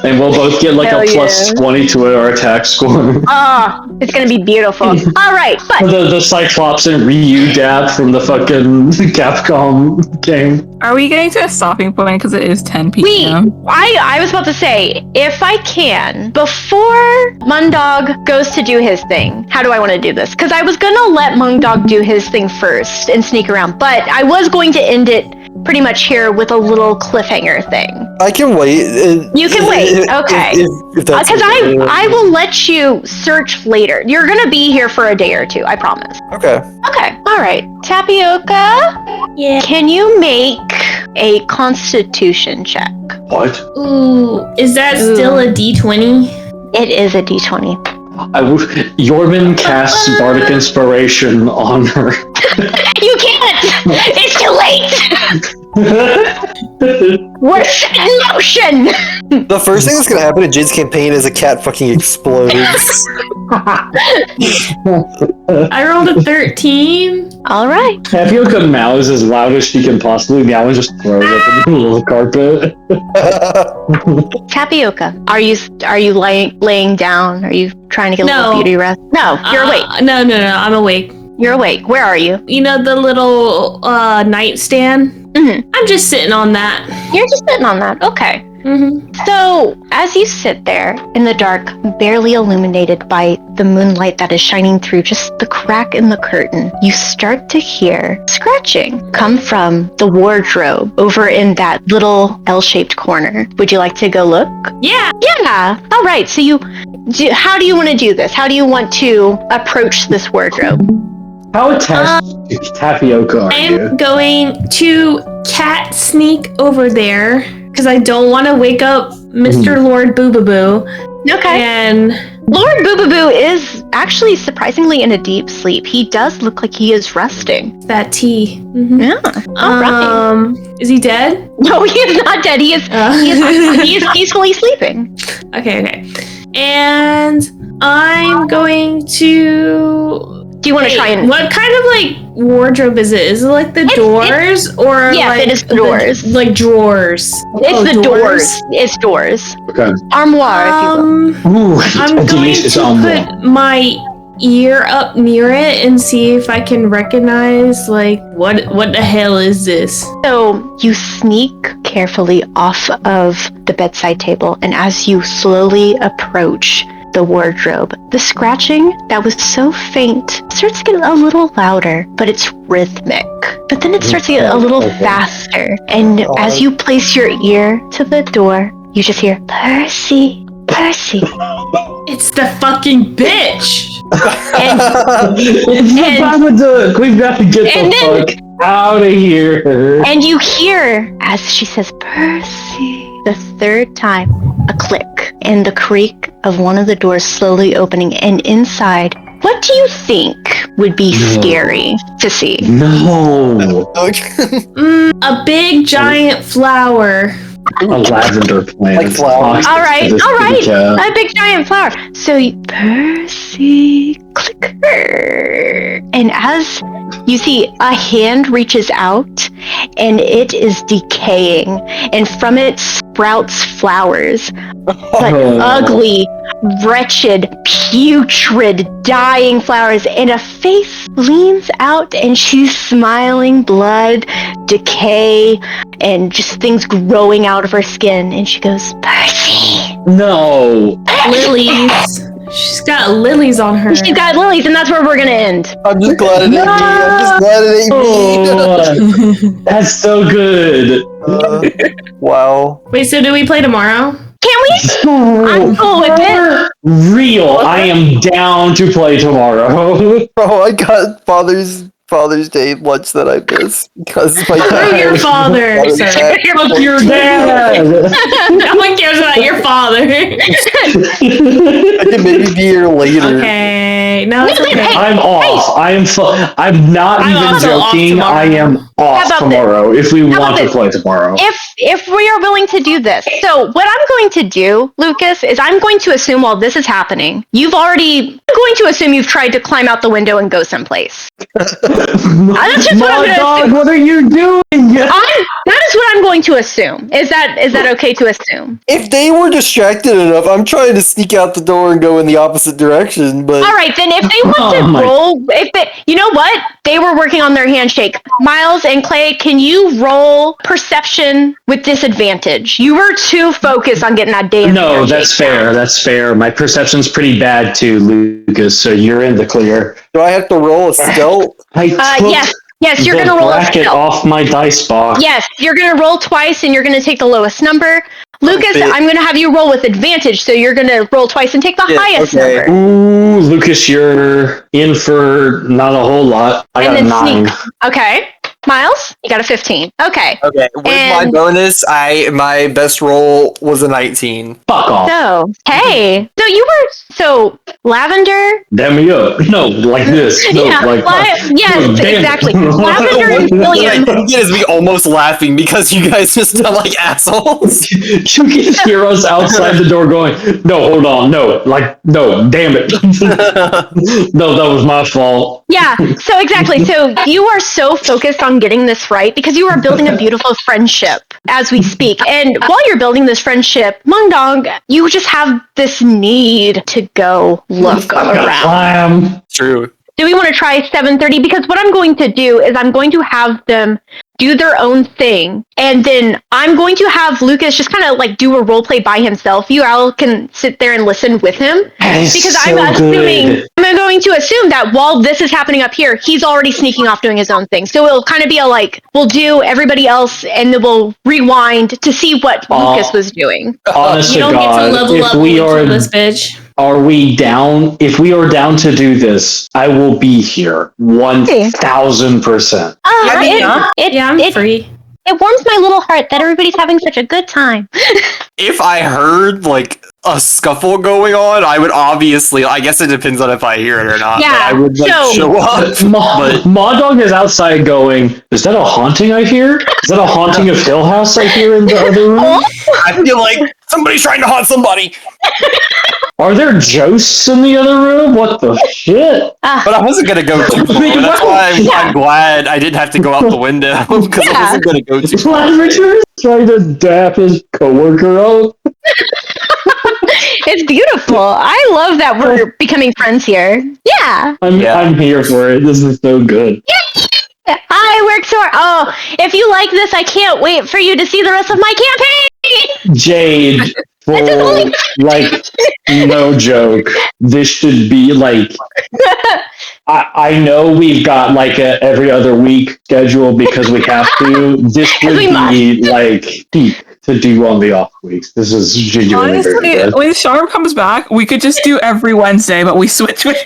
And we'll both get like a plus 20 to our attack score. Oh, it's going to be beautiful. All right, but... The Cyclops and Ryu dap from the fucking Capcom game. Are we getting to a stopping point because it is 10 p.m.? I was about to say, if I can, before Mundog goes to do his thing, how do I want to do this? Because I was going to let Mundog do his thing first and sneak around, but I was going to end it pretty much here with a little cliffhanger thing. I can wait. You can wait, okay. Because I will let you search later. You're going to be here for a day or two, I promise. Okay. Okay, all right. Tapioca? Yeah. Can you make a constitution check? What? Ooh, is that still a D20? It is a D20. Yorman casts Bardic Inspiration on her. You can't! It's too late! We're set in motion! The first thing that's gonna happen in Jade's campaign is a cat fucking explodes. I rolled a 13. Alright. Tapioca meows as loud as she can possibly meow and just throws up in the middle of the carpet. Tapioca, are you laying down? Are you trying to get a little beauty rest? No, you're awake. No, I'm awake. You're awake. Where are you? You know the little nightstand? Mm-hmm. I'm just sitting on that. You're just sitting on that. Okay. Mm-hmm. So, as you sit there in the dark, barely illuminated by the moonlight that is shining through just the crack in the curtain, you start to hear scratching come from the wardrobe over in that little L-shaped corner. Would you like to go look? Yeah. Yeah. All right. So how do you want to do this? How do you want to approach this wardrobe? How attached to Tapioca are you? I'm going to cat sneak over there because I don't want to wake up Mr. Lord Boobaboo. Okay. And Lord Boobaboo is actually surprisingly in a deep sleep. He does look like he is resting. That tea. Mm-hmm. Yeah. All right. Is he dead? No, he is not dead. He is peacefully sleeping. Okay. And I'm going to... Do you want to try and... What kind of, wardrobe is it? Is it, the doors? Or, yes, it is the doors. Drawers? It's the doors. It's doors. Okay. Armoire, if you will. I'm going to put my ear up near it and see if I can recognize, what the hell is this? So, you sneak carefully off of the bedside table, and as you slowly approach the wardrobe, the scratching that was so faint starts to get a little louder, but it's rhythmic. But then it starts to get a little faster, and as you place your ear to the door, you just hear, Percy. It's the fucking bitch! We've got to get the fuck out of here. And you hear, as she says, Percy, the third time, a click and the creak of one of the doors slowly opening, and inside, what do you think would be scary to see? No. A big giant flower. A lavender plant. Like flowers. All right. A big giant flower. So, Percy, clicker. And as you see, a hand reaches out, and it is decaying, and from it sprouts flowers. But ugly, wretched, putrid, dying flowers, and a face leans out, and she's smiling, blood, decay, and just things growing out of her skin, and she goes, Percy! No! Lilies. She's got lilies on her. She's got lilies, and that's where we're gonna end. I'm just glad it ain't me. That's so good. Wow. Wait, so do we play tomorrow? Can we? I'm cool with it. Real. I am down to play tomorrow. Bro, I got Father's Day lunch that I missed because my dad. Screw your father. Fuck your dad. No one cares about your father. I can maybe be here later. Okay. No, it's okay. I'm off. I'm not even joking. I am off tomorrow if we want to play tomorrow. If we are willing to do this. So what I'm going to do, Lucas, is I'm going to assume while this is happening, I'm going to assume you've tried to climb out the window and go someplace. That's just what I'm going to assume. What are you doing? That is what I'm going to assume. Is that okay to assume? If they were distracted enough, I'm trying to sneak out the door and go in the opposite direction, but... Alright, then if they want to roll... you know what? They were working on their handshake. Miles and Clay, can you roll perception with disadvantage? You were too focused on getting that damn No, handshake that's fair. down. That's fair. My perception's pretty bad too, Lucas, so you're in the clear. Do I have to roll a stealth? Yes, you're going to roll a bracket stealth. off my dice box. Yes, you're going to roll twice and you're going to take the lowest number. Lucas, I'm going to have you roll with advantage, so you're going to roll twice and take the highest number. Ooh, Lucas, you're in for not a whole lot. I got a 9. Okay. Miles, you got a 15. Okay. Okay, with my bonus, my best roll was a 19. Fuck off. So Lavender. Damn me up. No, like this. No, yes, exactly. Lavender and William. It is me almost laughing because you guys just sound like assholes. You can hear us outside the door going, no, hold on, no, damn it. No, that was my fault. Yeah, so exactly. So you are so focused on getting this right because you are building a beautiful friendship as we speak. And while you're building this friendship, Mungdong, you just have this need to go look around. True. Do we want to try 7:30? Because what I'm going to do is I'm going to have them do their own thing, and then I'm going to have Lucas just kind of like do a role play by himself. You all can sit there and listen with him because I'm going to assume that while this is happening up here, he's already sneaking off doing his own thing. So it'll kind of be we'll do everybody else, and then we'll rewind to see what Lucas was doing. Honest You to don't get to God, level if up we are into this bitch. Are we down? If we are down to do this, I will be here 1,000%. I'm free. It warms my little heart that everybody's having such a good time. If I heard like a scuffle going on, I would obviously. I guess it depends on if I hear it or not. Yeah, but I would show up. Maw-Dog is outside going, is that a haunting I hear? Is that a haunting of Hill House I hear in the other room? I feel like somebody's trying to haunt somebody. Are there ghosts in the other room? What the shit? But I wasn't gonna go too far. That's why I'm glad I didn't have to go out the window because I wasn't gonna go too far. Richard is trying to dap his coworker up. It's beautiful. I love that we're becoming friends here. Yeah. I'm here for it. This is so good. I work so hard. Oh, if you like this, I can't wait for you to see the rest of my campaign. Jade, no joke. This should be I know we've got a every other week schedule because we have to. This would be peak to do on the off weeks. This is genuinely very good. When Charm comes back, we could just do every Wednesday, but we switch with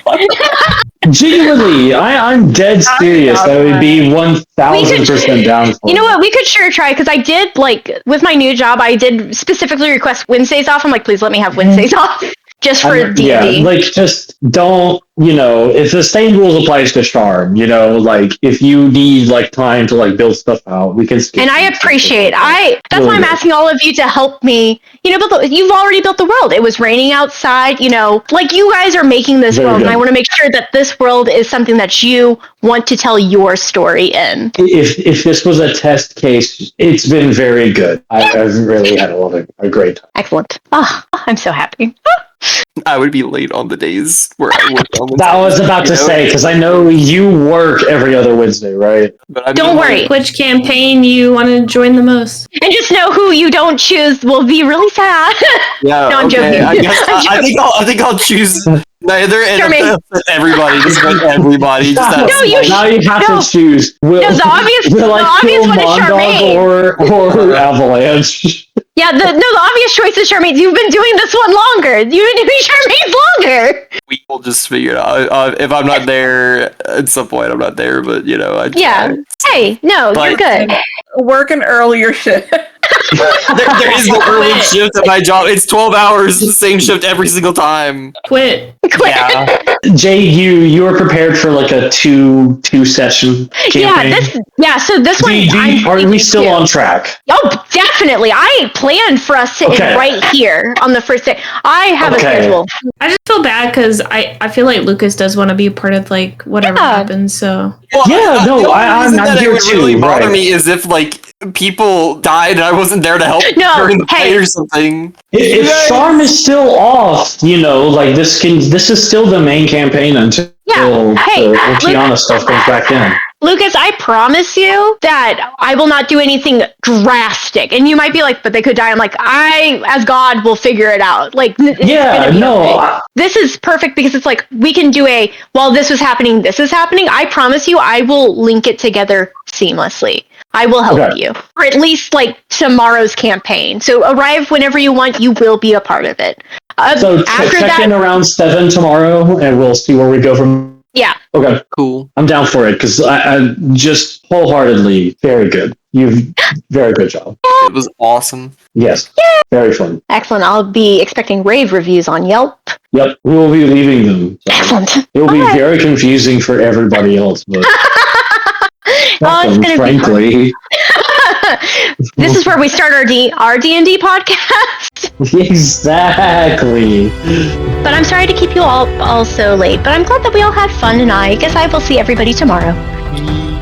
Genuinely, I'm dead serious. That would be 1,000% down for. You know what? We could sure try because I did with my new job. I did specifically request Wednesdays off. I'm like, please let me have Wednesdays off just for D&D. Yeah, just don't. If the same rules applies to Charm, if you need time to build stuff out, we can. And I appreciate. That's why I'm asking all of you to help me. You've already built the world. It was raining outside. You guys are making this world, and I want to make sure that this world is something that you want to tell your story in. If this was a test case, it's been very good. I've really had a great time. Excellent. Oh, I'm so happy. I would be late on the days where I work on Wednesdays. That I was about to say, because I know you work every other Wednesday, right? But don't worry. Which campaign you want to join the most? And just know who you don't choose will be really sad. Yeah, no, I'm joking. I think I'll choose neither and everybody. Just everybody. Now you have to choose. The obvious one is Charmaine. Or Avalanche. Yeah, the obvious choice is Charmaine. You've been doing this one longer. You've been doing Charmaine longer. We will just figure it out. If I'm not there at some point, I'm not there. But I yeah. Hey, no, you're good. Work an earlier shift. There is no early shift at my job. It's 12 hours, the same shift every single time. Quit. Yeah. Jade, you are prepared for like a two session campaign. So this one. Are we still on track? Oh, definitely. I planned for us to end right here on the first day. I have a schedule. I just feel bad because I feel like Lucas does want to be a part of like whatever happens. So Well, I'm here would too. Really bother me is if like people died and I wasn't there to help during the play or something. If Charm is still off, like this is still the main campaign until the Tiana stuff comes back in. Lucas, I promise you that I will not do anything drastic. And you might be like, but they could die. I'm like, I, as God, will figure it out. Like, this is perfect because it's like, we can do while this was happening, this is happening. I promise you, I will link it together seamlessly. I will help you. Or at least, like, tomorrow's campaign. So arrive whenever you want. You will be a part of it. So check in around 7 tomorrow, and we'll see where we go from. Yeah. Okay. Cool. I'm down for it because I just wholeheartedly very good. Very good job. It was awesome. Yes. Very fun. Excellent. I'll be expecting rave reviews on Yelp. Yep. We will be leaving them. So excellent. It will be very confusing for everybody else, but it's gonna frankly. Be this is where we start our D&D podcast. Exactly. But I'm sorry to keep you all so late, but I'm glad that we all had fun, and I guess I will see everybody tomorrow.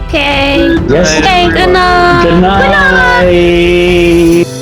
Okay. Yes. Okay, good night. Good night. Good night.